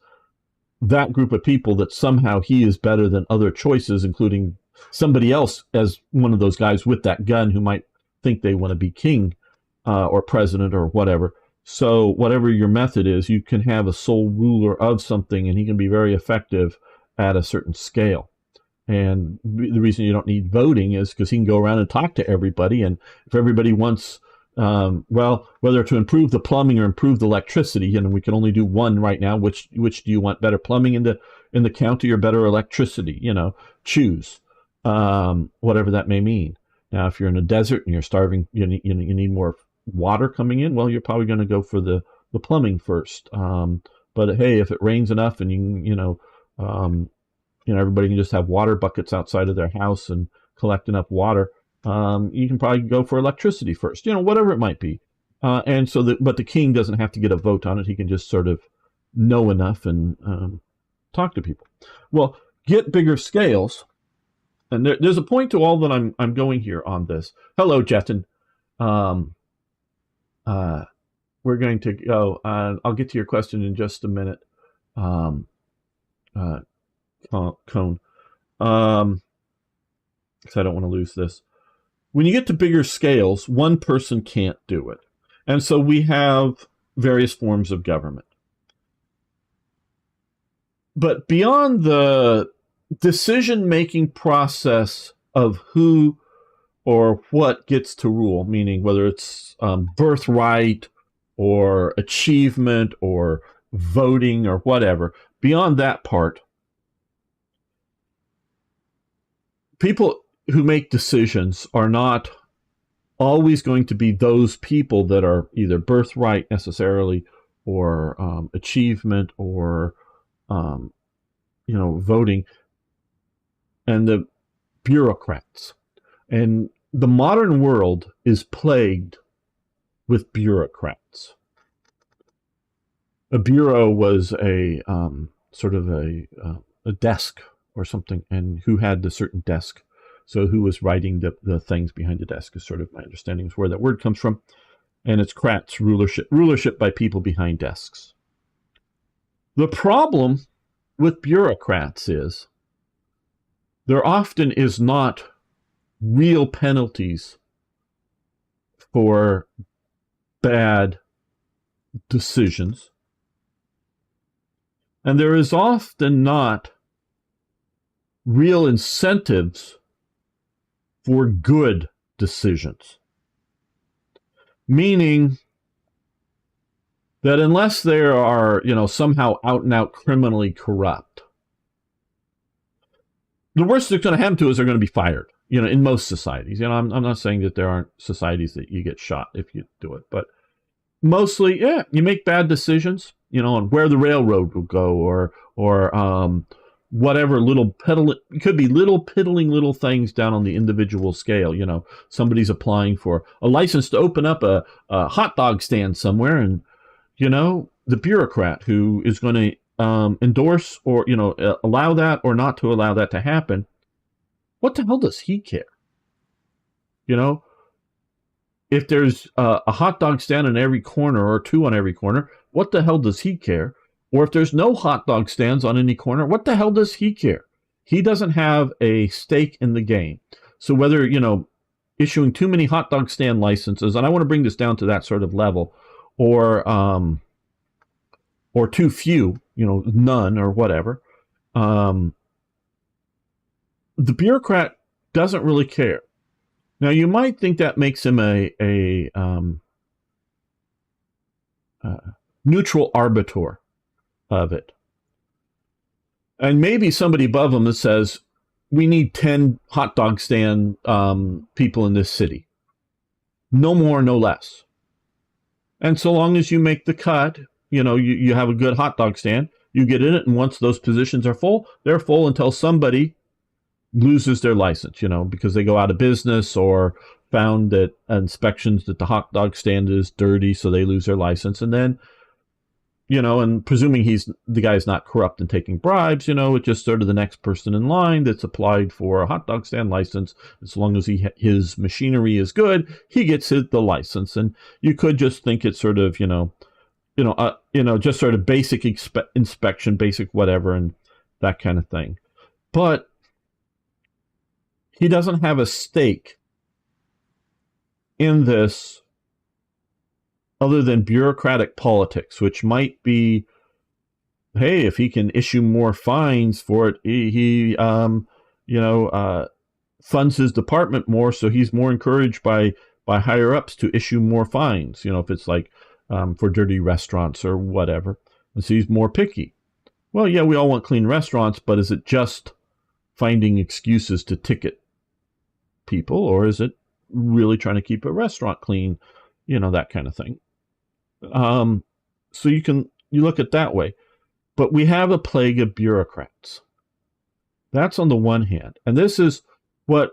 that group of people that somehow he is better than other choices, including somebody else as one of those guys with that gun who might think they want to be king or president or whatever. So whatever your method is, you can have a sole ruler of something, and he can be very effective at a certain scale. And the reason you don't need voting is because he can go around and talk to everybody. And if everybody wants, whether to improve the plumbing or improve the electricity, and we can only do one right now, which do you want, better plumbing in the county or better electricity? Choose, whatever that may mean. Now, if you're in a desert and you're starving, you need more water coming in, well, you're probably going to go for the plumbing first. But hey, if it rains enough and everybody can just have water buckets outside of their house and collect enough water, you can probably go for electricity first, whatever it might be. And so but the king doesn't have to get a vote on it. He can just sort of know enough and talk to people. Well, get bigger scales. And there's a point to all that I'm going here on this. Hello, Jetin. We're going to go. I'll get to your question in just a minute, Cone. Because I don't want to lose this. When you get to bigger scales, one person can't do it. And so we have various forms of government. But beyond the decision-making process of who or what gets to rule, meaning whether it's birthright or achievement or voting or whatever, beyond that part, people who make decisions are not always going to be those people that are either birthright necessarily or achievement or voting, and the bureaucrats. And the modern world is plagued with bureaucrats. A bureau was a sort of a desk or something, and who had the certain desk. So who was writing the things behind the desk is sort of my understanding is where that word comes from. And it's crats, rulership by people behind desks. The problem with bureaucrats is there often is not real penalties for bad decisions. And there is often not real incentives for good decisions. Meaning that unless they are, somehow out and out criminally corrupt, the worst that's going to happen to is they're going to be fired. In most societies, I'm not saying that there aren't societies that you get shot if you do it, but Mostly, yeah, you make bad decisions, on where the railroad will go, or whatever little peddling. It could be little piddling little things down on the individual scale. Somebody's applying for a license to open up a hot dog stand somewhere, and the bureaucrat who is going to endorse or allow that or not to allow that to happen. What the hell does he care? If there's a hot dog stand on every corner or two on every corner, what the hell does he care? Or if there's no hot dog stands on any corner, what the hell does he care? He doesn't have a stake in the game. So whether, issuing too many hot dog stand licenses, and I want to bring this down to that sort of level, or too few, none or whatever, the bureaucrat doesn't really care. Now, you might think that makes him a neutral arbiter of it. And maybe somebody above him that says, we need 10 hot dog stand people in this city. No more, no less. And so long as you make the cut, you have a good hot dog stand, you get in it, and once those positions are full, they're full until somebody loses their license, because they go out of business or found that inspections that the hot dog stand is dirty, so they lose their license. And then, and presuming the guy's not corrupt and taking bribes, it's just sort of the next person in line that's applied for a hot dog stand license. As long as his machinery is good, he gets the license. And you could just think it's sort of, just sort of basic inspection, basic whatever, and that kind of thing. But he doesn't have a stake in this other than bureaucratic politics, which might be, hey, if he can issue more fines for it, he funds his department more, so he's more encouraged by higher ups to issue more fines. If it's like for dirty restaurants or whatever, and so he's more picky. Well, yeah, we all want clean restaurants, but is it just finding excuses to ticket people, or is it really trying to keep a restaurant clean, that kind of thing? So you look at that way. But we have a plague of bureaucrats. That's on the one hand. And this is what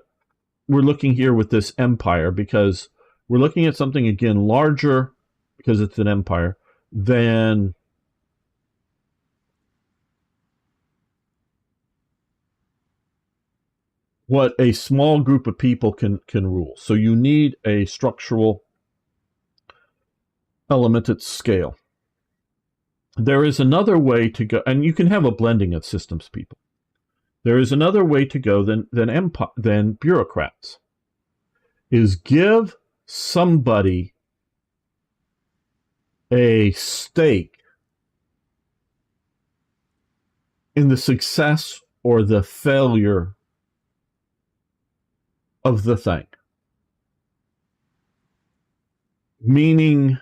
we're looking here with this empire, because we're looking at something, again, larger, because it's an empire, than what a small group of people can rule. So you need a structural element at scale. There is another way to go, and you can have a blending of systems people. There is another way to go than bureaucrats, is give somebody a stake in the success or the failure of the thing. Meaning,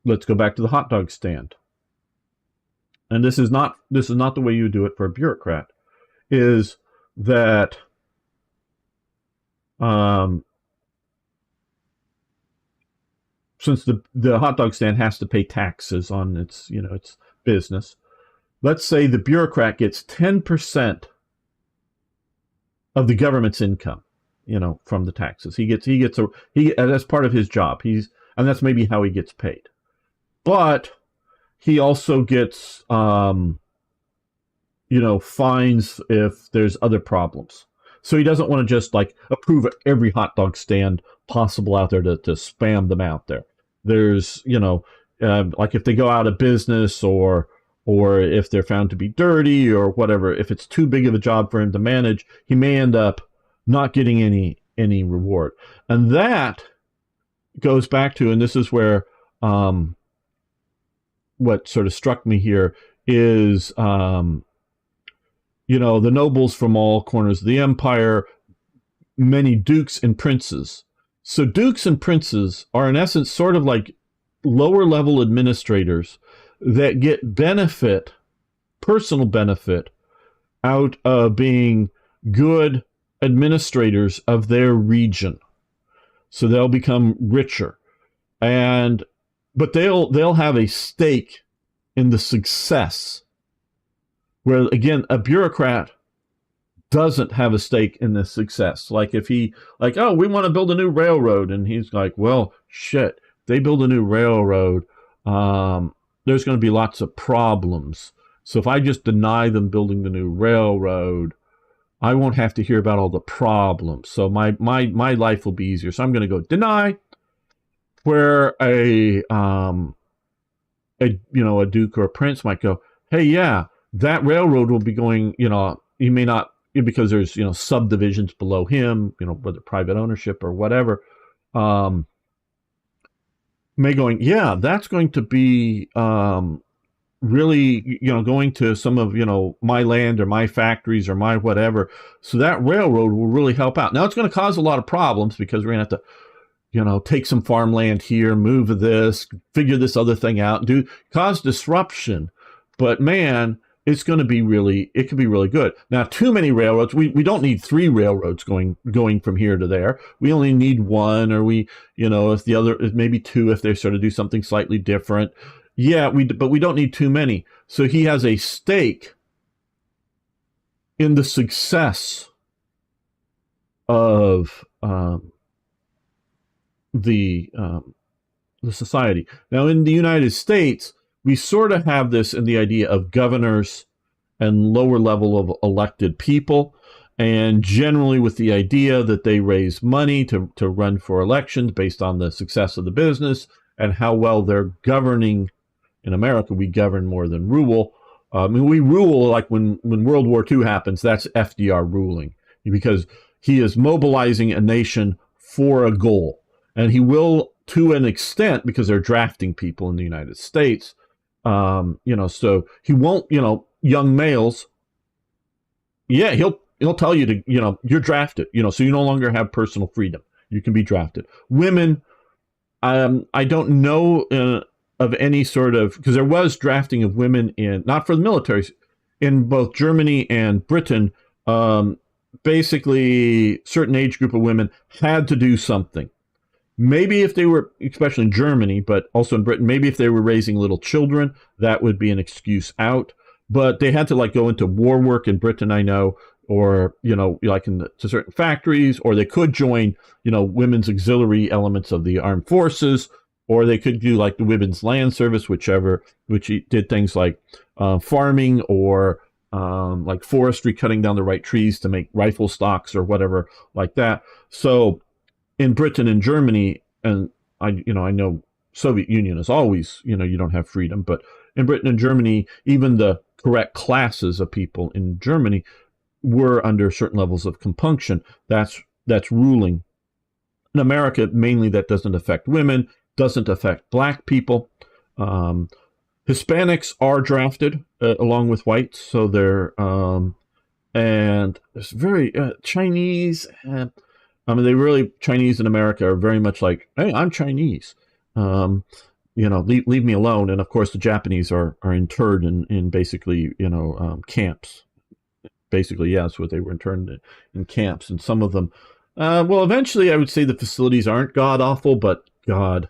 let's go back to the hot dog stand. And this is not the way you do it for a bureaucrat, is that since the hot dog stand has to pay taxes on its business, let's say the bureaucrat gets 10% of the government's income, from the taxes. He that's part of his job. And that's maybe how he gets paid. But he also gets, fines if there's other problems. So he doesn't want to just approve every hot dog stand possible out there to spam them out there. There's, if they go out of business or if they're found to be dirty or whatever, if it's too big of a job for him to manage, he may end up not getting any reward. And that goes back to, and this is where what sort of struck me here is, the nobles from all corners of the empire, many dukes and princes. So dukes and princes are in essence sort of like lower level administrators that get personal benefit out of being good administrators of their region. so they'll become richer, but they'll have a stake in the success. Where again, a bureaucrat doesn't have a stake in the success. Like if he oh, we want to build a new railroad, and he's like, well, shit, they build a new railroad, there's going to be lots of problems. So if I just deny them building the new railroad, I won't have to hear about all the problems. So my life will be easier. So I'm going to go deny. Where a duke or a prince might go, hey, yeah, that railroad will be going, you may not, because there's, subdivisions below him, whether private ownership or whatever, may going, yeah, that's going to be really, going to some of, my land or my factories or my whatever. So that railroad will really help out. Now it's going to cause a lot of problems because we're going to have to, take some farmland here, move this, figure this other thing out, cause disruption. But man, it could be really good. Now, too many railroads, we don't need 3 railroads going from here to there. We only need 1, or if the other is maybe 2, if they sort of do something slightly different. Yeah, but we don't need too many. So he has a stake in the success of the society. Now, in the United States, we sort of have this in the idea of governors and lower level of elected people, and generally with the idea that they raise money to run for elections based on the success of the business and how well they're governing. In America, we govern more than rule. We rule like when World War II happens, that's FDR ruling, because he is mobilizing a nation for a goal. And he will, to an extent, because they're drafting people in the United States, so he won't, young males, yeah, he'll tell you to, you're drafted, so you no longer have personal freedom. You can be drafted. Women, I don't know of any sort of, because there was drafting of women not for the military, in both Germany and Britain. Basically, certain age group of women had to do something. Maybe if they were, especially in Germany, but also in Britain, maybe if they were raising little children, that would be an excuse out. But they had to go into war work in Britain, I know, or, to certain factories, or they could join, women's auxiliary elements of the armed forces, or they could do the women's land service, which did things like farming or forestry, cutting down the right trees to make rifle stocks or whatever like that. So in Britain and Germany, and I know Soviet Union is always, you don't have freedom, but in Britain and Germany, even the correct classes of people in Germany were under certain levels of compunction. That's ruling. In America, mainly that doesn't affect women, doesn't affect black people. Hispanics are drafted along with whites, so they're and it's very Chinese. Chinese in America are very much like, hey, I'm Chinese. Leave me alone. And of course, the Japanese are interred in basically, camps. Basically, yeah, that's what they were interned in camps. And some of them, eventually I would say the facilities aren't god-awful, but God,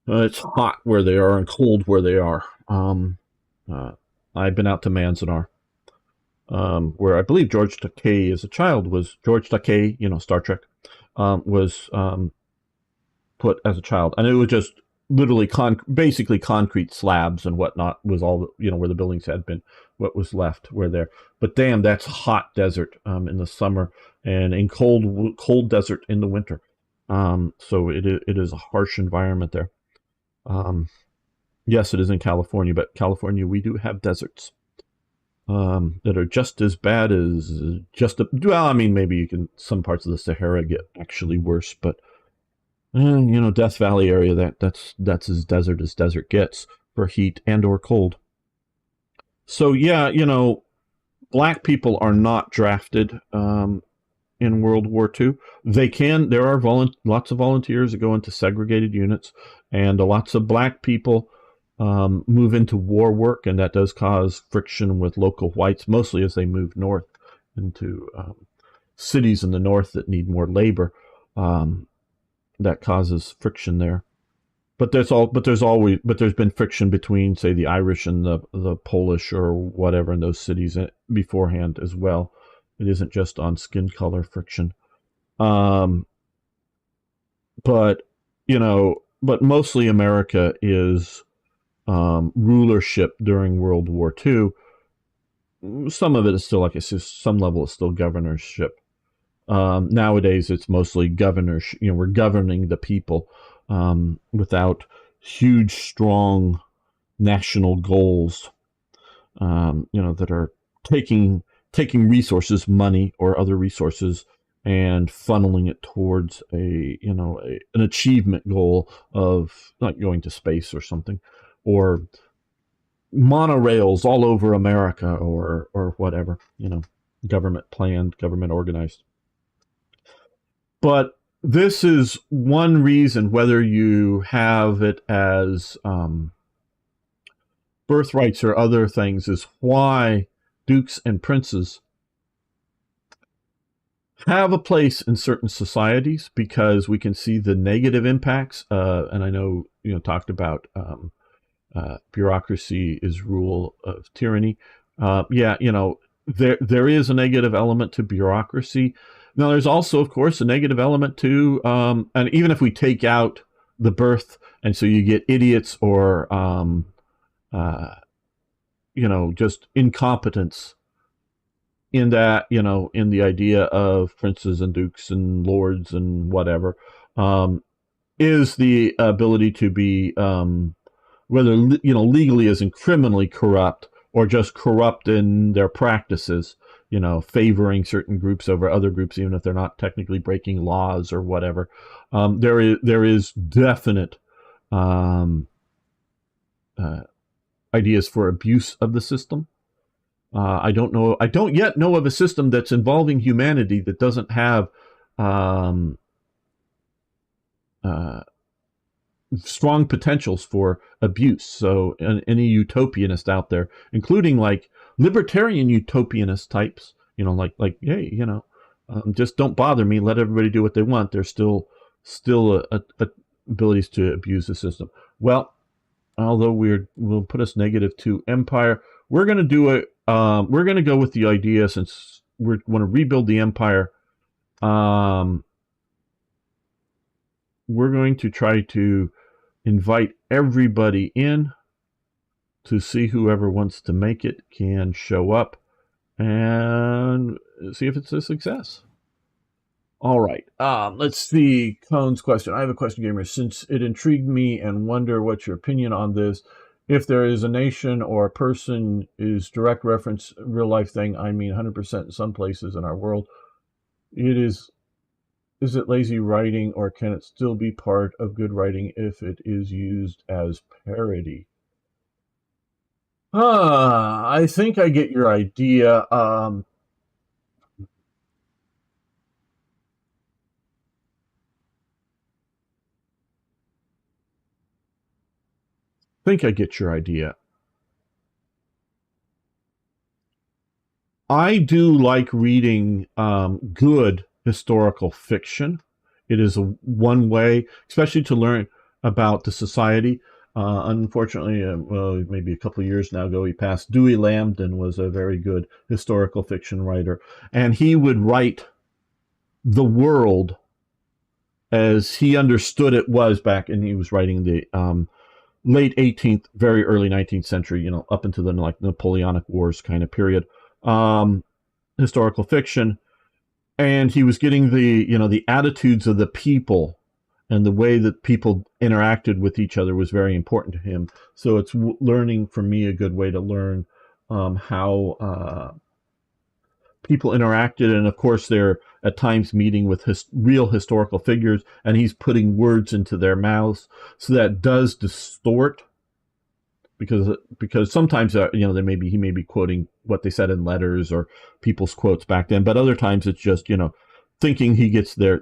it's hot where they are and cold where they are. I've been out to Manzanar, where I believe George Takei as a child was, George Takei, Star Trek, was put as a child. And it was just literally basically concrete slabs and whatnot was all, where the buildings had been, what was left were there. But damn, that's hot desert in the summer and in cold desert in the winter. So it is a harsh environment there. Yes, it is in California, but California, we do have deserts that are just as bad as maybe some parts of the Sahara get actually worse, but Death Valley area, that's as desert gets for heat and or cold. So yeah, black people are not drafted in World War II. There are lots of volunteers that go into segregated units, and lots of black people move into war work, and that does cause friction with local whites, mostly as they move north into cities in the north that need more labor. um, that causes friction there. But there's been friction between, say, the Irish and the Polish or whatever in those cities beforehand as well. It isn't just on skin color friction. Um, but but mostly America is rulership during World War II. Some of it is still, like I said, some level is still governorship. Nowadays, it's mostly governors. We're governing the people without huge, strong national goals. That are taking resources, money or other resources, and funneling it towards an achievement goal of like going to space or something, or monorails all over America, or whatever, government planned, government organized. But this is one reason, whether you have it as birthrights or other things, is why dukes and princes have a place in certain societies, because we can see the negative impacts. And I know, talked about bureaucracy is rule of tyranny. There is a negative element to bureaucracy. Now, there's also, of course, a negative element to, and even if we take out the birth, and so you get idiots or, just incompetence in that, in the idea of princes and dukes and lords and whatever, is the ability to be, whether legally as in criminally corrupt, or just corrupt in their practices, favoring certain groups over other groups, even if they're not technically breaking laws or whatever. There is definite ideas for abuse of the system. I don't yet know of a system that's involving humanity that doesn't have strong potentials for abuse. So any utopianist out there, including like libertarian utopianist types, like hey, just don't bother me, let everybody do what they want. There's still abilities to abuse the system. Well, although will put us -2 empire, we're going to do it. We're going to go with the idea, since we want to rebuild the empire. We're going to try to invite everybody in to see whoever wants to make it can show up and see if it's a success. All right. Let's see. Cone's question. I have a question, gamer. Since it intrigued me and wonder what's your opinion on this. If there is a nation or a person is direct reference real life thing, I mean 100% in some places in our world, is it lazy writing, or can it still be part of good writing if it is used as parody? I think I get your idea. I do like reading good historical fiction. It is one way, especially to learn about the society. Unfortunately, well, maybe a couple of years now ago, he passed. Dewey Lambden was a very good historical fiction writer, and he would write the world as he understood it was back, and he was writing the late 18th, very early 19th century, up into the like Napoleonic Wars kind of period, historical fiction. And he was getting the attitudes of the people, and the way that people interacted with each other was very important to him. So it's learning, for me, a good way to learn how people interacted. And of course, they're at times meeting with real historical figures, and he's putting words into their mouths. So that does distort, because sometimes he may be quoting what they said in letters or people's quotes back then, but other times it's just thinking he gets their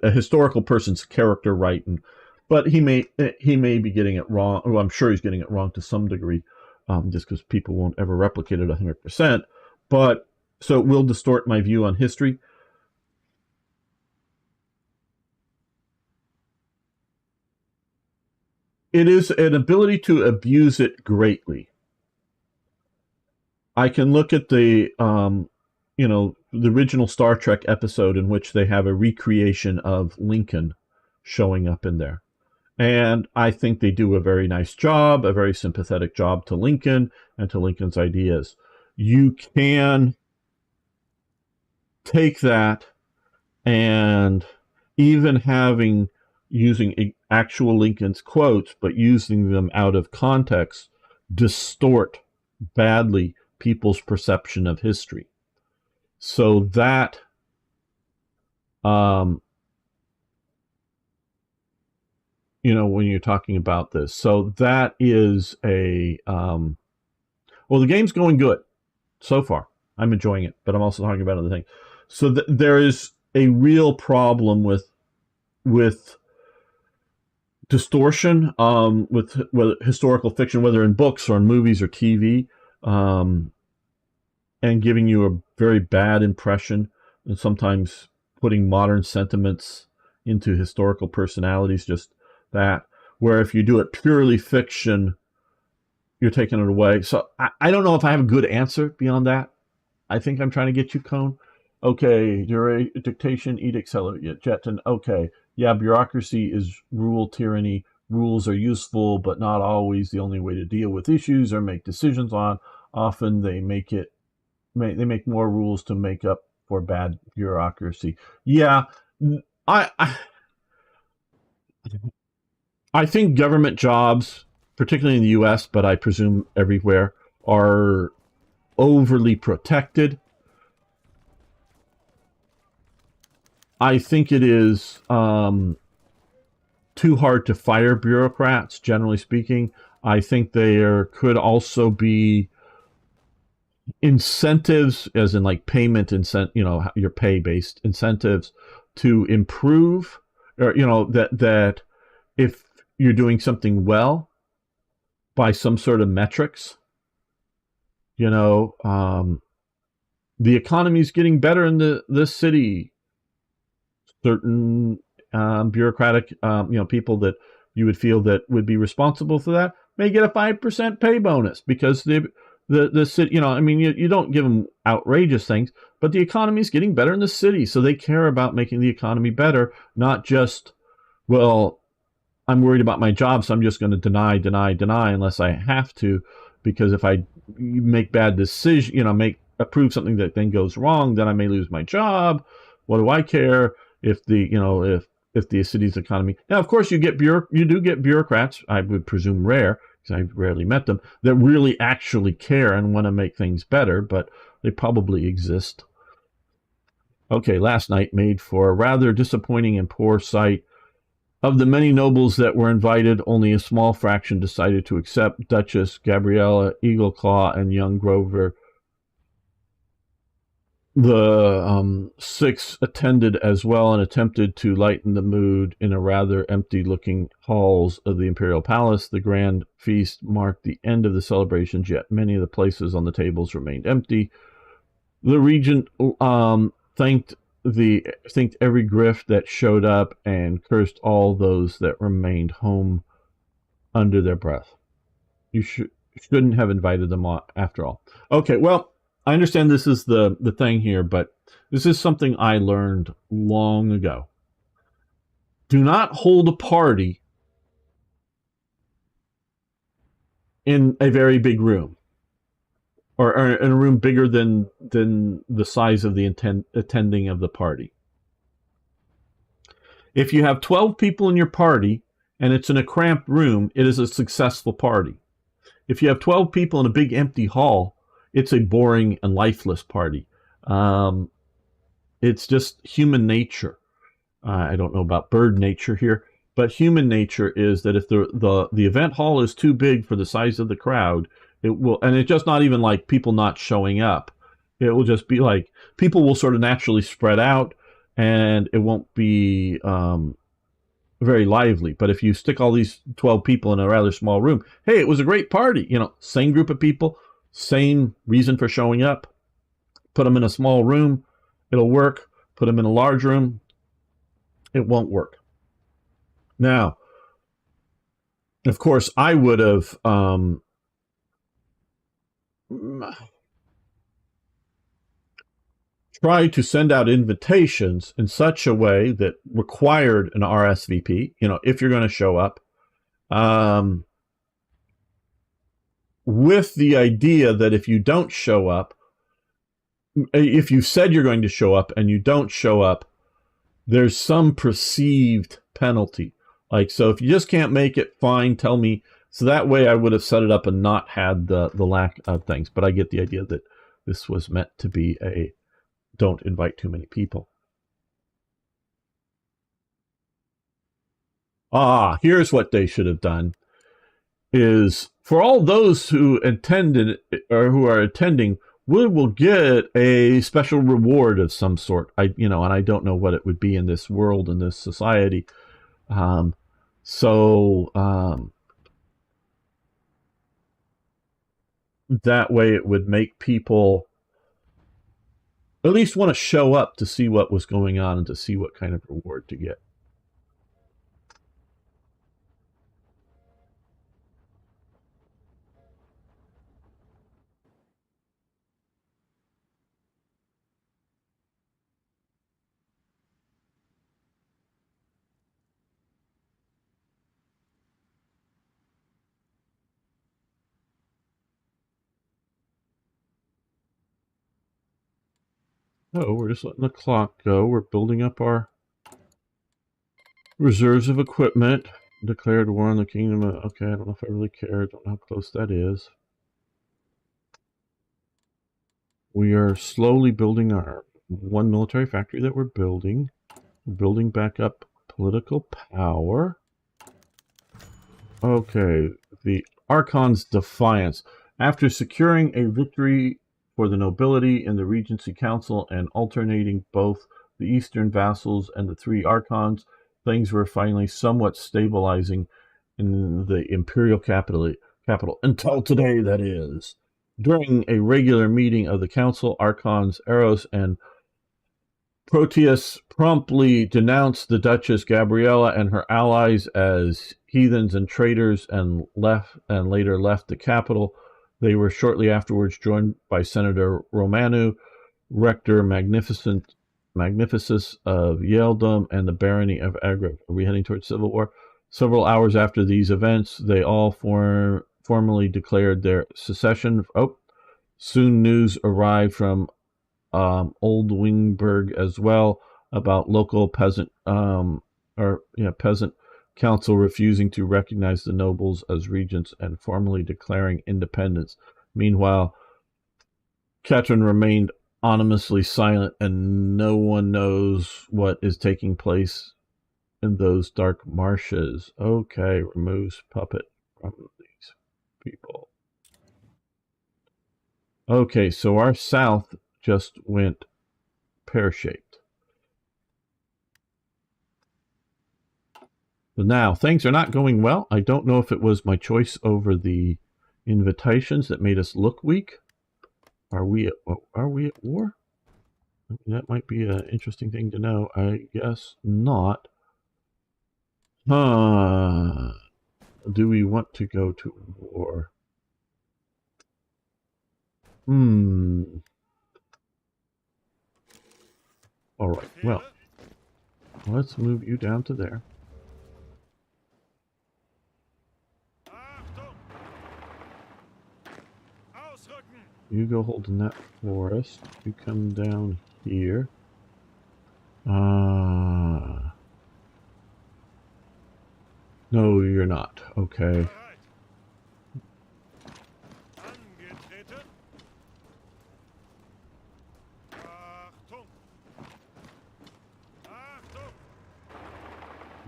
a historical person's character right, but he may be getting it wrong. Well, I'm sure he's getting it wrong to some degree, just because people won't ever replicate it 100%. But so it will distort my view on history. it is an ability to abuse it greatly. I can look at the original Star Trek episode in which they have a recreation of Lincoln showing up in there. And I think they do a very nice job, a very sympathetic job to Lincoln and to Lincoln's ideas. You can take that and even using actual Lincoln's quotes, but using them out of context, distort badly people's perception of history. So that when you're talking about this, so that is well, the game's going good so far. I'm enjoying it, but I'm also talking about other things. So there is a real problem with distortion, with historical fiction, whether in books or in movies or TV, and giving you a very bad impression, and sometimes putting modern sentiments into historical personalities, just that. Where if you do it purely fiction, you're taking it away. So I don't know if I have a good answer beyond that. I think I'm trying to get you, Cone. Okay, dictation, edict, Jetton. Okay, yeah, bureaucracy is rule tyranny. Rules are useful, but not always the only way to deal with issues or make decisions on. Often they make more rules to make up for bad bureaucracy. Yeah, I think government jobs, particularly in the U.S., but I presume everywhere, are overly protected. I think it is too hard to fire bureaucrats, generally speaking. I think there could also be incentives, as in like payment your pay-based incentives to improve, or that if you're doing something well by some sort of metrics, the economy is getting better in this city. Certain bureaucratic, people that you would feel that would be responsible for that may get a 5% pay bonus because the city, you don't give them outrageous things, but the economy is getting better in the city, so they care about making the economy better, not just, well, I'm worried about my job, so I'm just going to deny unless I have to, because if I make bad decisions, approve something that then goes wrong, then I may lose my job. What do I care if if the city's economy? Now, of course, you do get bureaucrats, I would presume rare, because I've rarely met them, that really actually care and want to make things better, but they probably exist. Okay, last night made for a rather disappointing and poor sight. Of the many nobles that were invited, only a small fraction decided to accept. Duchess Gabriella, Eagleclaw, and young Grover. The 6 attended as well and attempted to lighten the mood in a rather empty-looking halls of the Imperial Palace. The grand feast marked the end of the celebrations, yet many of the places on the tables remained empty. The regent thanked every griff that showed up and cursed all those that remained home under their breath. You shouldn't have invited them on, after all. Okay, well, I understand this is the thing here, but this is something I learned long ago. Do not hold a party in a very big room, or in a room bigger than the size of the attending of the party. If you have 12 people in your party and it's in a cramped room, it is a successful party. If you have 12 people in a big empty hall, it's a boring and lifeless party. It's just human nature. I don't know about bird nature here, but human nature is that if the event hall is too big for the size of the crowd, it will, and it's just not even like people not showing up. It will just be like people will sort of naturally spread out, and it won't be very lively. But if you stick all these 12 people in a rather small room, hey, it was a great party. Same group of people, same reason for showing up. Put them in a small room, it'll work. Put them in a large room, it won't work. Now, Of course, I would have tried to send out invitations in such a way that required an RSVP. You know, if you're going to show up, um, with the idea that if you don't show up, if you said you're going to show up and you don't show up, there's some perceived penalty. Like, so if you just can't make it, fine, tell me. So that way I would have set it up and not had the lack of things. But I get the idea that this was meant to be a don't invite too many people. Here's what they should have done is for all those who attended or who are attending, we will get a special reward of some sort. And I don't know what it would be in this world, in this society. Um, so that way it would make people at least want to show up to see what was going on and to see what kind of reward to get. Oh, we're just letting the clock go. We're building up our reserves of equipment. Declared war on the kingdom. Okay, I don't know if I really care. I don't know how close that is. We are slowly building our one military factory that we're building. We're building back up political power. Okay, the Archon's Defiance. After securing a victory for the nobility in the Regency Council and alternating both the Eastern vassals and the three Archons, things were finally somewhat stabilizing in the Imperial capital until today, that is. During a regular meeting of the Council, Archons Eros and Proteus promptly denounced the Duchess Gabriella and her allies as heathens and traitors and later left the capital. They were shortly afterwards joined by Senator Romanu, Rector Magnificus of Yeldom, and the Barony of Agrif. Are we heading towards civil war? Several hours after these events, they all formally declared their secession. Soon news arrived from Old Wingberg as well about local peasant council refusing to recognize the nobles as regents and formally declaring independence. Meanwhile, Catherine remained ominously silent, and no one knows what is taking place in those dark marshes. Okay, removes puppet from these people. Okay, so our south just went pear-shaped. But now, things are not going well. I don't know if it was my choice over the invitations that made us look weak. Are we at war? That might be an interesting thing to know. I guess not. Do we want to go to war? Alright, well, let's move you down to there. You go holding that forest. You come down here. No, you're not. Okay.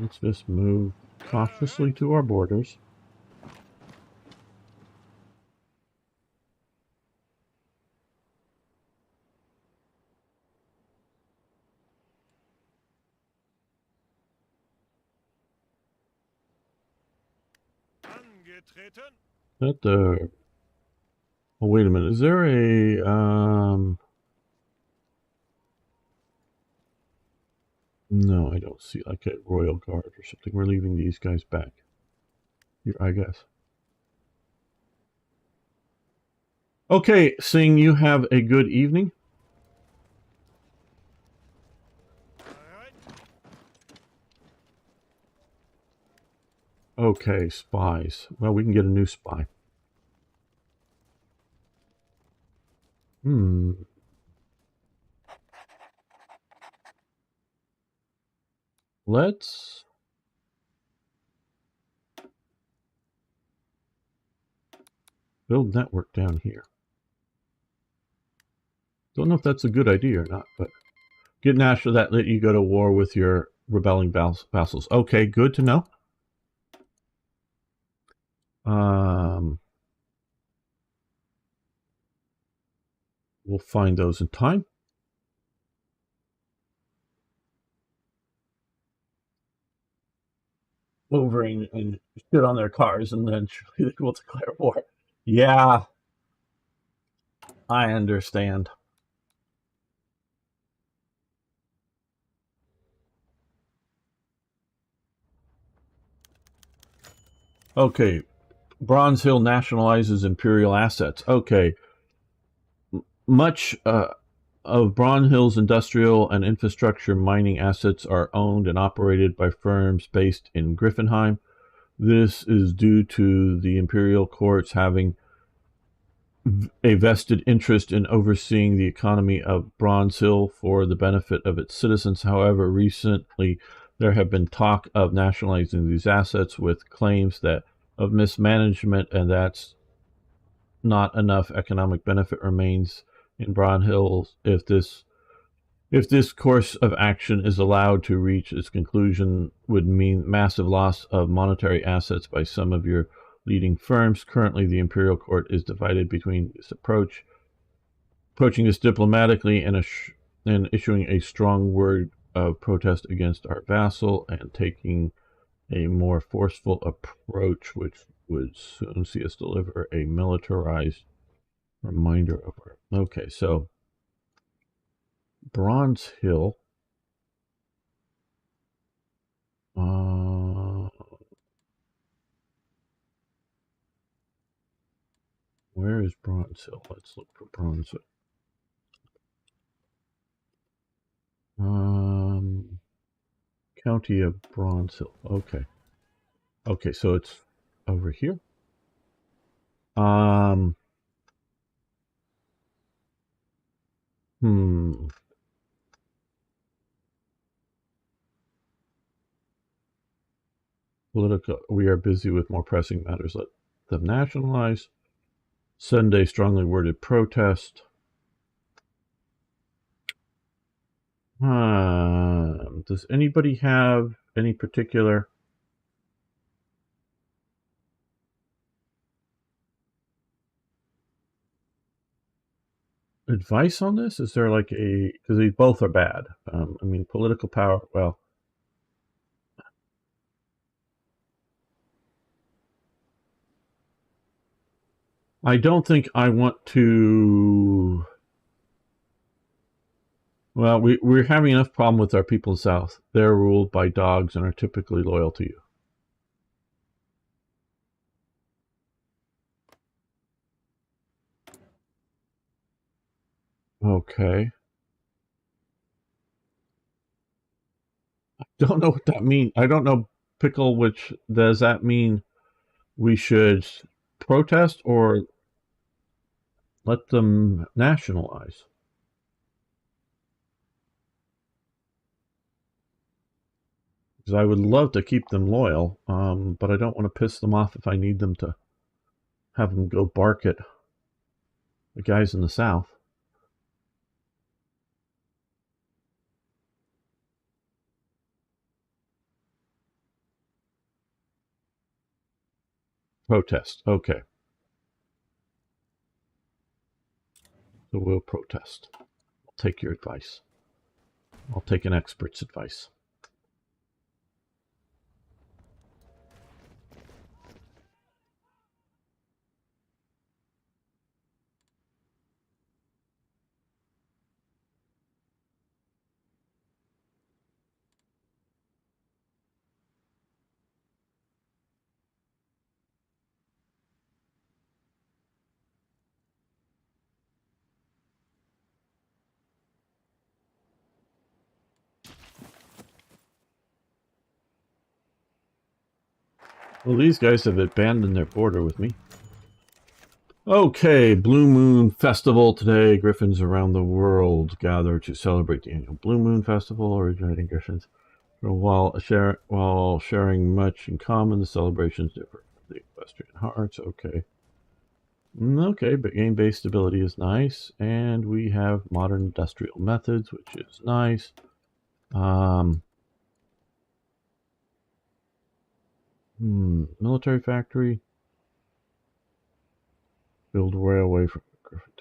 Let's just move cautiously to our borders. That the... Oh, wait a minute. Is there a... No, I don't see like a royal guard or something. We're leaving these guys back I guess. Okay, Singh, you have a good evening. Okay, spies. Well, we can get a new spy. Hmm. Let's build network down here. Don't know if that's a good idea or not, but get national that let you go to war with your rebelling vassals. Okay, good to know. We'll find those in time. Over and shit on their cars, and then they will declare war. Yeah, I understand. Okay, Bronze Hill nationalizes imperial assets. Okay, much of Bronze Hill's industrial and infrastructure mining assets are owned and operated by firms based in Griffinheim. This is due to the imperial courts having a vested interest in overseeing the economy of Bronze Hill for the benefit of its citizens. However, recently there have been talk of nationalizing these assets with claims that of mismanagement, and that's not enough economic benefit remains in Bronze Hill if this course of action is allowed to reach its conclusion, would mean massive loss of monetary assets by some of your leading firms. Currently, the Imperial Court is divided between this approaching this diplomatically and issuing a strong word of protest against our vassal, and taking a more forceful approach, which would soon see us deliver a militarized reminder of our. Okay, so Bronze Hill. Where is Bronze Hill? Let's look for Bronze Hill. County of Bronze Hill. Okay. Okay, so it's over here. Hmm. Political. We are busy with more pressing matters. Let them nationalize. Send a strongly worded protest. Does anybody have any particular advice on this? Is there like a, because these both are bad. I mean, political power. Well, I don't think I want to. Well, we're having enough problem with our people in the South. They're ruled by dogs and are typically loyal to you. Okay. Don't know what that means. I don't know, Pickle, which does that mean we should protest or let them nationalize? Because I would love to keep them loyal, but I don't want to piss them off if I need them to have them go bark at the guys in the South. Protest. Okay. So we'll protest. I'll take your advice. I'll take an expert's advice. Well, these guys have abandoned their border with me. Okay, Blue Moon Festival today. Griffins around the world gather to celebrate the annual Blue Moon Festival, originating Griffins. While sharing much in common, the celebrations differ from the Equestrian Hearts. Okay. Okay, but game-based stability is nice, and we have modern industrial methods, which is nice. Military factory. Build railway from Griffin.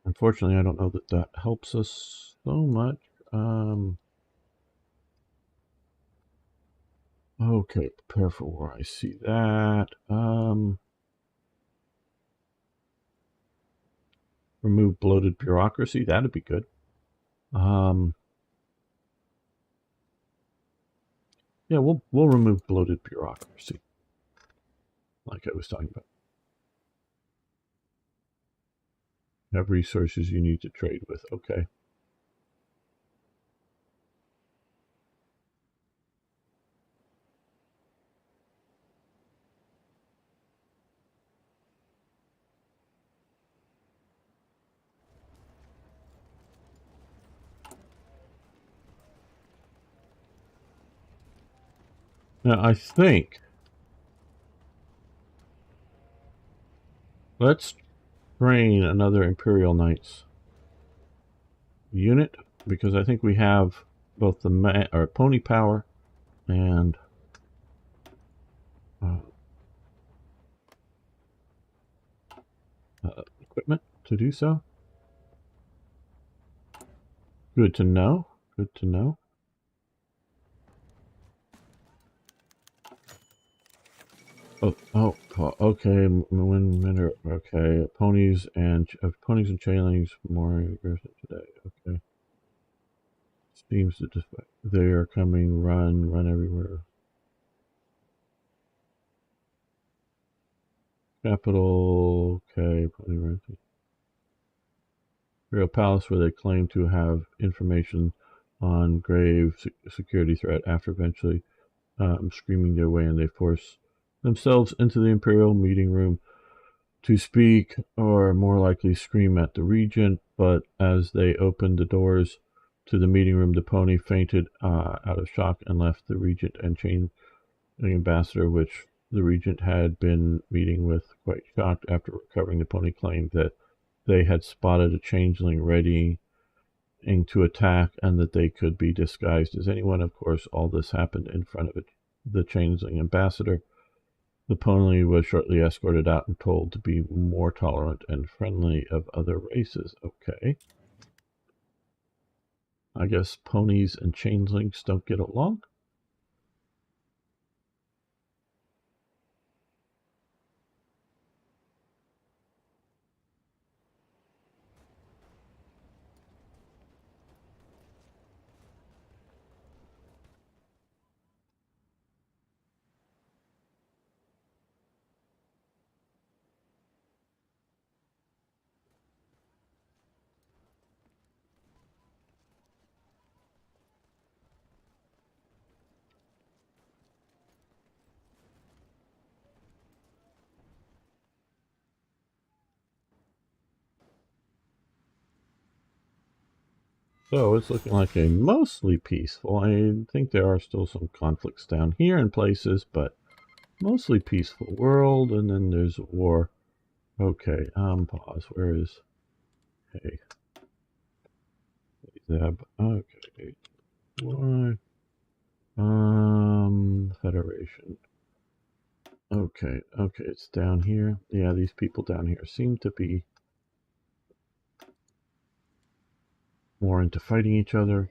Unfortunately, I don't know that that helps us so much. Okay, prepare for war. I see that. Remove bloated bureaucracy. That'd be good. Yeah, we'll remove bloated bureaucracy, like I was talking about. Have resources you need to trade with. Okay. Now I think let's train another Imperial Knights unit, because I think we have both the pony power and equipment to do so. Good to know. Good to know. Okay. Okay. Ponies and changelings more aggressive today. Okay. Seems that they are coming. Run everywhere. Capital. Okay. Pony renting. Imperial Palace, where they claim to have information on grave security threat. After eventually screaming their way, and they force themselves into the Imperial meeting room to speak, or more likely scream at the regent. But as they opened the doors to the meeting room, the pony fainted out of shock and left the regent and chained the ambassador, which the regent had been meeting with, quite shocked. After recovering, the pony claimed that they had spotted a changeling readying to attack, and that they could be disguised as anyone. Of course, all this happened in front of the changeling ambassador. The pony was shortly escorted out and told to be more tolerant and friendly of other races. Okay. I guess ponies and changelings don't get along. So it's looking like a mostly peaceful. I think there are still some conflicts down here in places, but mostly peaceful world. And then there's war. Okay, pause. Where is... Hey. Zeb. Okay. Why? Federation. Okay, it's down here. Yeah, these people down here seem to be more into fighting each other.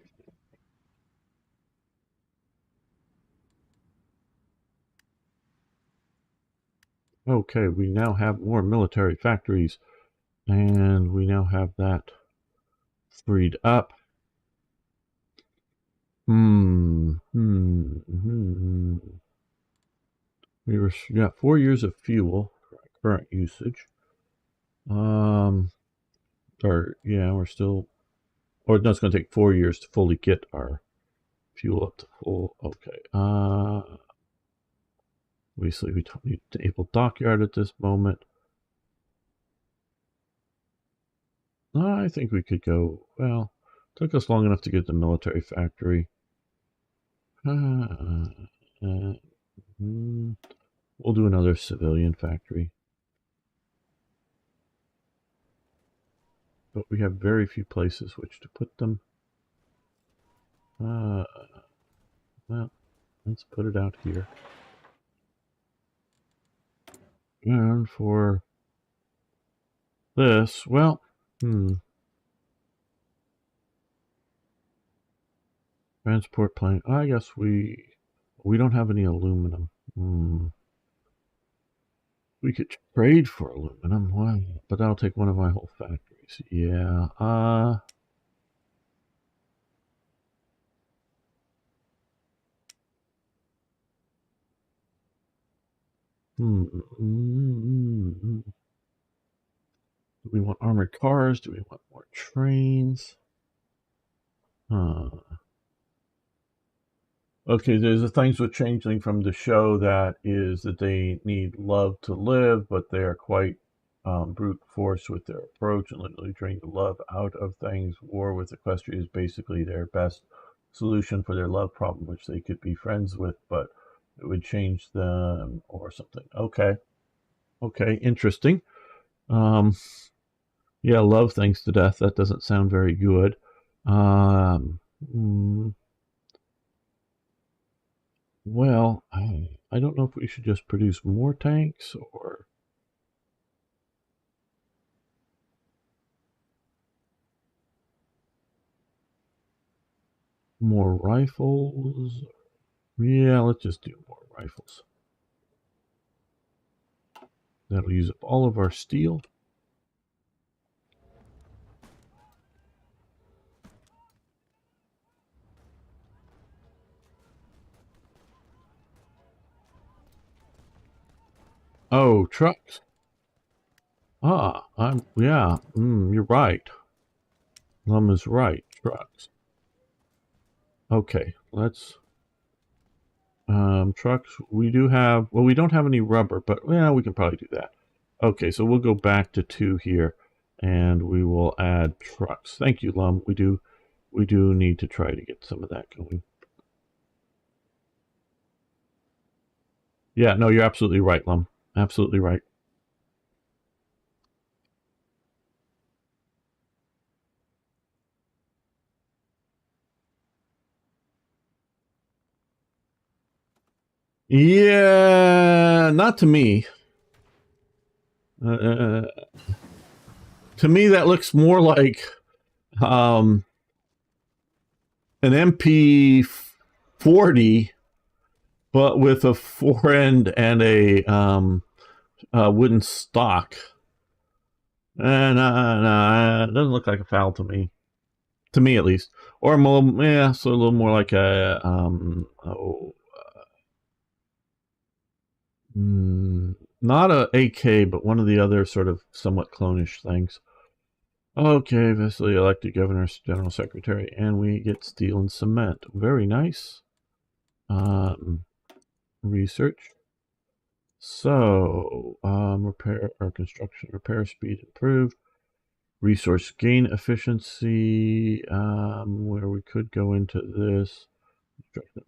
Okay, we now have more military factories, and we now have that freed up. We got 4 years of fuel, current usage. We're still, or no, it's going to take 4 years to fully get our Fuel up to full. Okay. Obviously, we don't need to enable dockyard at this moment. I think we could go, well, took us long enough to get the military factory. We'll do another civilian factory. But we have very few places which to put them. Well, let's put it out here. And for this, well, transport plane. I guess we don't have any aluminum. We could trade for aluminum. Well, but that'll take one of my whole factories. Yeah. Do we want armored cars? Do we want more trains? Okay, there's the things with Changeling from the show that is that they need love to live, but they are quite brute force with their approach and literally drain the love out of things. War with Equestria is basically their best solution for their love problem, which they could be friends with, but it would change them or something. Okay, interesting. Yeah, love things to death. That doesn't sound very good. Well, I don't know if we should just produce more tanks or... more rifles. Yeah, let's just do more rifles. That'll use up all of our steel. Oh, trucks. Yeah, you're right. Lum is right, trucks. Okay, let's, trucks, we do have, well, we don't have any rubber, but, yeah, we can probably do that. Okay, so we'll go back to 2 here, and we will add trucks. Thank you, Lum. We do need to try to get some of that going. Yeah, no, you're absolutely right, Lum. Absolutely right. Yeah, not to me. To me, that looks more like an MP40, but with a fore-end and a wooden stock. No, it doesn't look like a FAL to me. To me, at least. Or more, yeah, so a little more like a not a AK, but one of the other sort of somewhat clonish things. Okay, Vasily elected governor, general secretary, and we get steel and cement. Very nice. Research. So, repair or construction repair speed improved. Resource gain efficiency, where we could go into this.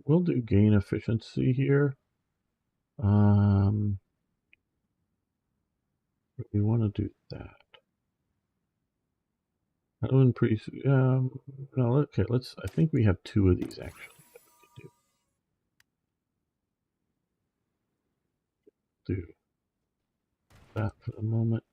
We'll do gain efficiency here. We want to do that. That would increase. No, okay. Let's. I think we have 2 of these actually that we could do that for the moment.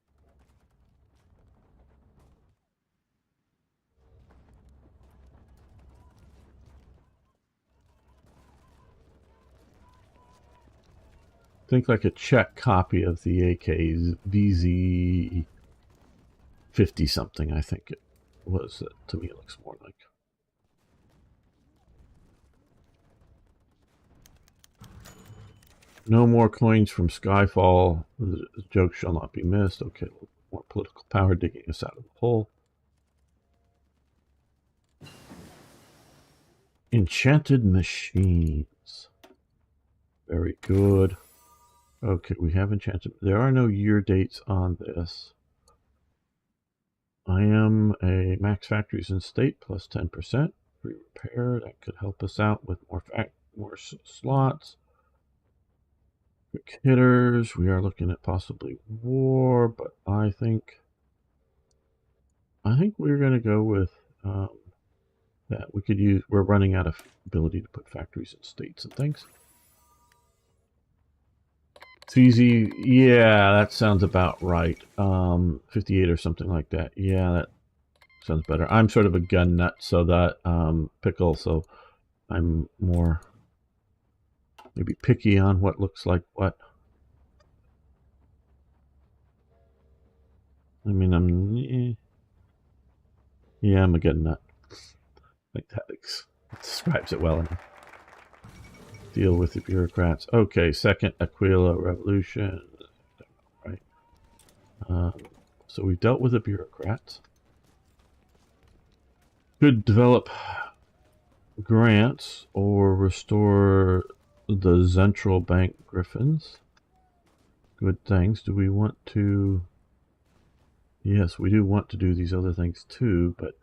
Think like a Czech copy of the AK's VZ 50 something. I think it was. To me, it looks more like. No more coins from Skyfall. The joke shall not be missed. Okay, more political power digging us out of the hole. Enchanted machines. Very good. Okay, we have enchanted. There are no year dates on this. I am a max factories in state plus 10%. Free repair. That could help us out with more slots. Quick hitters. We are looking at possibly war, but I think we're going to go with that. We could use. We're running out of ability to put factories in states and things. It's easy. Yeah, that sounds about right. 58 or something like that. Yeah, that sounds better. I'm sort of a gun nut, so that pickle. So I'm more maybe picky on what looks like what. I mean, I'm a gun nut. I think that describes it well enough. Deal with the bureaucrats. Okay, second Aquila Revolution. Right. So we've dealt with the bureaucrats. Could develop grants or restore the Central Bank Griffins. Good things. Do we want to... Yes, we do want to do these other things too, but...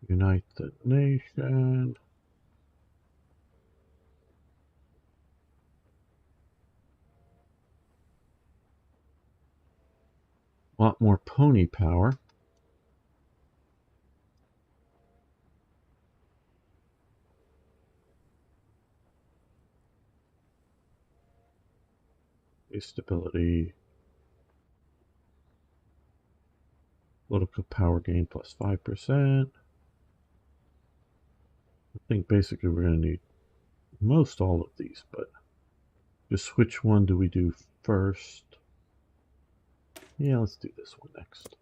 Unite the nation. Want more pony power. Stability. Political power gain plus 5%. I think basically we're going to need most all of these, but just which one do we do first? Yeah, let's do this one next.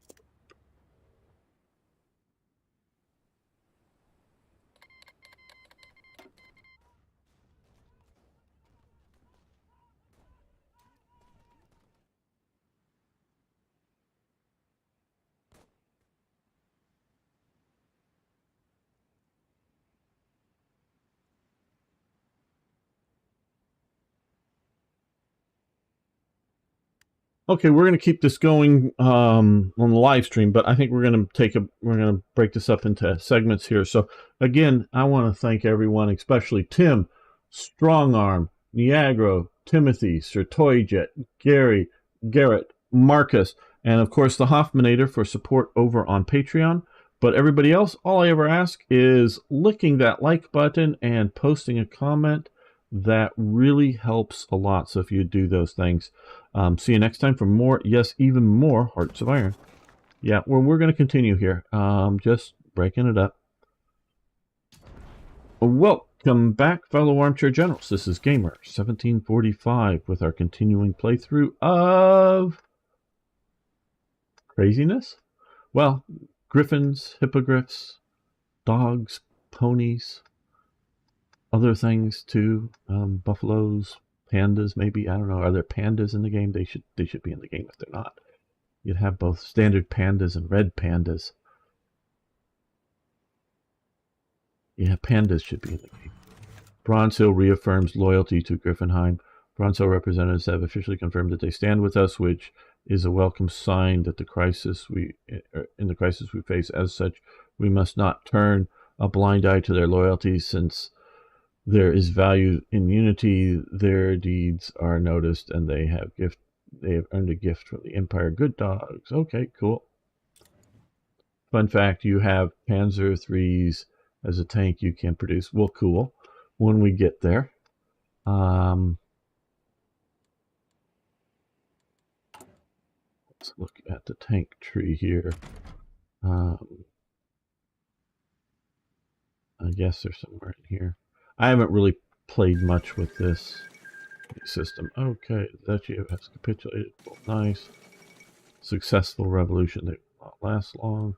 Okay, we're going to keep this going on the live stream, but I think we're going to break this up into segments here. So again, I want to thank everyone, especially Tim, Strongarm, Niagara, Timothy, Sir Toyjet, Gary, Garrett, Marcus, and of course the Hoffmanator for support over on Patreon. But everybody else, all I ever ask is licking that like button and posting a comment. That really helps a lot. So if you do those things, see you next time for more, yes, even more Hearts of Iron. Yeah, well, we're going to continue here. Just breaking it up. Welcome back, fellow Armchair Generals. This is Gamer 1745 with our continuing playthrough of craziness. Well, griffins, hippogriffs, dogs, ponies, other things too. Buffaloes, pandas, maybe. I don't know. Are there pandas in the game? They should be in the game if they're not. You'd have both standard pandas and red pandas. Yeah, pandas should be in the game. Bronze Hill reaffirms loyalty to Griffinheim. Bronze Hill representatives have officially confirmed that they stand with us, which is a welcome sign that in the crisis we face. As such, we must not turn a blind eye to their loyalty, since there is value in unity. Their deeds are noticed, and they have earned a gift from the Empire. Good dogs. Okay, cool. Fun fact: you have Panzer IIIs as a tank you can produce. Well, cool. When we get there, let's look at the tank tree here. I guess they're somewhere in here. I haven't really played much with this system. Okay, that you has capitulated. Well, nice. Successful revolution. They will not last long.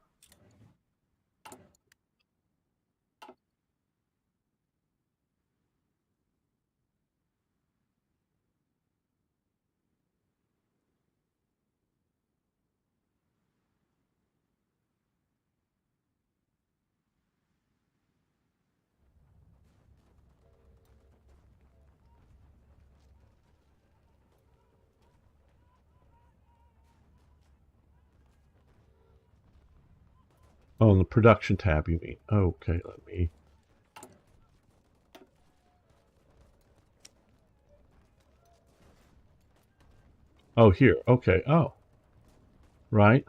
Oh, in the production tab, you mean? Okay, let me... Oh, here. Okay. Oh. Right.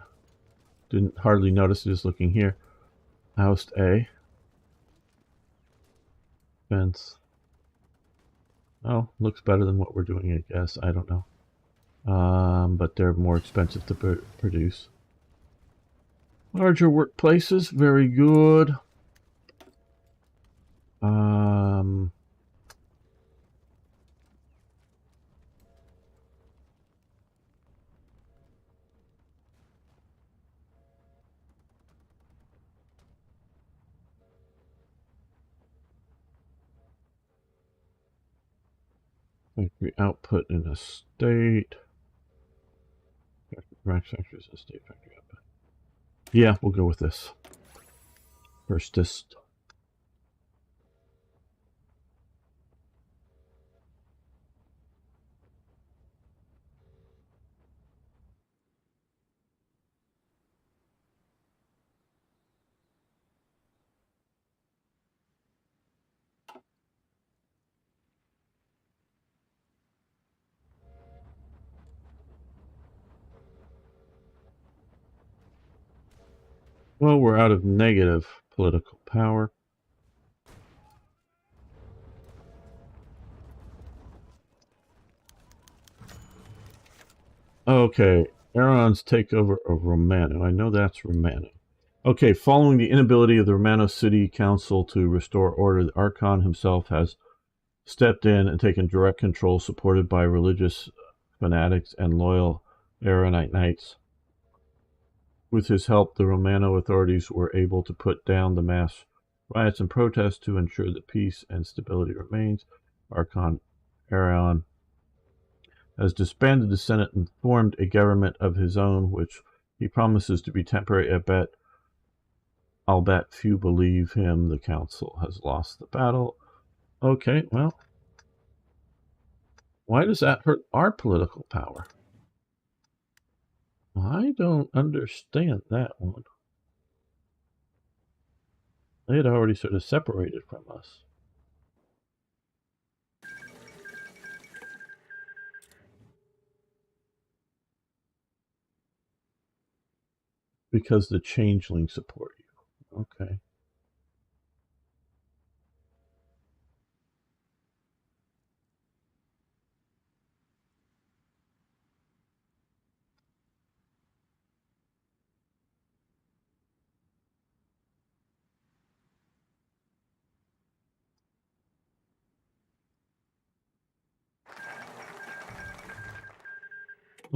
Didn't hardly notice, just looking here. Oust A. Fence. Oh, looks better than what we're doing, I guess. I don't know. But they're more expensive to produce. Larger workplaces, very good. Factory output in a state. Factories in a state. Factory output. Yeah, we'll go with this. Firstest. Well, we're out of negative political power. Okay, Aaron's takeover of Romano. I know that's Romano. Okay, following the inability of the Romano City Council to restore order, the Archon himself has stepped in and taken direct control, supported by religious fanatics and loyal Aaronite knights. With his help, the Romano authorities were able to put down the mass riots and protests to ensure that peace and stability remains. Archon Aaron has disbanded the Senate and formed a government of his own, which he promises to be temporary. I'll bet few believe him. The council has lost the battle. Okay, well, why does that hurt our political power? I don't understand that one. They had already sort of separated from us. Because the changelings support you. Okay.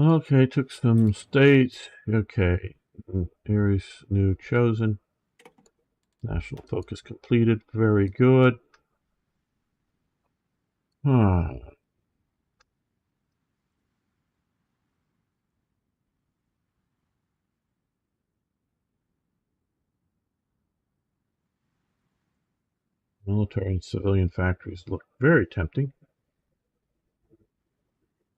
Okay, took some states. Okay. Aries new chosen. National focus completed. Very good. Military and civilian factories look very tempting.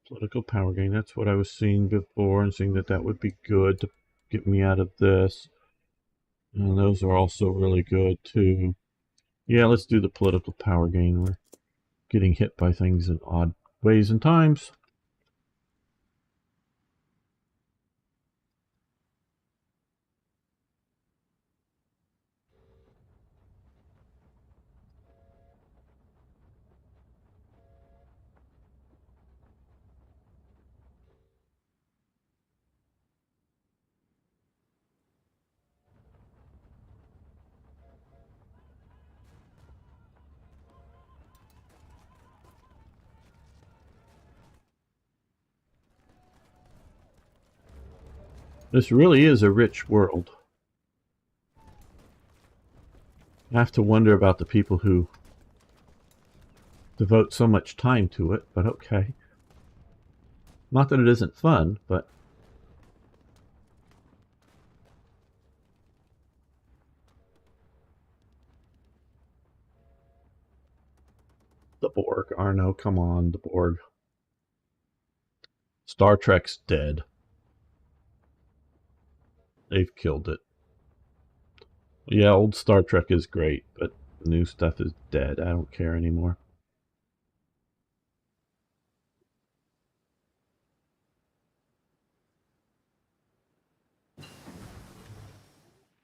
Political power gain. That's what I was seeing before, and seeing that that would be good to get me out of this. And those are also really good too. Yeah, let's do the political power gain. We're getting hit by things in odd ways and times. This really is a rich world. I have to wonder about the people who devote so much time to it, but okay. Not that it isn't fun, but the Borg. Arno, come on, the Borg. Star Trek's dead. They've killed it. Yeah, old Star Trek is great, but new stuff is dead. I don't care anymore.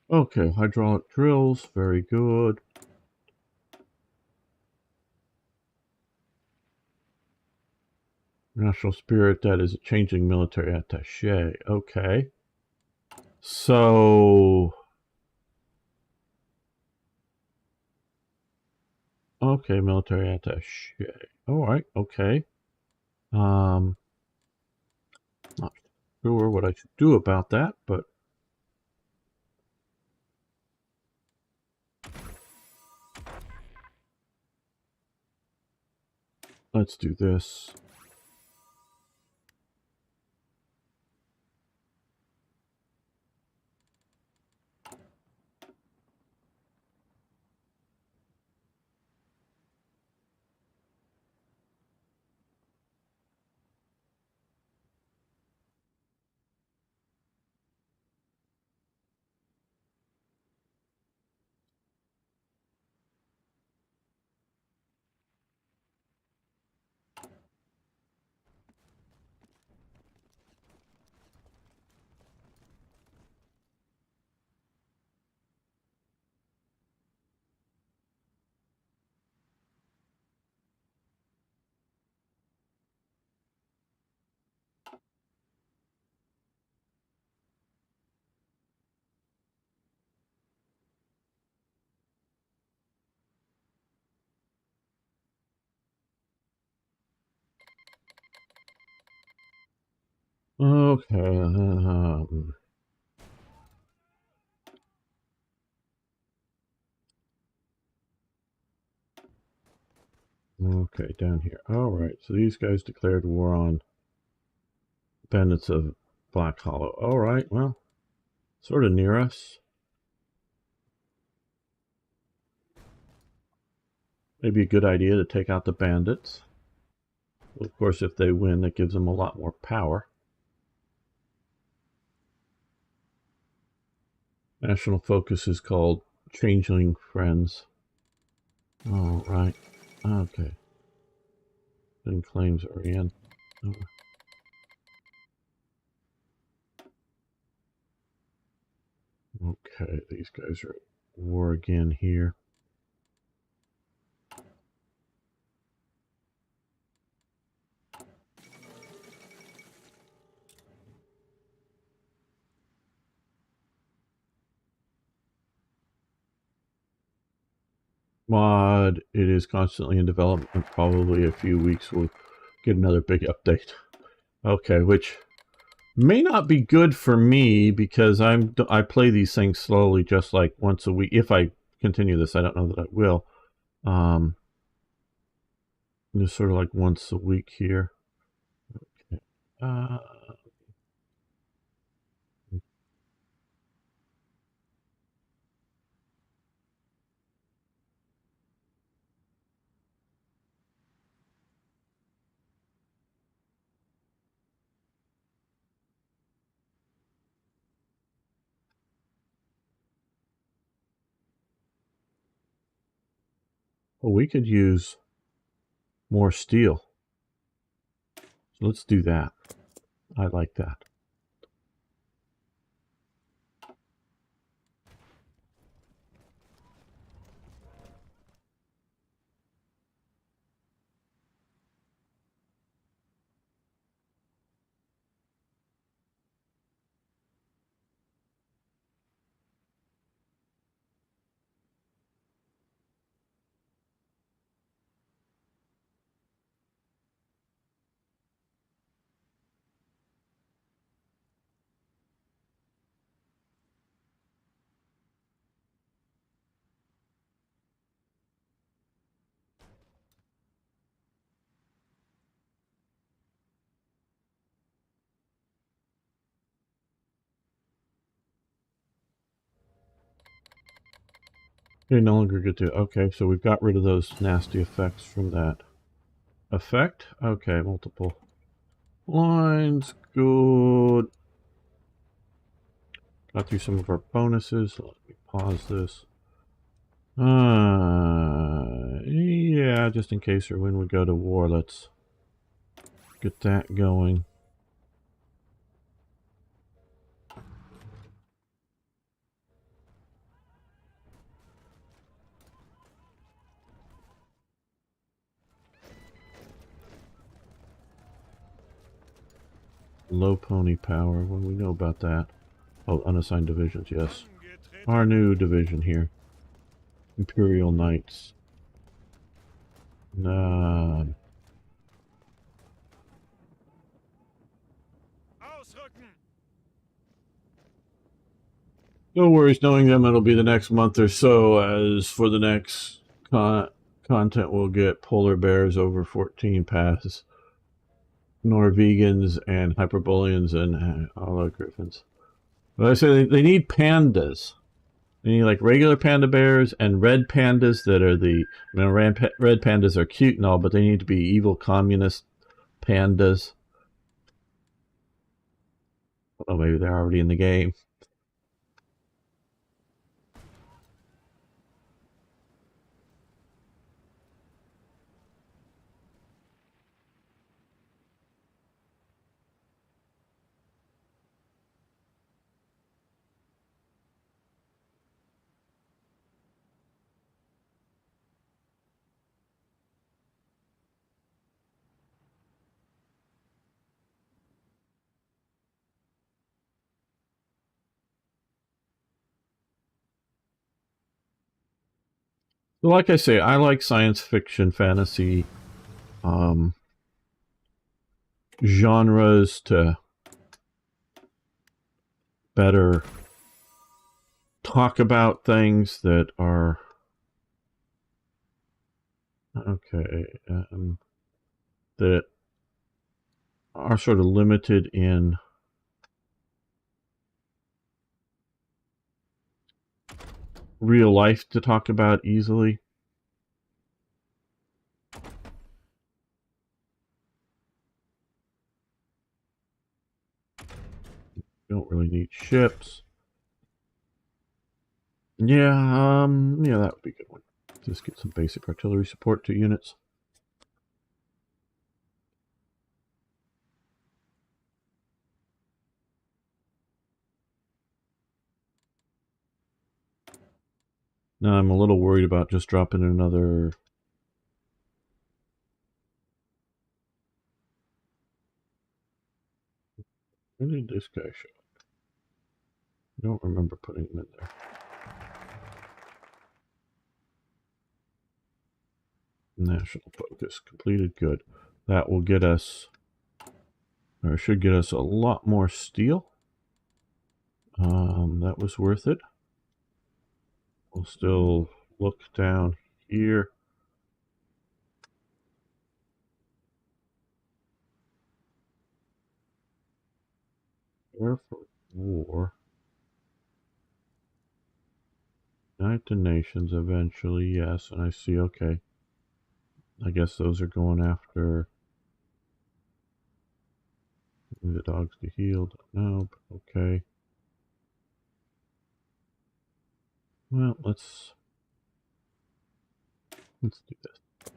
Okay, hydraulic drills, very good. National spirit, that is a changing military attaché. Okay. So, okay, military attaché. All right, okay. Not sure what I should do about that, but let's do this. Okay. Okay, down here. All right, so these guys declared war on bandits of Black Hollow. All right, well, sort of near us. Maybe a good idea to take out the bandits. Of course, if they win, that gives them a lot more power. National focus is called Changeling Friends. All right. Okay. Then claims are in. Oh. Okay, these guys are at war again here. Mod, it is constantly in development. Probably a few weeks we'll get another big update. Okay, which may not be good for me because I play these things slowly, just like once a week. If I continue this, I don't know that I will. Just sort of like once a week here. Okay. Well, we could use more steel. So let's do that. I like that. They no longer get to. Okay, so we've got rid of those nasty effects from that. Effect? Okay, multiple lines. Good. Got through some of our bonuses. So let me pause this. Yeah, just in case or when we go to war, let's get that going. Low pony power. What do we know about that? Oh, unassigned divisions, yes. Our new division here. Imperial Knights. Nah. No worries, knowing them, it'll be the next month or so. As for the next content, we'll get polar bears over 14 passes, Norwegians and Hyperboreans and all griffins. But I say they need pandas. They need like regular panda bears and red pandas that are the. I mean, red pandas are cute and all, but they need to be evil communist pandas. Oh, maybe they're already in the game. So like I say, I like science fiction, fantasy genres to better talk about things that are okay, that are sort of limited in real life to talk about easily. You don't really need ships. Yeah, yeah, that would be a good one. Just get some basic artillery support to units. Now I'm a little worried about just dropping another. Where did this guy show up? I don't remember putting him in there. National focus completed. Good. That will get us, or should get us, a lot more steel. That was worth it. We'll still look down here. Prepare for war. Unite the nations eventually, yes. And I see, okay. I guess those are going after the dogs to heal. No, okay. Well, let's do this.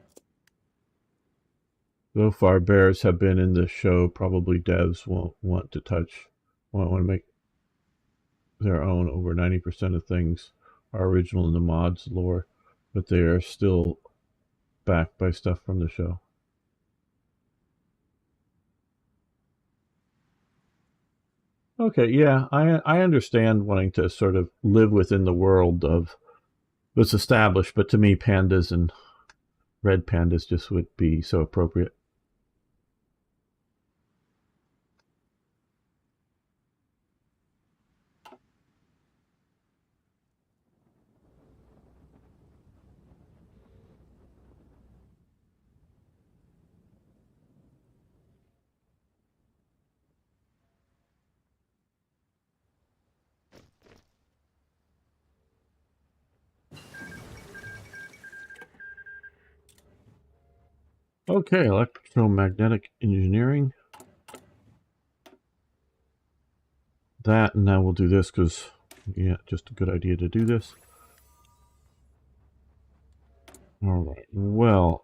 So far, bears have been in this show. Probably devs won't want to touch, won't want to make their own. Over 90% of things are original in the mods lore, but they are still backed by stuff from the show. Okay, yeah, I understand wanting to sort of live within the world of what's established, but to me, pandas and red pandas just would be so appropriate. Okay, electromagnetic engineering. That, and now we'll do this because Yeah, just a good idea to do this. All right. Well,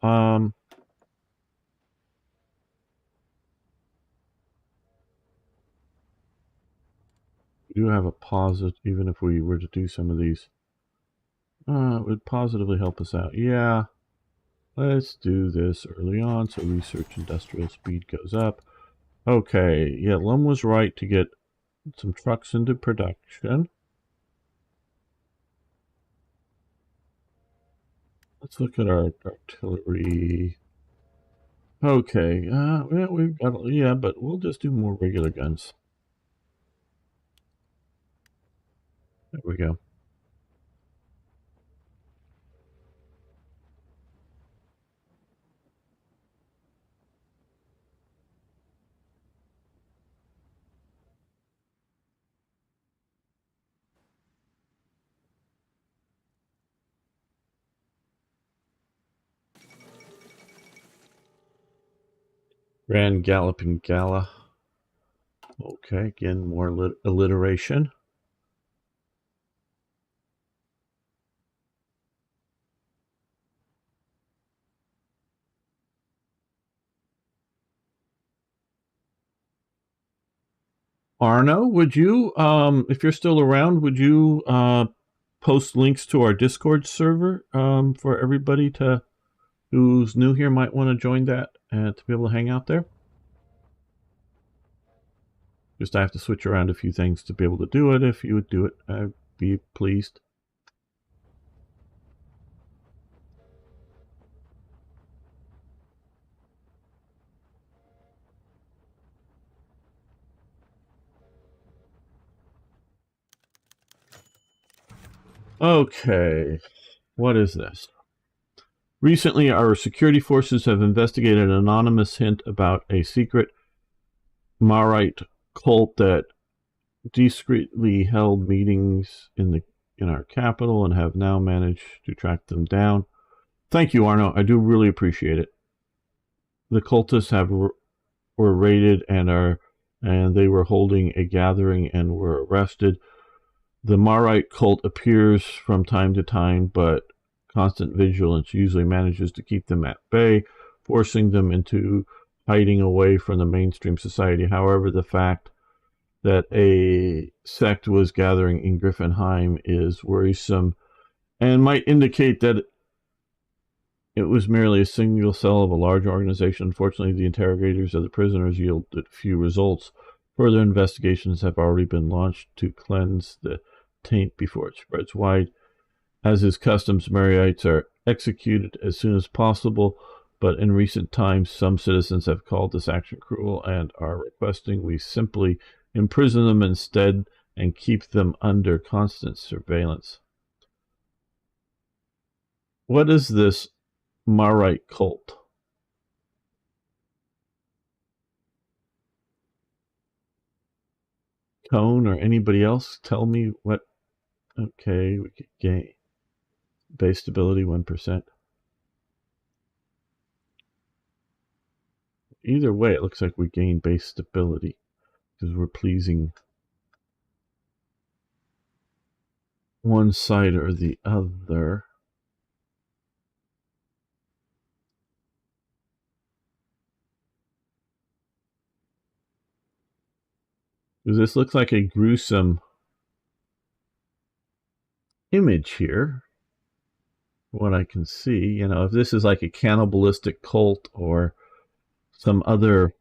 we do have a positive, even if we were to do some of these. It would positively help us out. Yeah. Let's do this early on so research industrial speed goes up. Okay, yeah, Lum was right to get some trucks into production. Let's look at our artillery. Okay, yeah, we've got, yeah, but we'll just do more regular guns. There we go. Grand Galloping Gala. Okay, again, more alliteration. Arno, would you, if you're still around, would you post links to our Discord server for everybody who's new here might want to join that and to be able to hang out there? Just I have to switch around a few things to be able to do it. If you would do it, I'd be pleased. Okay, what is this? Recently, our security forces have investigated an anonymous hint about a secret Marite cult that discreetly held meetings in our capital and have now managed to track them down. Thank you, Arno. I do really appreciate it. The cultists were raided and they were holding a gathering and were arrested. The Marite cult appears from time to time, but constant vigilance usually manages to keep them at bay, forcing them into hiding away from the mainstream society. However, the fact that a sect was gathering in Griffinheim is worrisome and might indicate that it was merely a single cell of a large organization. Unfortunately, the interrogators of the prisoners yielded few results. Further investigations have already been launched to cleanse the taint before it spreads wide. As is custom, Marioites are executed as soon as possible, but in recent times some citizens have called this action cruel and are requesting we simply imprison them instead and keep them under constant surveillance. What is this Marite cult? Cone or anybody else tell me what? Okay, we could gain base stability 1%. Either way, it looks like we gain base stability because we're pleasing one side or the other. This looks like a gruesome image here. What I can see, if this is like a cannibalistic cult or some other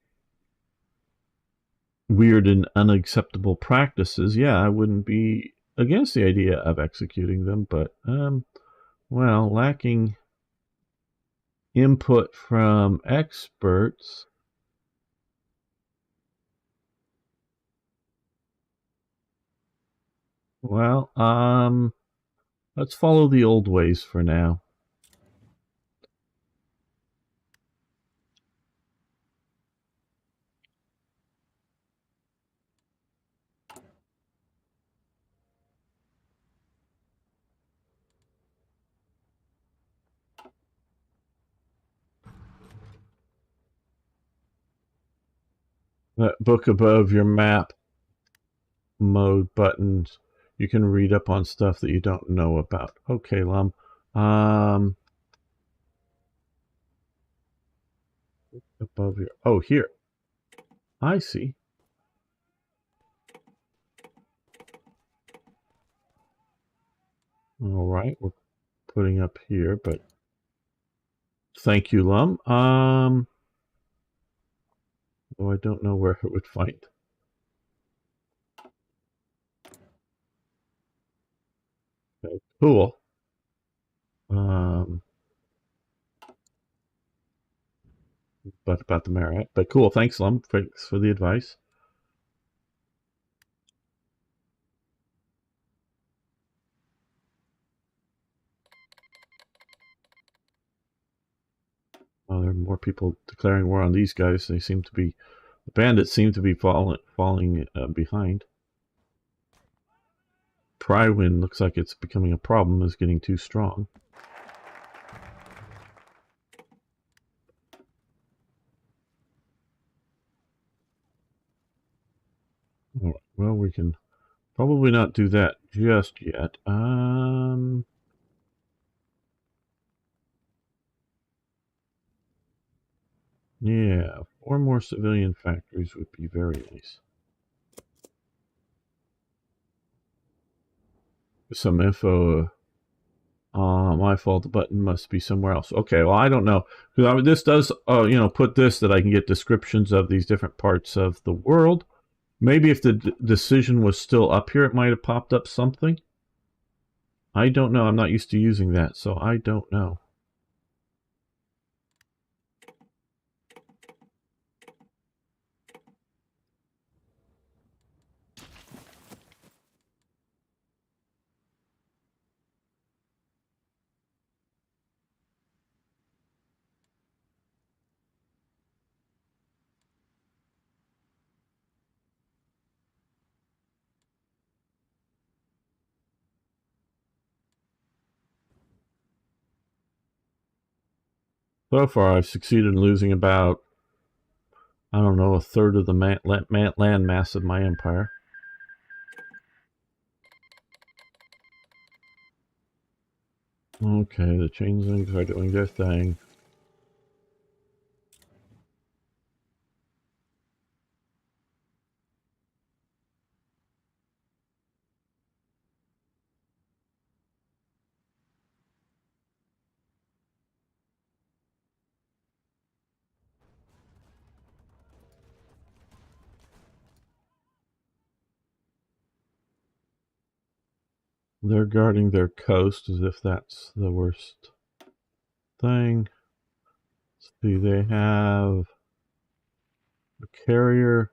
weird and unacceptable practices, yeah, I wouldn't be against the idea of executing them, but well, lacking input from experts. Well, let's follow the old ways for now. That book above your map mode buttons You can read up on stuff that you don't know about. Okay, Lum. Above here. Oh, here. I see. All right, we're putting up here, but thank you, Lum. Oh, I don't know where it would find. Okay, cool. But about the Marriott. But cool. Thanks, Lum. Thanks for the advice. There are more people declaring war on these guys. They seem to be, the bandits seem to be falling behind. Prywind looks like it's becoming a problem. Is getting too strong. All right, well, we can probably not do that just yet. Yeah, 4 more civilian factories would be very nice. Some info. My fault. The button must be somewhere else. Okay, well, I don't know. Because this does, put this that I can get descriptions of these different parts of the world. Maybe if the decision was still up here, it might have popped up something. I don't know. I'm not used to using that, so I don't know. So far, I've succeeded in losing about, I don't know, a third of the land mass of my empire. Okay, the changelings are doing their thing. They're guarding their coast as if that's the worst thing. See, they have a carrier,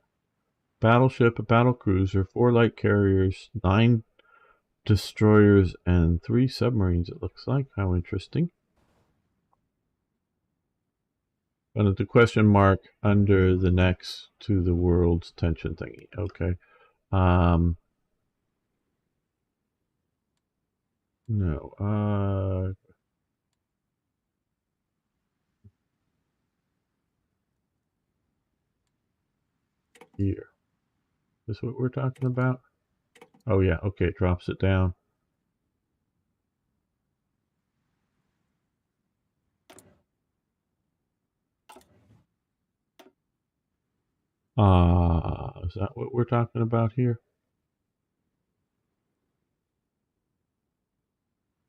battleship, a battle cruiser, 4 light carriers, 9 destroyers, and 3 submarines, it looks like. How interesting. And the question mark under the next to the world's tension thingy. Okay. No. Here. Is this what we're talking about? Oh, yeah. Okay, it drops it down. Is that what we're talking about here?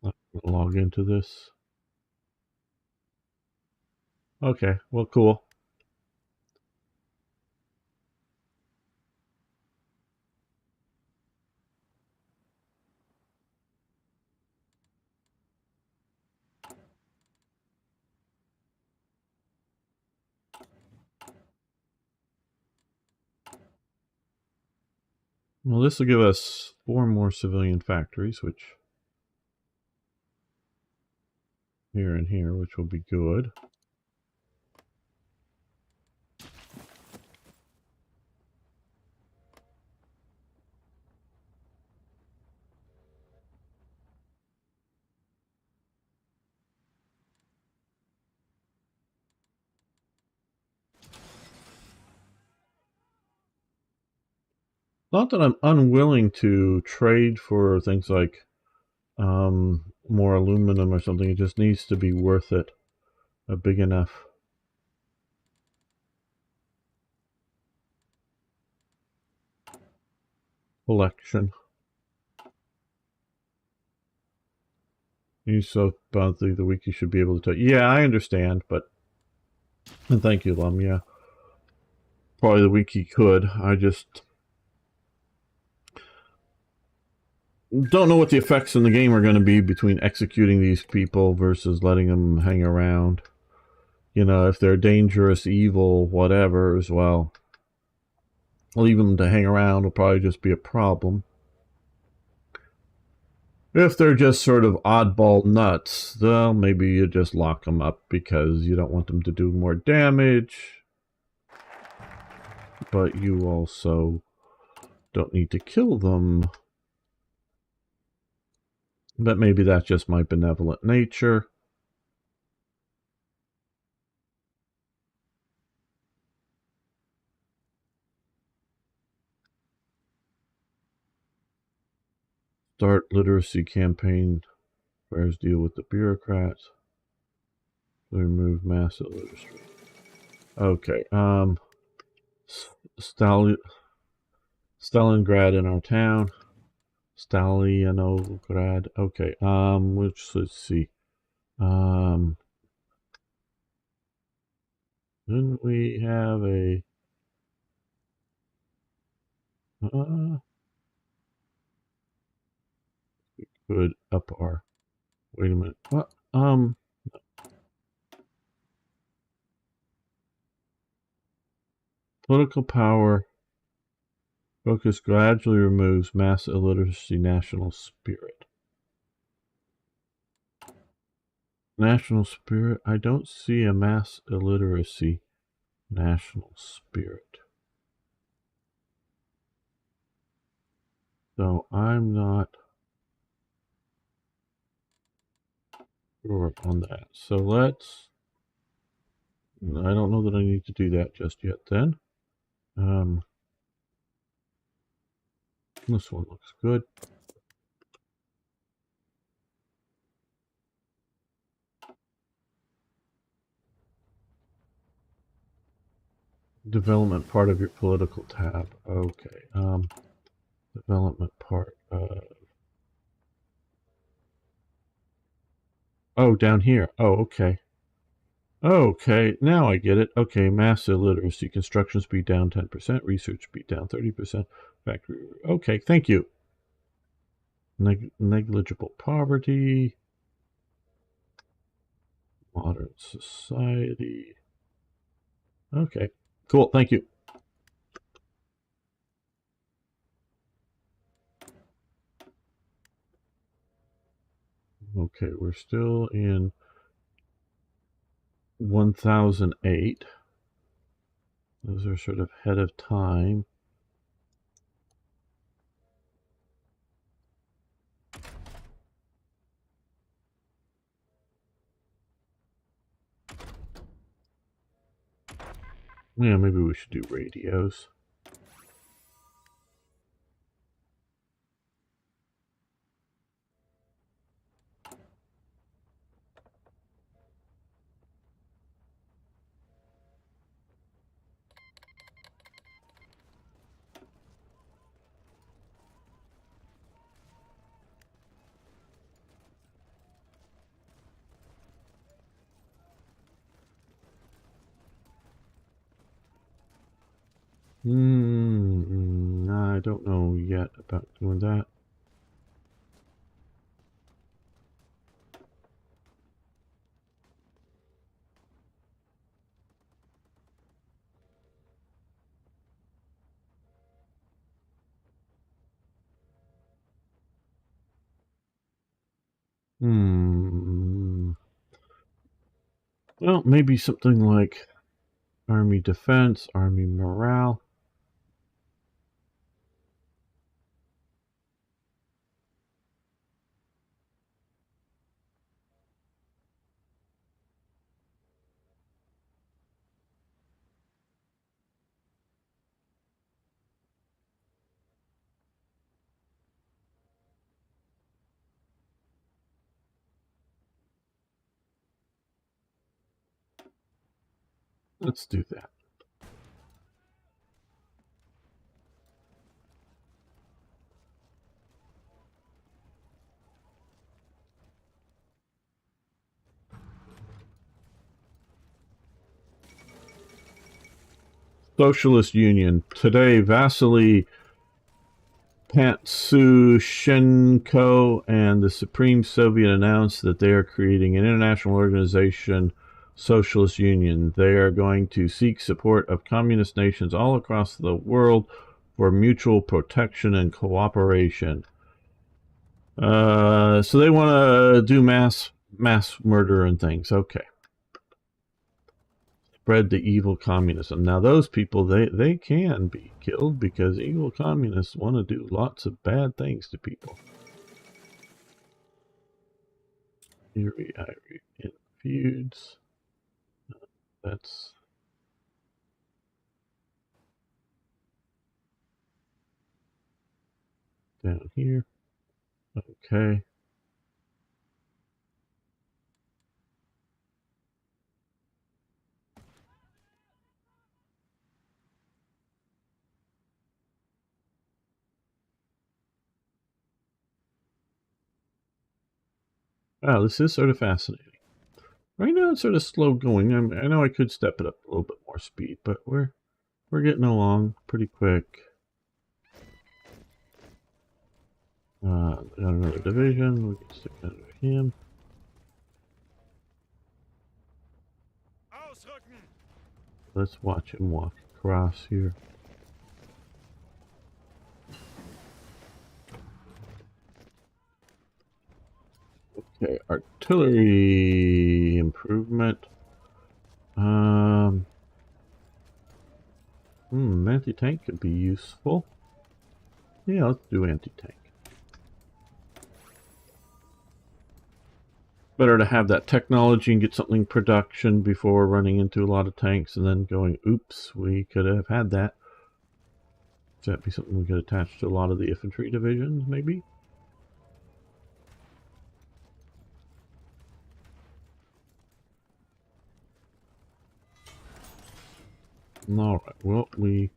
I'm gonna log into this. Okay, well, cool. Well, this will give us 4 more civilian factories, which here and here, which will be good. Not that I'm unwilling to trade for things like more aluminum or something. It just needs to be worth it. A big enough collection. You so about the week you should be able to tell. Yeah, I understand, but and thank you, Lum. Yeah, probably the week he could. I just don't know what the effects in the game are going to be between executing these people versus letting them hang around. You know, if they're dangerous, evil, whatever, as well, leaving them to hang around will probably just be a problem. If they're just sort of oddball nuts, well, maybe you just lock them up because you don't want them to do more damage. But you also don't need to kill them. But maybe that's just my benevolent nature. Start literacy campaign. Whereas deal with the bureaucrats. Remove mass illiteracy. Okay. Stalingrad in our town. Stalinograd. Okay. Let's see. Didn't we have a could up our wait a minute. What? Political power focus gradually removes mass illiteracy national spirit. National spirit? I don't see a mass illiteracy national spirit. So I'm not sure on that. So let's, I don't know that I need to do that just yet then. This one looks good. Development part of your political tab. Okay. Development part. Oh, down here. Oh, okay. Okay, now I get it. Okay, mass illiteracy, construction speed down 10%, research speed down 30%, factory. Okay, thank you. Negligible poverty, modern society. Okay, cool, thank you. Okay, we're still in 1008. Those are sort of ahead of time. Yeah, maybe we should do radios. I don't know yet about doing that. Well, maybe something like Army defense, Army morale. Let's do that. Socialist Union. Today, Vasily Pantsushenko and the Supreme Soviet announced that they are creating an international organization, Socialist Union. They are going to seek support of communist nations all across the world for mutual protection and cooperation. So they want to do mass murder and things. Okay. Spread the evil communism. Now those people, they can be killed because evil communists want to do lots of bad things to people. Fury, Ivory, in feuds. That's down here. Okay. Wow, this is sort of fascinating. Right now it's sort of slow going. I know I could step it up a little bit more speed, but we're getting along pretty quick. Got another division. We can stick under him. Let's watch him walk across here. Okay, artillery improvement. Anti-tank could be useful. Yeah, let's do anti-tank. Better to have that technology and get something in production before running into a lot of tanks and then going, oops, we could have had that. That'd be something we could attach to a lot of the infantry divisions, maybe? Alright, well, we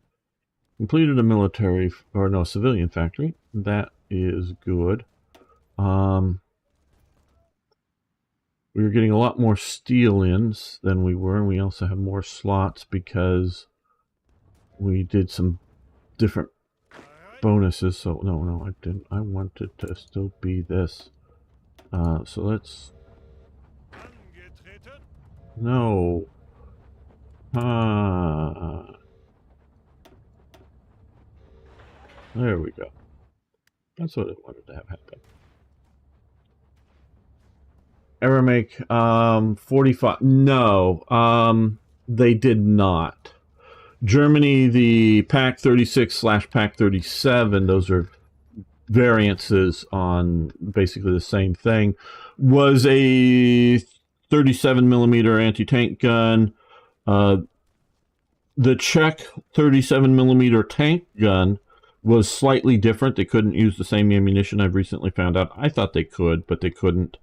completed a military, or no, civilian factory. That is good. We were getting a lot more steel ins than we were, and we also have more slots because we did some different bonuses. So, no, I didn't. I wanted to still be this. So let's... No. There we go. That's what I wanted to have happen. Ever make 45? No, they did not. Germany, the Pack 36/Pack 37, those are variances on basically the same thing, was a 37mm anti-tank gun. The Czech 37mm tank gun was slightly different. They couldn't use the same ammunition. I've recently found out. I thought they could, but they couldn't.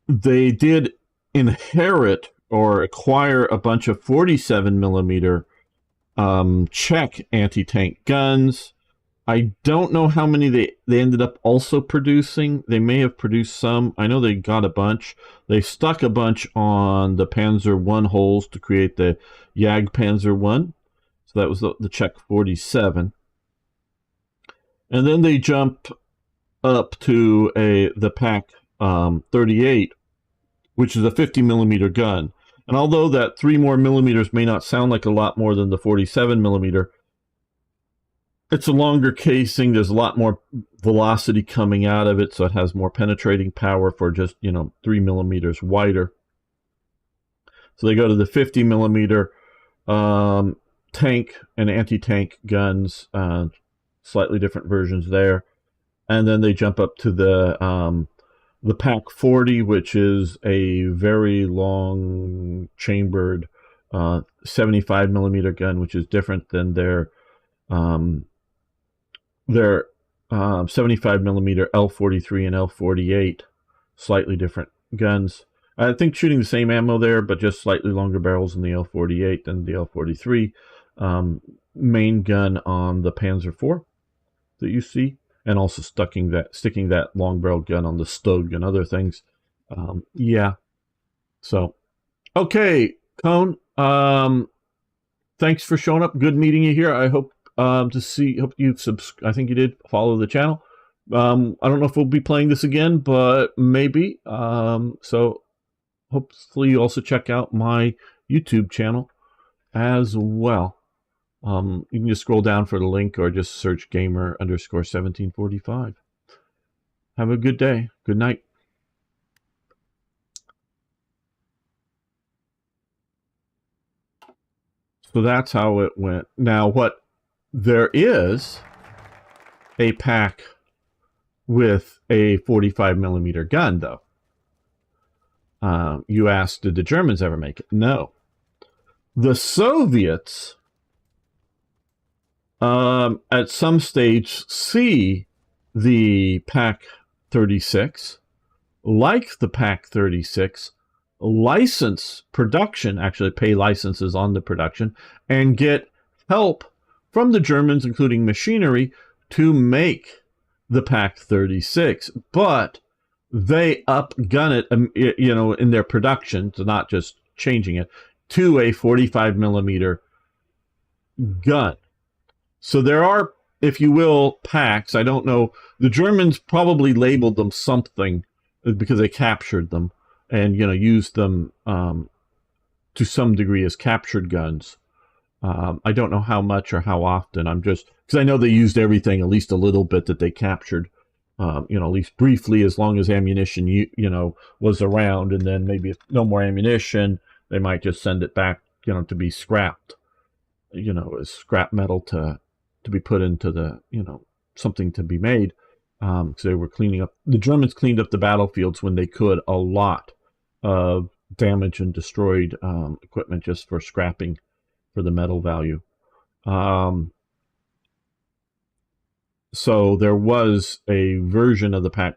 They did inherit or acquire a bunch of 47mm Czech anti-tank guns. I don't know how many they ended up also producing. They may have produced some. I know they got a bunch. They stuck a bunch on the Panzer I holes to create the Jagdpanzer I. So that was the Czech 47. And then they jump up to the Pack 38, which is a 50mm gun. And although that 3 more millimeters may not sound like a lot more than the 47mm, it's a longer casing. There's a lot more velocity coming out of it, so it has more penetrating power for just, 3 millimeters wider. So they go to the 50mm tank and anti-tank guns, slightly different versions there. And then they jump up to the Pack 40, which is a very long chambered 75mm gun, which is different than their 75mm L43 and L48, slightly different guns. I think shooting the same ammo there, but just slightly longer barrels in the L48 than the L43. Main gun on the Panzer IV that you see, and also sticking that long barrel gun on the Stug and other things. Yeah. So, okay, Cone. Thanks for showing up. Good meeting you here. I hope to see. Hope you I think you did follow the channel. I don't know if we'll be playing this again, but maybe. So hopefully you also check out my YouTube channel as well. You can just scroll down for the link or just search gamer_1745. Have a good day. Good night. So that's how it went. Now, there is a pack with a 45 millimeter gun, though. You asked, did the Germans ever make it? No. The Soviets, at some stage, see the Pak 36, like the Pak 36, license production, actually pay licenses on the production, and get help from the Germans, including machinery, to make the Pak 36. But they upgun it, in their production, so not just changing it, to a 45 millimeter gun. So there are, if you will, packs. I don't know. The Germans probably labeled them something because they captured them and, used them to some degree as captured guns. I don't know how much or how often. Because I know they used everything, at least a little bit that they captured, at least briefly, as long as ammunition, was around. And then maybe if no more ammunition, they might just send it back, to be scrapped, as scrap metal to be put into the, something to be made. Because they were cleaning up. The Germans cleaned up the battlefields when they could, a lot of damaged and destroyed equipment just for scrapping for the metal value. So there was a version of the Pak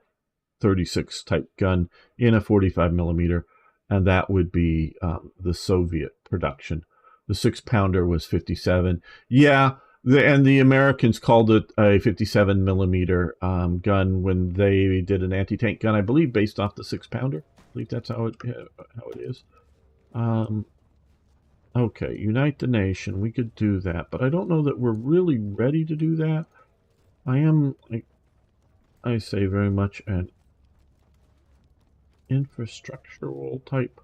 36 type gun in a 45 millimeter, and that would be the Soviet production. The 6-pounder was 57. Yeah, and the Americans called it a 57 millimeter gun when they did an anti-tank gun, I believe, based off the 6-pounder. I believe that's how it is. Okay, unite the nation. We could do that, but I don't know that we're really ready to do that. I am, I say, very much an infrastructural type.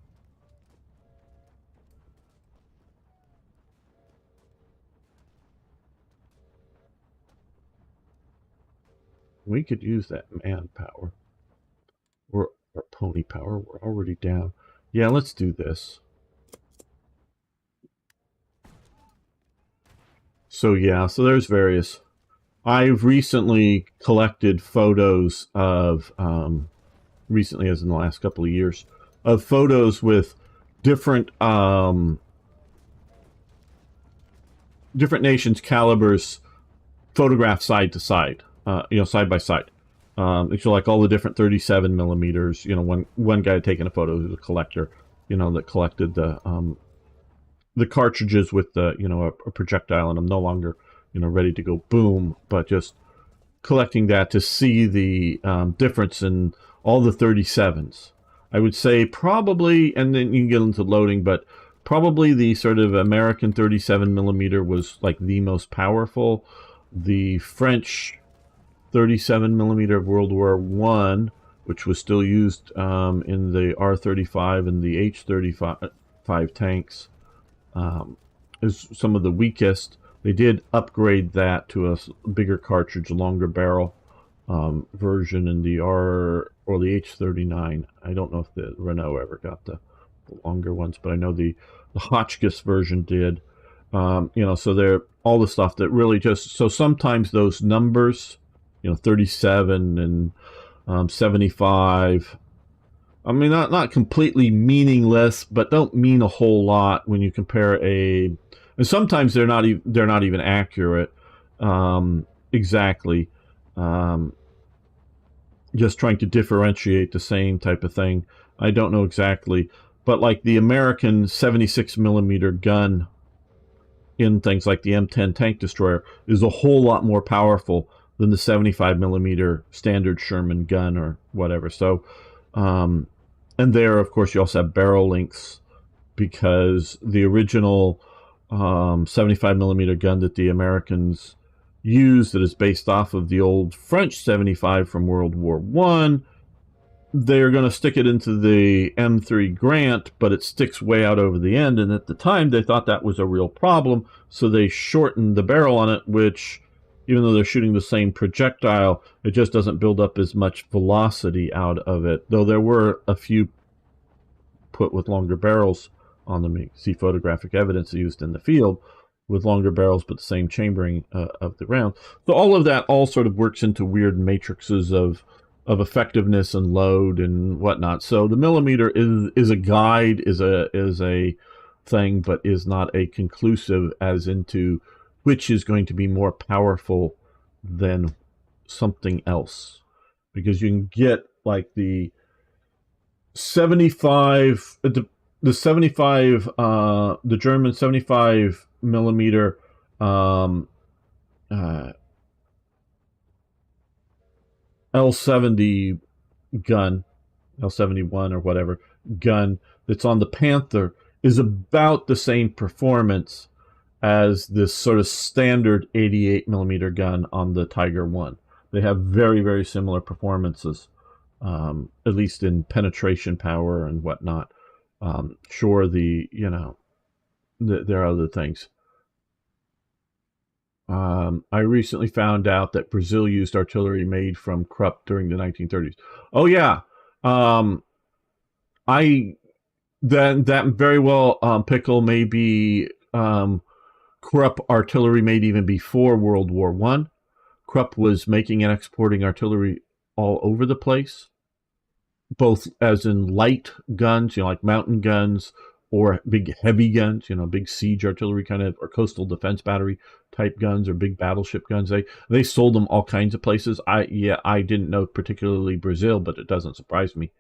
We could use that manpower. Or pony power. We're already down. Yeah, let's do this. So yeah, so there's various. I've recently collected photos of, recently as in the last couple of years, of photos with different different nations' calibers photographed side to side, side by side. It's like all the different 37 millimeters. One guy had taken a photo, who's a collector, that collected the cartridges with the, a projectile, and I'm no longer, ready to go boom, but just collecting that to see the difference in all the 37s. I would say probably, and then you can get into loading, but probably the sort of American 37 millimeter was like the most powerful. The French 37 millimeter of World War I, which was still used in the R-35 and the H-35 tanks, is some of the weakest. They did upgrade that to a bigger cartridge, longer barrel version in the R or the H-39. I don't know if the Renault ever got the longer ones, but I know the Hotchkiss version did. So they're all the stuff that really just, so sometimes those numbers, 37 and 75, I mean, not completely meaningless, but don't mean a whole lot when you compare and sometimes they're not even accurate exactly. just trying to differentiate the same type of thing. I don't know exactly, but like the American 76 millimeter gun in things like the M10 tank destroyer is a whole lot more powerful than the 75 millimeter standard Sherman gun or whatever. So, and there, of course, you also have barrel lengths, because the original 75 millimeter gun that the Americans used, that is based off of the old French 75 from World War One, they're going to stick it into the M3 Grant, but it sticks way out over the end. And at the time, they thought that was a real problem, so they shortened the barrel on it, which, even though they're shooting the same projectile, it just doesn't build up as much velocity out of it. Though there were a few put with longer barrels on them. You see photographic evidence used in the field with longer barrels, but the same chambering of the round. So all of that all sort of works into weird matrices of effectiveness and load and whatnot. So the millimeter is a guide, is a thing, but is not a conclusive as into which is going to be more powerful than something else. Because you can get like the 75, the 75, the German 75 millimeter L70 gun, L71 or whatever gun that's on the Panther is about the same performance as this sort of standard 88 millimeter gun on the Tiger 1. They have very, very similar performances, at least in penetration power and whatnot. Sure, there are other things. I recently found out that Brazil used artillery made from Krupp during the 1930s. Oh yeah, that very well, Pickle, may be Krupp artillery made even before World War One. Krupp was making and exporting artillery all over the place, both as in light guns, like mountain guns, or big heavy guns, big siege artillery kind of, or coastal defense battery type guns, or big battleship guns. They sold them all kinds of places. I didn't know particularly Brazil, but it doesn't surprise me.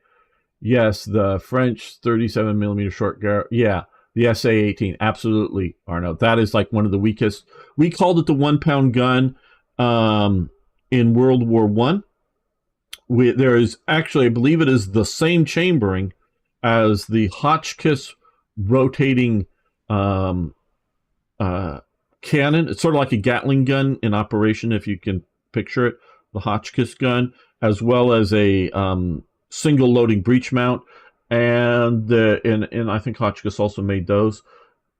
Yes, the French 37 millimeter short barrel. Yeah, the SA-18, absolutely, Arno. That is like one of the weakest. We called it the 1 pound gun in World War One. There is actually, I believe it is the same chambering as the Hotchkiss rotating cannon. It's sort of like a Gatling gun in operation, if you can picture it, the Hotchkiss gun, as well as a single loading breech mount, and I think Hotchkiss also made those,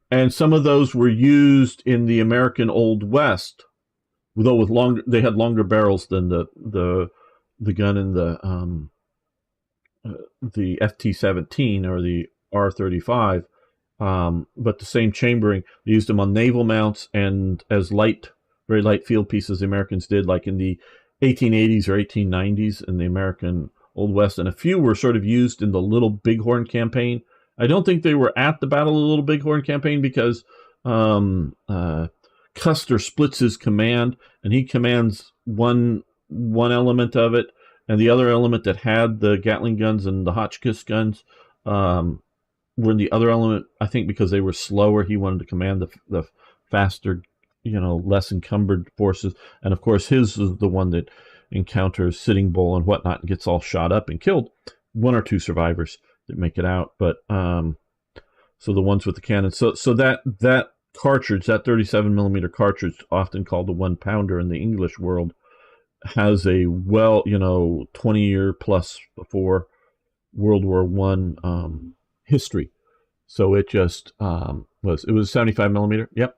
and some of those were used in the American Old West, though they had longer barrels than the gun in the FT-17 or the R-35, but the same chambering. They used them on naval mounts and as very light field pieces. The Americans did, like in the 1880s or 1890s in the American Old West, and a few were sort of used in the Little Bighorn campaign. I don't think they were at the Battle of the Little Bighorn campaign, because Custer splits his command, and he commands one element of it, and the other element that had the Gatling guns and the Hotchkiss guns were in the other element. I think because they were slower, he wanted to command the faster, less encumbered forces. And of course, his is the one that encounters Sitting Bull and whatnot and gets all shot up and killed. One or two survivors that make it out, but so the ones with the cannon. So that cartridge, that 37 millimeter cartridge, often called the 1 pounder in the English world, has a 20-year plus before World War One history. So it just was 75 millimeter. Yep.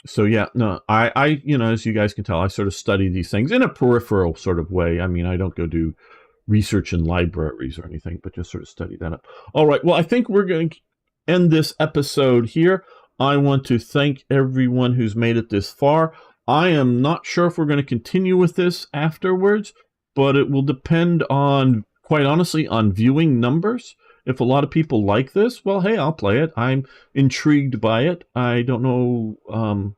So yeah, no, I as you guys can tell, I sort of study these things in a peripheral sort of way. I mean, I don't go do research in libraries or anything, but just sort of study that up. All right. Well, I think we're going to end this episode here. I want to thank everyone who's made it this far. I am not sure if we're going to continue with this afterwards, but it will depend on, quite honestly, on viewing numbers. If a lot of people like this, well, hey, I'll play it. I'm intrigued by it. I don't know.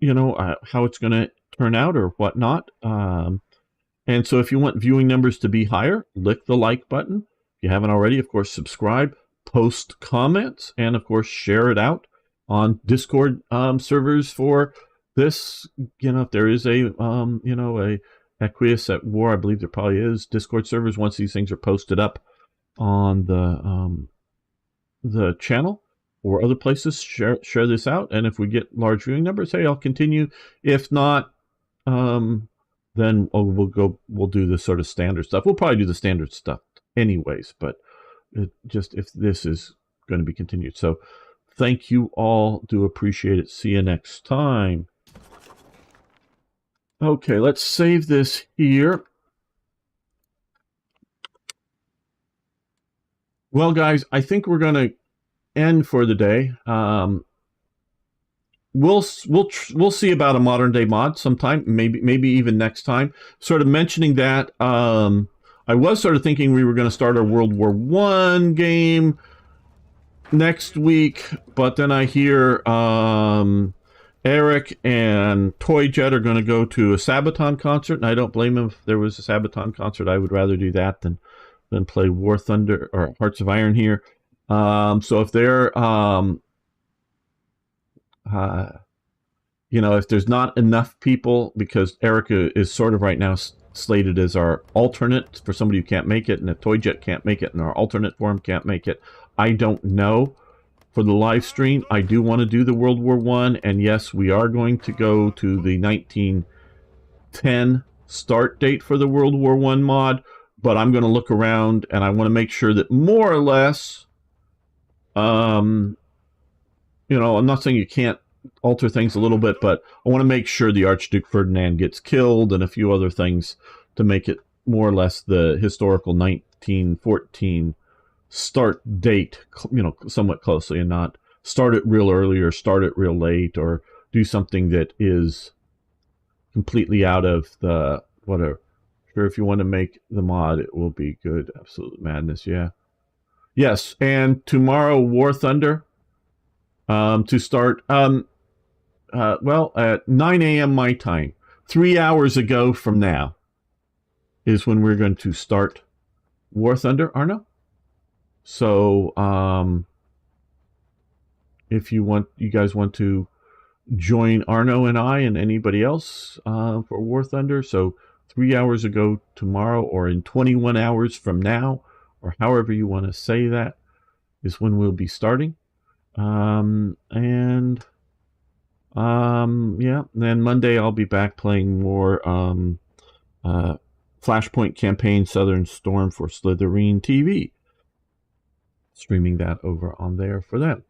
how it's going to turn out or whatnot. And so if you want viewing numbers to be higher, click the like button. If you haven't already, of course, subscribe, post comments, and of course, share it out on Discord servers for this. If there is a Equus at War, I believe there probably is Discord servers once these things are posted up on the channel or other places. Share this out, and if we get large viewing numbers, hey, I'll continue. If not, then we'll do the sort of standard stuff. We'll probably do the standard stuff anyways, but just if this is going to be continued. So thank you all. Do appreciate it. See you next time. Okay, let's save this here. Well, guys, I think we're going to end for the day. We'll see about a modern day mod sometime, maybe even next time. Sort of mentioning that, I was sort of thinking we were going to start our World War I game next week, but then I hear Eric and Toy Jet are going to go to a Sabaton concert, and I don't blame them. If there was a Sabaton concert, I would rather do that than play War Thunder or Hearts of Iron here. So if they're if there's not enough people, because Erica is sort of right now slated as our alternate for somebody who can't make it, and if Toy Jet can't make it and our alternate for him can't make it, I don't know. For the live stream, I do want to do the World War I, and yes, we are going to go to the 1910 start date for the World War I mod, but I'm going to look around and I want to make sure that more or less, I'm not saying you can't alter things a little bit, but I want to make sure the Archduke Ferdinand gets killed and a few other things to make it more or less the historical 1914 start date, somewhat closely, and not start it real early or start it real late, or do something that is completely out of the whatever. Sure, if you want to make the mod, it will be good. Absolute madness, yeah. Yes, and tomorrow, War Thunder, to start, well, at 9 a.m. my time, 3 hours ago from now, is when we're going to start War Thunder, Arno. So, if you guys want to join Arno and I and anybody else for War Thunder, so 3 hours ago tomorrow, or in 21 hours from now, or however you want to say that, is when we'll be starting. Yeah, then Monday I'll be back playing more Flashpoint Campaign Southern Storm for Slytherin TV. Streaming that over on there for them.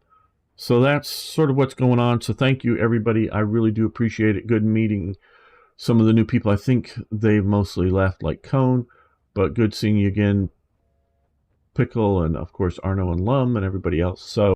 So that's sort of what's going on. So thank you, everybody. I really do appreciate it. Good meeting some of the new people. I think they've mostly left, like Cone, but good seeing you again, Pickle, and of course Arno and Lum and everybody else. So